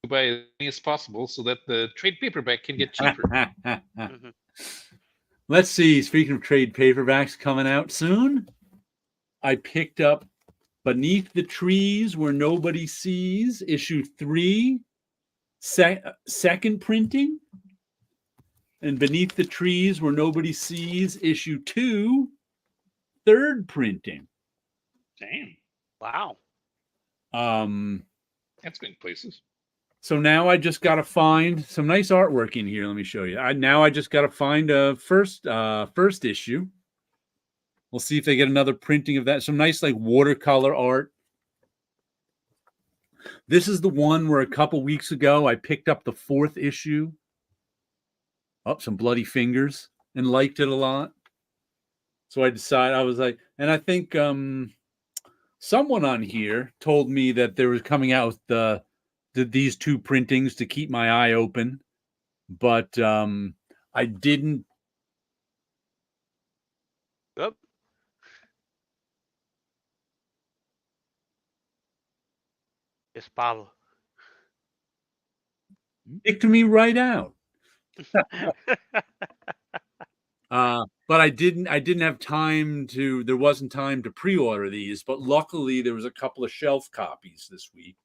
buy as many as possible so that the trade paperback can get cheaper. Mhm. Let's see. Speaking of trade paperbacks coming out soon, I picked up Beneath the Trees Where Nobody Sees, issue 3, second printing. And Beneath the Trees Where Nobody Sees, issue 2, third printing. Damn, Wow. that's going places. So now I just got to find some nice artwork in here. Let me show you. I just got to find a first issue. We'll see if they get another printing of that. Some nice like watercolor art. This is the one where a couple weeks ago I picked up the 4th issue. Oh, some bloody fingers, and liked it a lot. So I decided, I was like, and I think someone on here told me that they were coming out with these 2 printings to keep my eye open, but I didn't. Yep. It's Paulo. Picked me right out. But I didn't have time to, there wasn't time to pre-order these, but luckily there was a couple of shelf copies this week.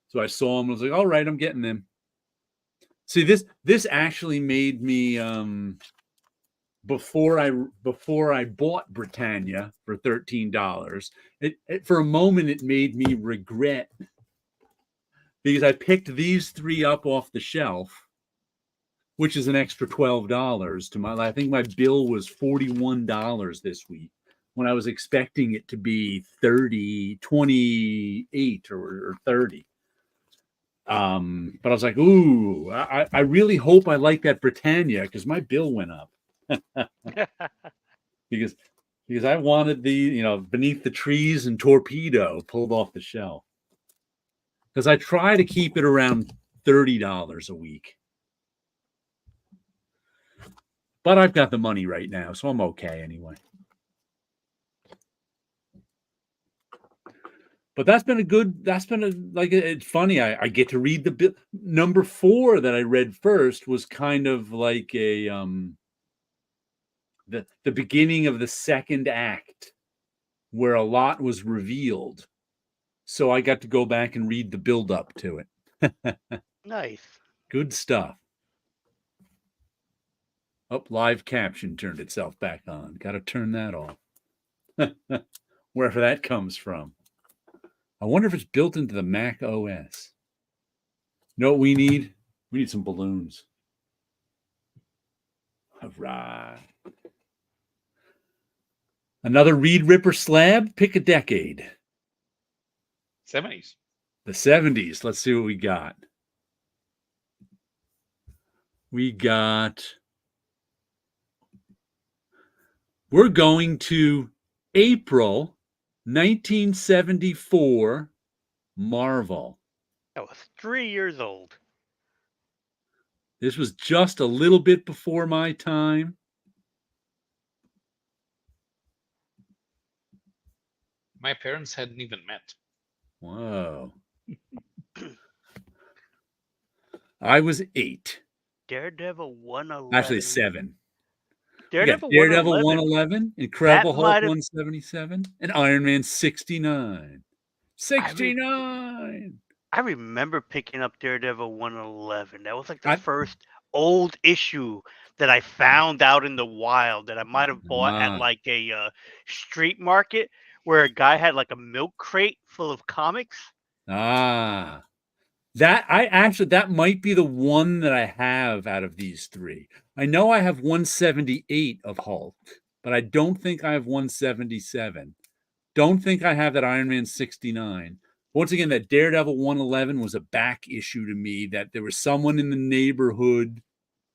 So I saw them, I was like, all right, I'm getting them. See, this actually made me before I bought Britannia for $13, it for a moment it made me regret, because I picked these 3 up off the shelf, which is an extra $12 to my. I think my bill was $41 this week when I was expecting it to be 28 or 30. But I was like, ooh, I really hope I like that Britannia, because my bill went up. because I wanted the, Beneath the Trees and Torpedo pulled off the shelf. Because I try to keep it around $30 a week. But I've got the money right now, so I'm okay anyway. But it's funny. I get to read the number 4 that I read first was kind of like a the beginning of the second act, where a lot was revealed. So I got to go back and read the build up to it. Nice. Good stuff. Oh, live caption turned itself back on. Got to turn that off. Wherever that comes from. I wonder if it's built into the Mac OS. You know what we need? We need some balloons. All right. Another Reed Ripper slab. Pick a decade. 70s. The 70s. Let's see what we got. We're going to April 1974 Marvel. I was 3 years old. This was just a little bit before my time. My parents hadn't even met. Whoa. I was 8. Daredevil 111. Actually 7. Daredevil, Daredevil 111. 111, Incredible Hulk might have- 177, and Iron Man 69. 69. I remember picking up Daredevil 111. That was like the I- first old issue that I found out in the wild that I might have bought at like a street market, where a guy had like a milk crate full of comics. That might be the one that I have out of these 3. I know I have 178 of Hulk, but I don't think I have 177. Don't think I have that Iron Man 69. Once again, that Daredevil 111 was a back issue to me, that there was someone in the neighborhood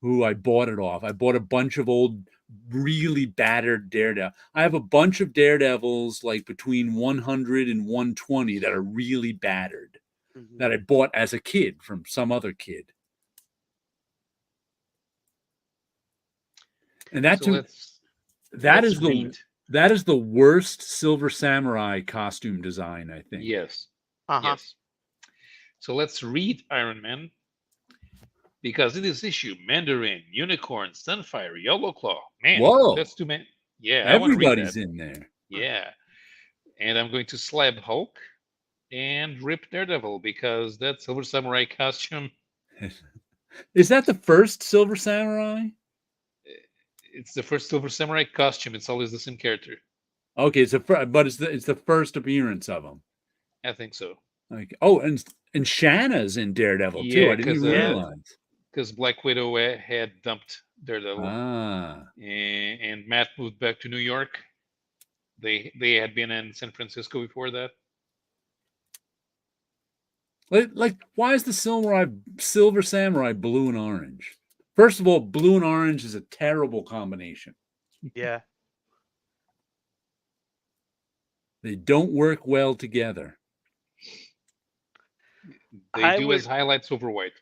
who I bought it off. I bought a bunch of old, really battered Daredevil. I have a bunch of Daredevils like between 100 and 120 that are really battered. Mhm. that I bought as a kid from some other kid. And that So that let's is read. that is the worst Silver Samurai costume design, I think. Yes. Uh-huh. Yes. So let's read Iron Man, because in this issue, Mandarin, Unicorn, Sunfire, Yellow Claw. Man, Whoa. that's too many. Yeah, I want to read Everybody's that. in there. Yeah. And I'm going to slab Hulk and rip Daredevil, because that Silver Samurai costume, Is that the first Silver Samurai? it's the first Silver Samurai costume. It's always the same character. Okay, but it's the first appearance of him. I think so. Like, oh, and Shanna's in Daredevil too. Yeah, I didn't even Yeah. realize. because Black Widow had dumped Daredevil, Ah, and Matt moved back to New York. They had been in San Francisco before that. like why is the Silver Samurai blue and orange? First of all, blue and orange is a terrible combination. Yeah. They don't work well together. They I do would- as highlights over white.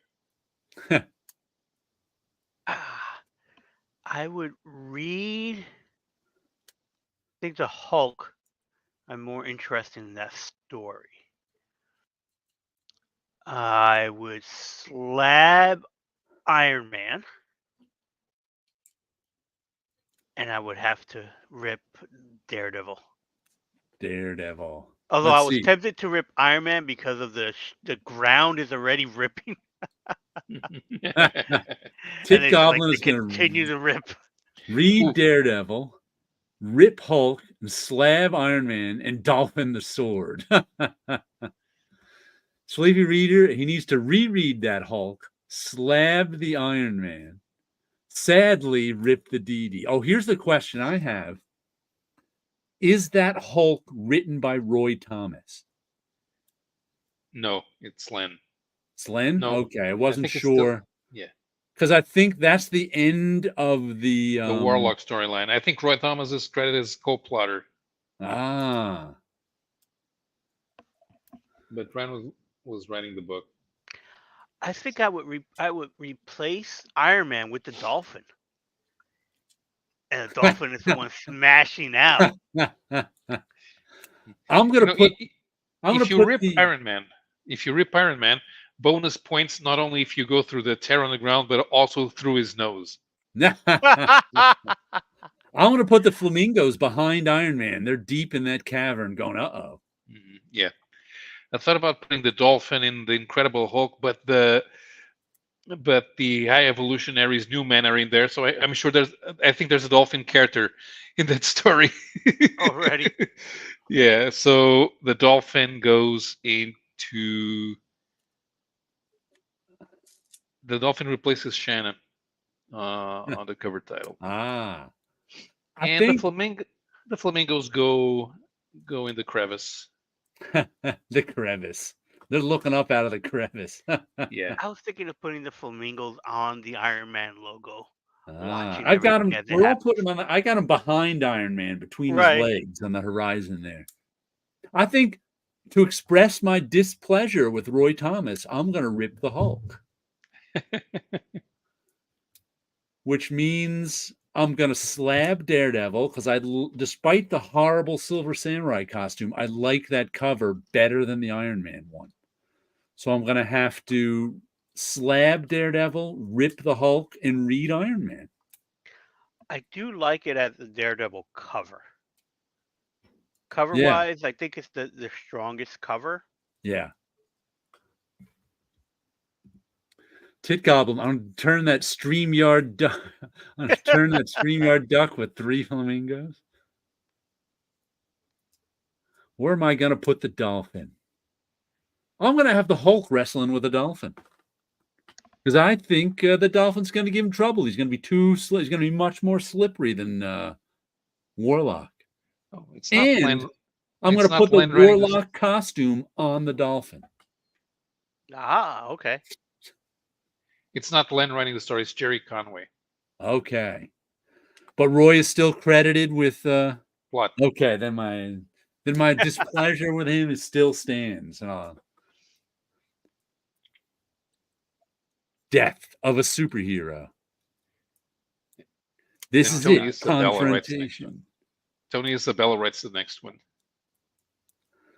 I would read. I think the Hulk. I'm more interested in that story. I would slab Iron Man, and I would have to rip Daredevil. Daredevil. Although Let's I was see. tempted to rip Iron Man because of the ground is already ripping. Tit And it's Goblin like is they going continue to rip. read Ooh. Daredevil, rip Hulk, and slab Iron Man, and Dolphin the Sword. Sleepy Reader, he needs to reread that Hulk, slab the Iron Man, sadly rip the DD. Oh, here's the question I have. Is that Hulk written by Roy Thomas? No, it's Len. Slen? No, Okay, I wasn't think it's still- sure. Yeah, Because I think that's the end of the... the Warlock storyline. I think Roy Thomas is credited as co-plotter, Ah. but Ryan was writing the book. I think I would replace Iron Man with the Dolphin, and the Dolphin is the one smashing out. I'm going to put... If you rip Iron Man, bonus points not only if you go through the tear on the ground, but also through his nose. I'm going to put the flamingos behind Iron Man. They're deep in that cavern going, uh-oh. Yeah. I thought about putting the Dolphin in the Incredible Hulk, but the High Evolutionaries new men are in there, so I'm sure I think there's a Dolphin character in that story Already. Yeah, so the Dolphin goes into... The Dolphin replaces Shannon on the cover title. Ah. And the flamingos go in the crevice. The crevice. They're looking up out of the crevice. Yeah. I was thinking of putting the flamingos on the Iron Man logo. Watching I've got him. everything as it We're all happens. putting him on. I got him behind Iron Man, between Right. his legs on the horizon there. I think to express my displeasure with Roy Thomas, I'm going to rip the Hulk, which means I'm going to slab Daredevil because despite the horrible Silver Samurai costume, I like that cover better than the Iron Man one. So I'm going to have to slab Daredevil, rip the Hulk, and read Iron Man. I do like it as the Daredevil cover. Cover-wise, I think it's the strongest cover. Yeah. Tit Goblin, I'm going to turn that StreamYard duck. I'm going to turn that StreamYard duck with 3 flamingos. Where am I going to put the dolphin? I'm going to have the Hulk wrestling with a dolphin. Because I think the dolphin's going to give him trouble. He's going to be he's going to be much more slippery than Warlock. Oh, it's not And Len, I'm going it's to not put the Len writing this- Warlock costume on the dolphin. Ah, okay. It's not Len writing the story. It's Jerry Conway. Okay. But Roy is still credited with... What? Okay, then my displeasure with him still stands. death of a superhero. This And is Tony it. Isabella writes the next Confrontation. Tony Isabella writes the next one.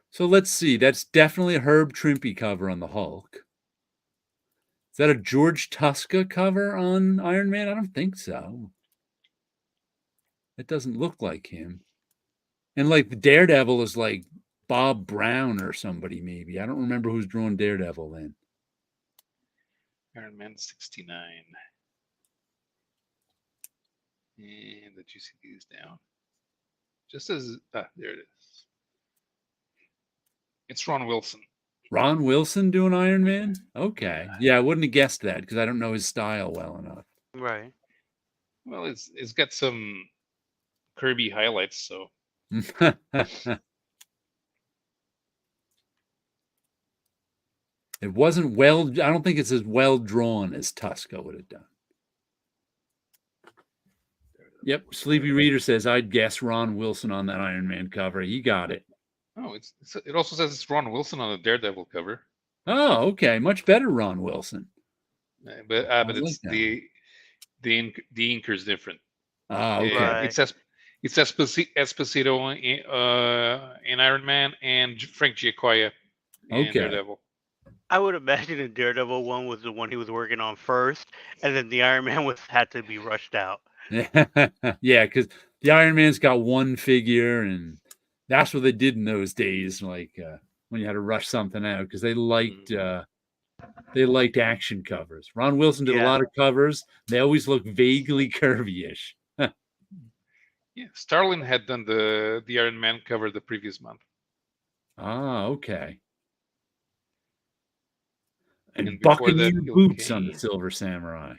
So let's see. That's definitely a Herb Trimpe cover on the Hulk. Is that a George Tuska cover on Iron Man? I don't think so. It doesn't look like him. And like the Daredevil is like Bob Brown or somebody, maybe. I don't remember who's drawing Daredevil then. Iron Man 69. And let you see these down. Just as there it is. It's Ron Wilson. Ron Wilson doing Iron Man? Okay. Yeah, I wouldn't have guessed that because I don't know his style well enough. Right. Well, it's got some Kirby highlights, so It wasn't well. I don't think it's as well drawn as Tuska would have done. Yep. Sleepy Reader says, I'd guess Ron Wilson on that Iron Man cover. He got it. oh, it also says it's Ron Wilson on the Daredevil cover. Oh, okay. Much better, Ron Wilson. But like it's that. the inker's different. Ah, okay. Right. It says Esposito in Iron Man and Frank Giacoya in Okay. Daredevil. I would imagine the Daredevil one was the one he was working on first, and then the Iron Man had to be rushed out. Yeah, because the Iron Man's got one figure, and that's what they did in those days. Like when you had to rush something out, because they liked action covers. Ron Wilson did a lot of covers. They always look vaguely curvy-ish. Yeah, Starlin had done the Iron Man cover the previous month. Ah, okay. And before that, Buccaneer Gil boots on the Kane. Silver Samurai.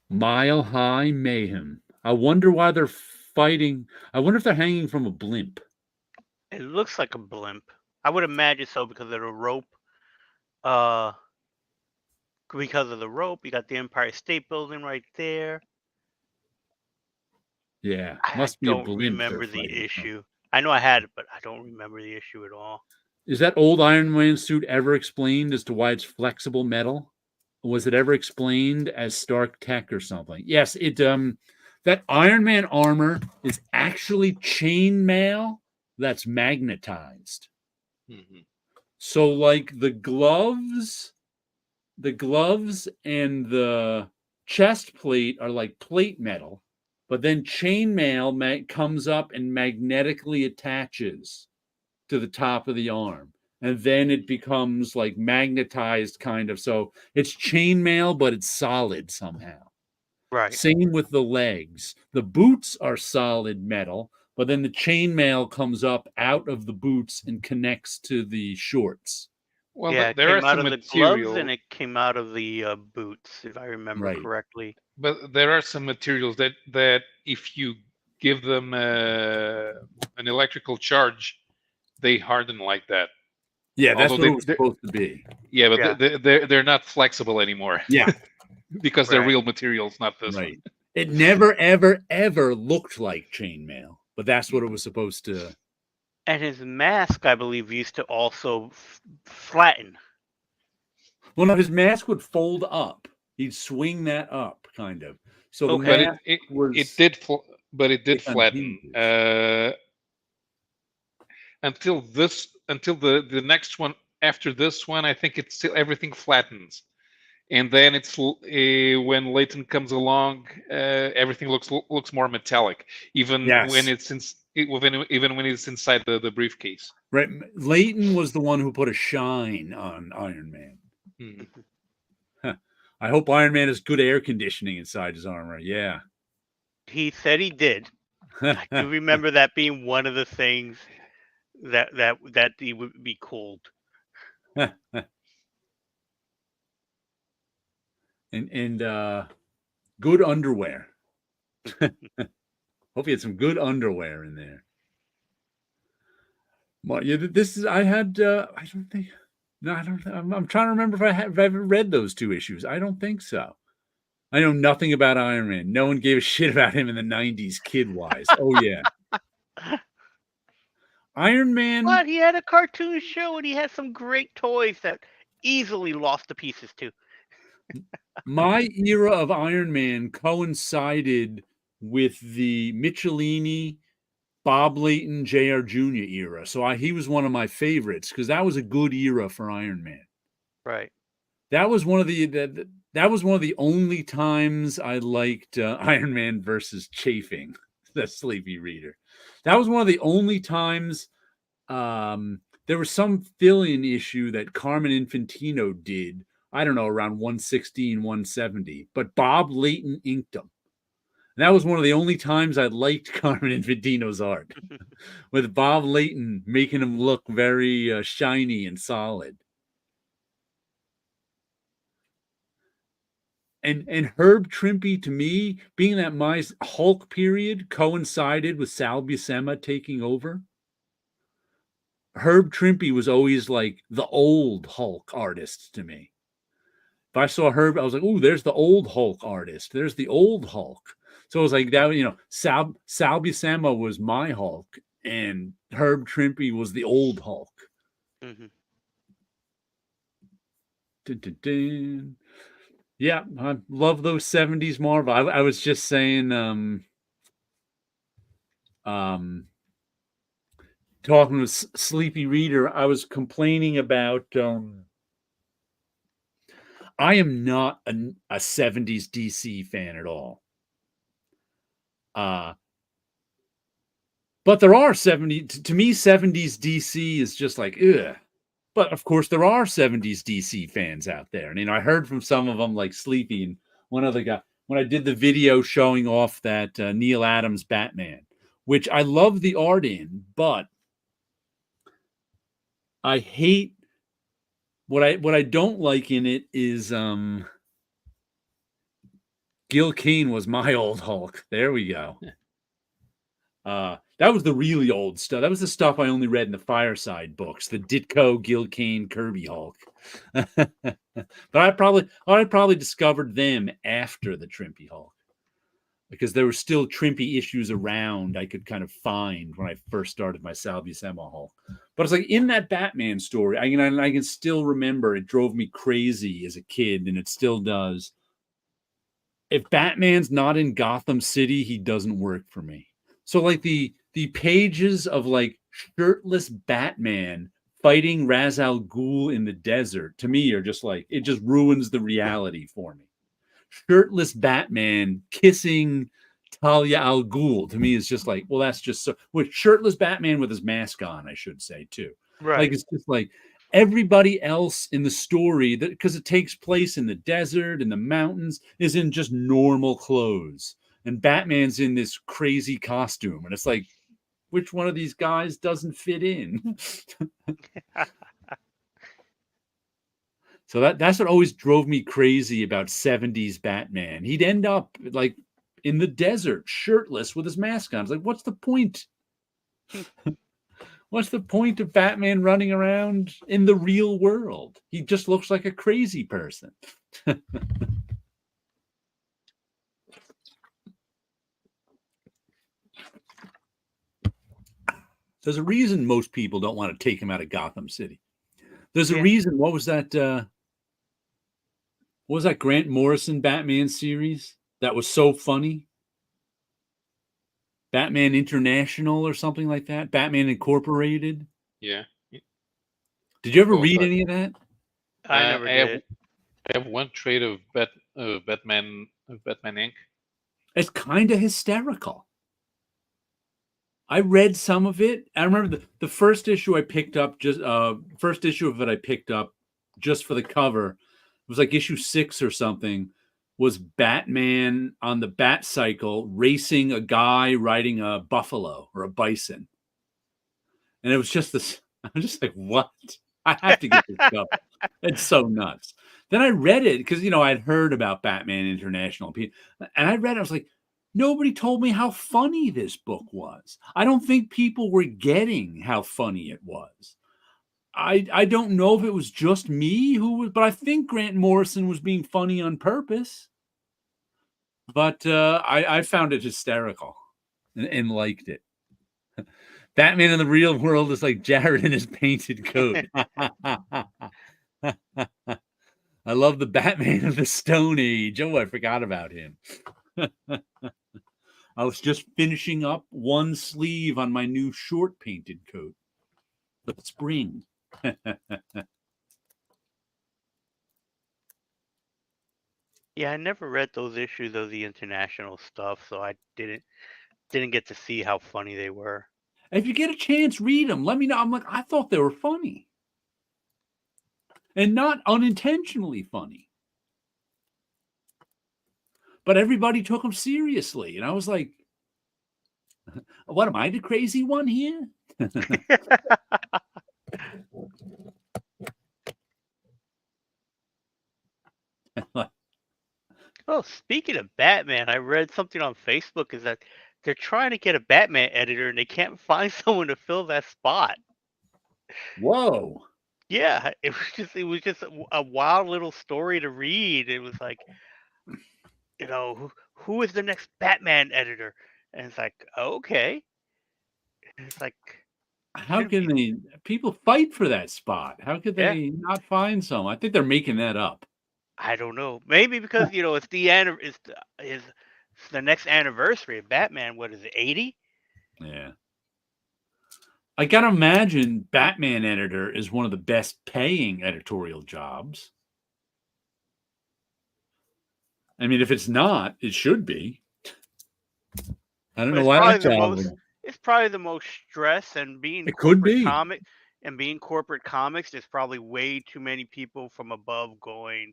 Mile High Mayhem. I wonder why they're fighting. I wonder if they're hanging from a blimp. It looks like a blimp. I would imagine so because of the rope. Because of the rope, you got the Empire State Building right there. Yeah, I must be a don't blimp. remember the issue. I know I had it, but I don't remember the issue at all. Is that old Iron Man suit ever explained as to why it's flexible metal? Was it ever explained as Stark tech or something? Yes, it that Iron Man armor is actually chainmail that's magnetized. Mm-hmm. So like the gloves and the chest plate are like plate metal, but then chainmail comes up and magnetically attaches to the top of the arm. And then it becomes like magnetized kind of. So it's chainmail, but it's solid somehow. Right. Same with the legs. The boots are solid metal, but then the chainmail comes up out of the boots and connects to the shorts. Well, yeah, it there came are out some of the material, gloves and it came out of the boots, if I remember correctly. but there are some materials that if you give them an electrical charge, they harden like that. Yeah, that's what it was supposed to be. Yeah, but they're not flexible anymore. Yeah, because they're real materials, not this one. It never, ever, ever looked like chainmail, but that's what it was supposed to. And his mask, I believe, used to also flatten. Well, no, his mask would fold up. He'd swing that up, kind of. So the mask it did flatten until the next one. After this one, I think it's still everything flattens, and then it's when Leighton comes along, everything looks more metallic, even when it's even when it's inside the briefcase. Right, Leighton was the one who put a shine on Iron Man. I hope Iron Man has good air conditioning inside his armor. Yeah, he said he did. I do remember that being one of the things that he would be cooled. and good underwear. Hope you had some good underwear in there. Well, yeah, this is. I had. I don't think. No, I don't. I'm trying to remember if I've ever read those two issues. I don't think so. I know nothing about Iron Man. No one gave a shit about him in the '90s, kid-wise. Oh yeah. Iron Man. But he had a cartoon show and he had some great toys that easily lost to pieces too. My era of Iron Man coincided with the Michelini, Bob Layton, J.R. Jr. era. So he was one of my favorites because that was a good era for Iron Man. Right. That was one of the only times I liked Iron Man versus Chafing, the Sleepy Reader. That was one of the only times there was some fill-in issue that Carmen Infantino did. I don't know, around 116, 170, but Bob Layton inked them. And that was one of the only times I liked Carmen Infantino's art, with Bob Layton making him look very shiny and solid. And Herb Trimpe, to me, being that my Hulk period coincided with Sal Buscema taking over, Herb Trimpe was always like the old Hulk artist to me. If I saw Herb, I was like, "Oh, there's the old Hulk artist. There's the old Hulk." So it was like that, Sal Buscema was my Hulk, and Herb Trimpe was the old Hulk. Mm-hmm. Dun, dun, dun. Yeah, I love those 70s Marvel. I was just saying, talking with Sleepy Reader, I was complaining about, I am not a 70s DC fan at all. But there are 70s, to me, 70s DC is just like, ugh. But of course, there are 70s DC fans out there. And, I heard from some of them, like Sleepy and one other guy, when I did the video showing off that Neil Adams Batman, which I love the art in, but I hate what I don't like in it is Gil Kane was my old Hulk. There we go. That was the really old stuff. That was the stuff I only read in the Fireside books, the Ditko, Gil Kane, Kirby Hulk. But I probably discovered them after the Trimpe Hulk, because there were still Trimpe issues around I could kind of find when I first started my Sal Buscema Hulk. But it's like in that Batman story, I can still remember it drove me crazy as a kid, and it still does. If Batman's not in Gotham City, he doesn't work for me. So like the pages of like shirtless Batman fighting Ra's al Ghul in the desert, to me, are just like, it just ruins the reality for me. Shirtless Batman kissing Talia al Ghul, to me, is just like, well, that's just so. With shirtless Batman with his mask on, I should say, too. Right. Like, it's just like everybody else in the story, that because it takes place in the desert and the mountains, is in just normal clothes. And Batman's in this crazy costume. And it's like, which one of these guys doesn't fit in? So that's what always drove me crazy about 70s Batman. He'd end up like in the desert, shirtless with his mask on. It's like, what's the point? What's the point of Batman running around in the real world? He just looks like a crazy person. There's a reason most people don't want to take him out of Gotham City. There's a reason. What was that? What was that Grant Morrison Batman series that was so funny? Batman International or something like that? Batman Incorporated? Yeah. Did you ever read any of that? I never did. I have one trade of Batman Inc. It's kind of hysterical. I read some of it. I remember the first issue I picked up, first issue of it I picked up just for the cover. It was like issue 6 or something. Was Batman on the Bat Cycle racing a guy riding a buffalo or a bison, and it was just this. I'm just like, what? I have to get this cover. It's so nuts. Then I read it because I'd heard about Batman International, and I read it. I was like, nobody told me how funny this book was. I don't think people were getting how funny it was. I don't know if it was just me but I think Grant Morrison was being funny on purpose. But I found it hysterical and liked it. Batman in the real world is like Jared in his painted coat. I love the Batman of the Stone Age. Oh, I forgot about him. I was just finishing up one sleeve on my new short painted coat. The spring. Yeah, I never read those issues of the international stuff, so I didn't get to see how funny they were. If you get a chance, read them. Let me know. I'm like, I thought they were funny. And not unintentionally funny. But everybody took them seriously. And I was like, what am I, the crazy one here? Oh, speaking of Batman, I read something on Facebook is that they're trying to get a Batman editor and they can't find someone to fill that spot. Whoa. Yeah, it was just a wild little story to read. It was like, who is the next Batman editor? And it's like, okay. And it's like, How should can be, people fight for that spot? How could yeah. they not find some? I think they're making that up. I don't know. Maybe because it's it's the next anniversary of Batman. What is it, 80? Yeah. I gotta imagine Batman editor is one of the best paying editorial jobs. I mean, if it's not, it should be. I don't But know it's why probably that the job most. would. It's probably the most stress, and being It could corporate be. comic and being corporate comics. There's probably way too many people from above going,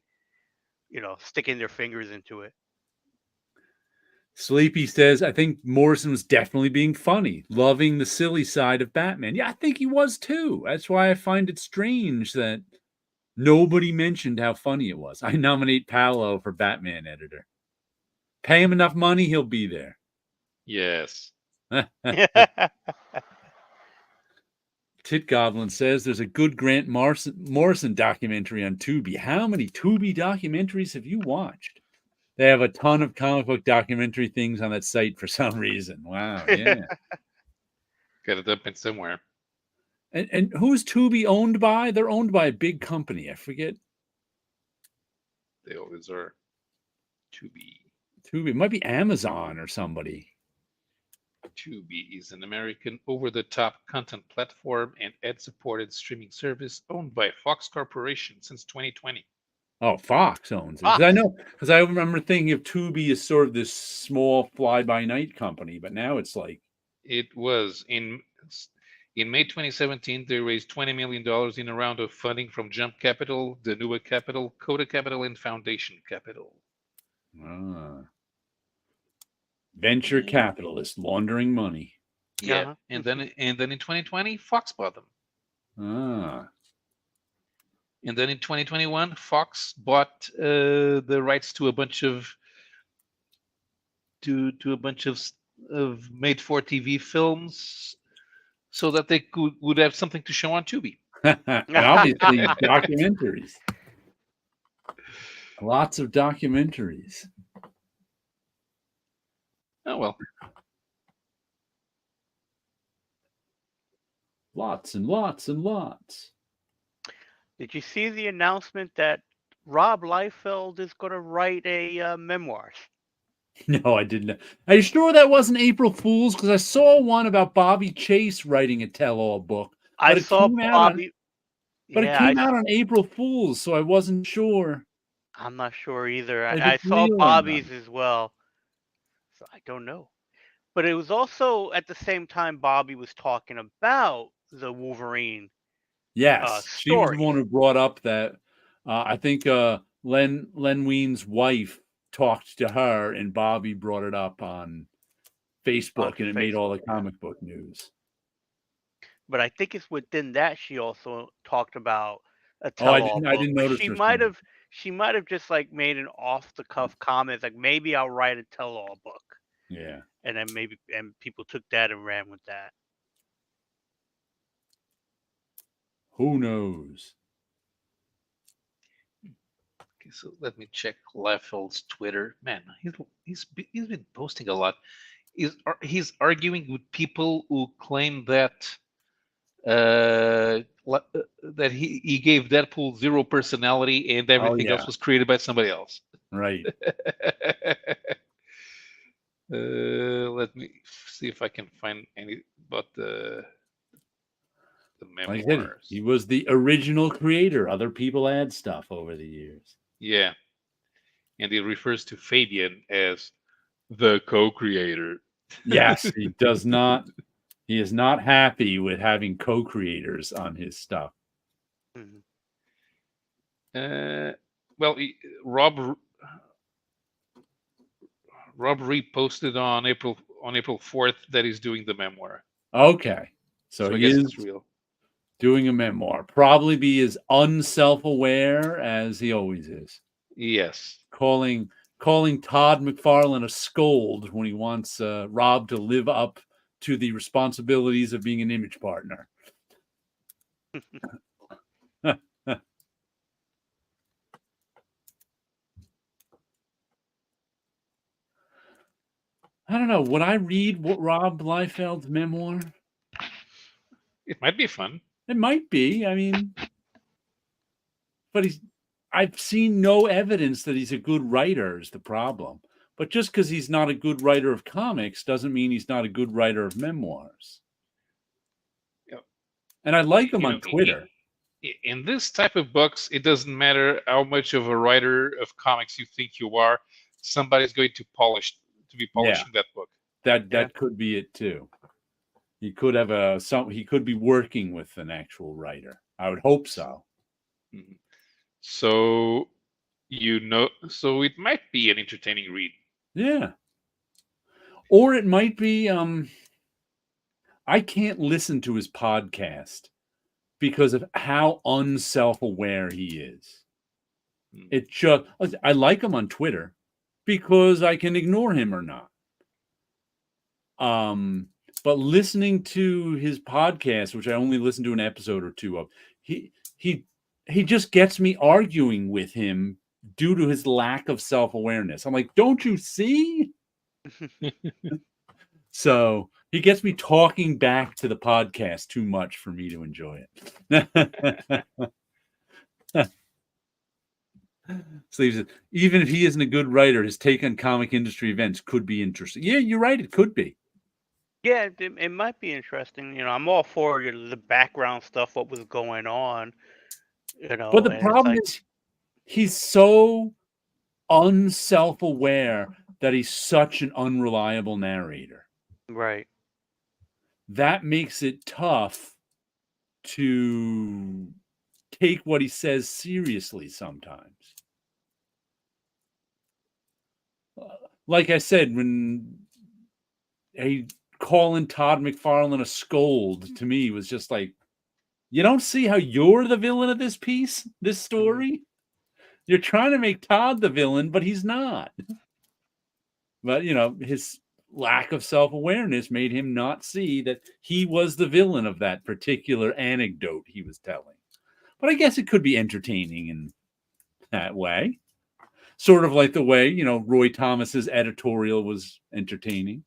sticking their fingers into it. Sleepy says, I think Morrison was definitely being funny, loving the silly side of Batman. Yeah, I think he was too. That's why I find it strange that nobody mentioned how funny it was. I nominate Paolo for Batman editor. Pay him enough money, he'll be there. Yes. Tit Goblin says there's a good Grant Morrison documentary on Tubi. How many Tubi documentaries have you watched? They have a ton of comic book documentary things on that site for some reason. Wow, yeah. Got it up in somewhere. And who's Tubi owned by? They're owned by a big company. I forget. They always are. Tubi. Tubi. It might be Amazon or somebody. Tubi is an American over-the-top content platform and ad-supported streaming service owned by Fox Corporation since 2020. Oh, Fox owns it. Fox. Because I remember thinking of Tubi as sort of this small fly-by-night company, but now it's like It was in May 2017. They raised $20 million in a round of funding from Jump Capital, Danua Capital, Coda Capital, and Foundation Capital. Venture capitalist laundering money. Yeah, Uh-huh. and then in 2020, Fox bought them. And then in 2021, Fox bought the rights to a bunch of of made-for-TV films, so that they would have something to show on Tubi. And obviously documentaries. Lots of documentaries. Oh well. Lots and lots and lots. Did you see the announcement that Rob Liefeld is going to write a memoirs? No, I didn't. Are you sure that wasn't April Fool's? Because I saw one about Bobby Chase writing a tell-all book. I saw Bobby. But it came out on April Fool's, so I wasn't sure. I'm not sure either. If I it's saw real or Bobby's not. as well, so I don't know. But it was also at the same time Bobby was talking about the Wolverine. Yes, she was the story. one who brought up that. I think Len Wein's wife talked to her, and Bobby brought it up on Facebook, and it made all the comic book news. But I think it's within that she also talked about a Oh, I tell-all didn't book. notice. She might have just like made an off-the-cuff comment, like maybe I'll write a tell-all book. Yeah. And then people took that and ran with that. Who knows? Okay, so let me check Liefeld's Twitter. Man, he's been posting a lot. he's arguing with people who claim that that he gave Deadpool 0 personality and everything else was created by somebody else. Right. Let me see if I can find any about the Like I said, memoirs. he was the original creator. Other people add stuff over the years. Yeah, and he refers to Fabian as the co-creator. Yes, he does not. He is not happy with having co-creators on his stuff. Mhm. Well, Rob reposted on April 4th that he's doing the memoir. Okay, so I he guess is it's real. doing a memoir. Probably be as unself-aware as he always is. Yes. Calling Todd McFarlane a scold when he wants Rob to live up to the responsibilities of being an image partner. I don't know. Would I read what Rob Liefeld's memoir? It might be fun. It might be. I mean, but I've seen no evidence that he's a good writer is the problem. But just because he's not a good writer of comics doesn't mean he's not a good writer of memoirs. Yep. And I like him on Twitter. In this type of books, it doesn't matter how much of a writer of comics you think you are. Somebody's going to be polishing that book. That could be it too. He could have he could be working with an actual writer. I would hope so. Mm-hmm. So so it might be an entertaining read. Yeah. Or it might be I can't listen to his podcast because of how unself-aware he is. It just I like him on Twitter because I can ignore him or not. But listening to his podcast, which I only listened to an episode or two of, he just gets me arguing with him due to his lack of self-awareness. I'm like, don't you see? So he gets me talking back to the podcast too much for me to enjoy it. So even if he isn't a good writer, his take on comic industry events could be interesting. Yeah, you're right. It could be. Yeah, it might be interesting. I'm all for the background stuff, what was going on. But the problem is he's so unself-aware that he's such an unreliable narrator. Right. That makes it tough to take what he says seriously sometimes. Like I said, when calling Todd McFarlane a scold to me was just like, you don't see how you're the villain of this piece, this story? You're trying to make Todd the villain, but he's not. But, his lack of self-awareness made him not see that he was the villain of that particular anecdote he was telling. But I guess it could be entertaining in that way. Sort of like the way, Roy Thomas's editorial was entertaining.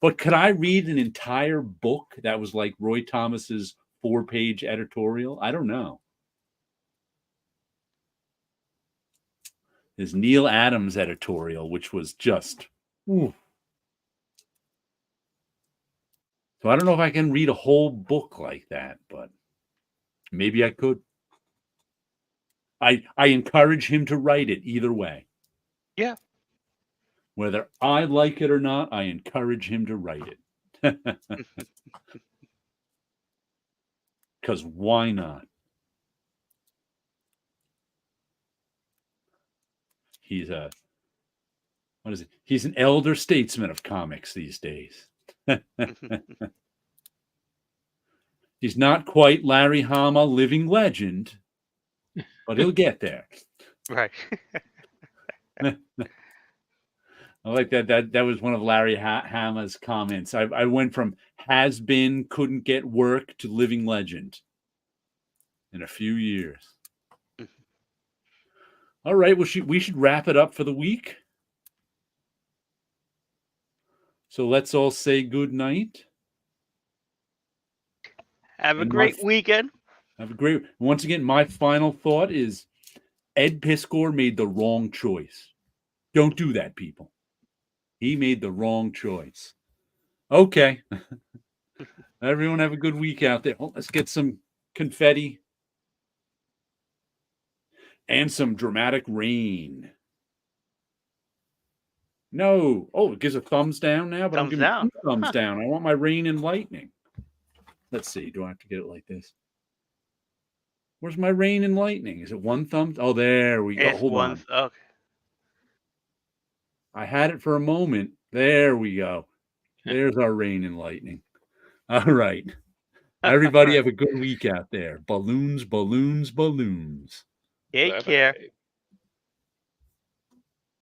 But could I read an entire book that was like Roy Thomas's 4-page editorial? I don't know. His Neil Adams editorial, which was just... Ooh. So I don't know if I can read a whole book like that, but maybe I could. I encourage him to write it either way. Yeah. Whether I like it or not, I encourage him to write it. Because why not? He's He's an elder statesman of comics these days. He's not quite Larry Hama, living legend, but he'll get there. Right. I like that. That was one of Larry Hama's comments. I went from has been, couldn't get work to living legend in a few years. All right. Well, we should wrap it up for the week. So let's all say good night. Have a And great weekend. Have a great. Once again, my final thought is Ed Piskor made the wrong choice. Don't do that, people. He made the wrong choice. Okay. Everyone have a good week out there. Oh, let's get some confetti and some dramatic rain. No. Oh, it gives a thumbs down now, but I'm Thumbs giving down. 2 thumbs down. I want my rain and lightning. Let's see. Do I have to get it like this? Where's my rain and lightning? Is it 1 thumb? Oh, there we go. It's Hold one. on. Okay. I had it for a moment. There we go. There's our rain and lightning. All right. Everybody have a good week out there. Balloons, balloons, balloons. Take care.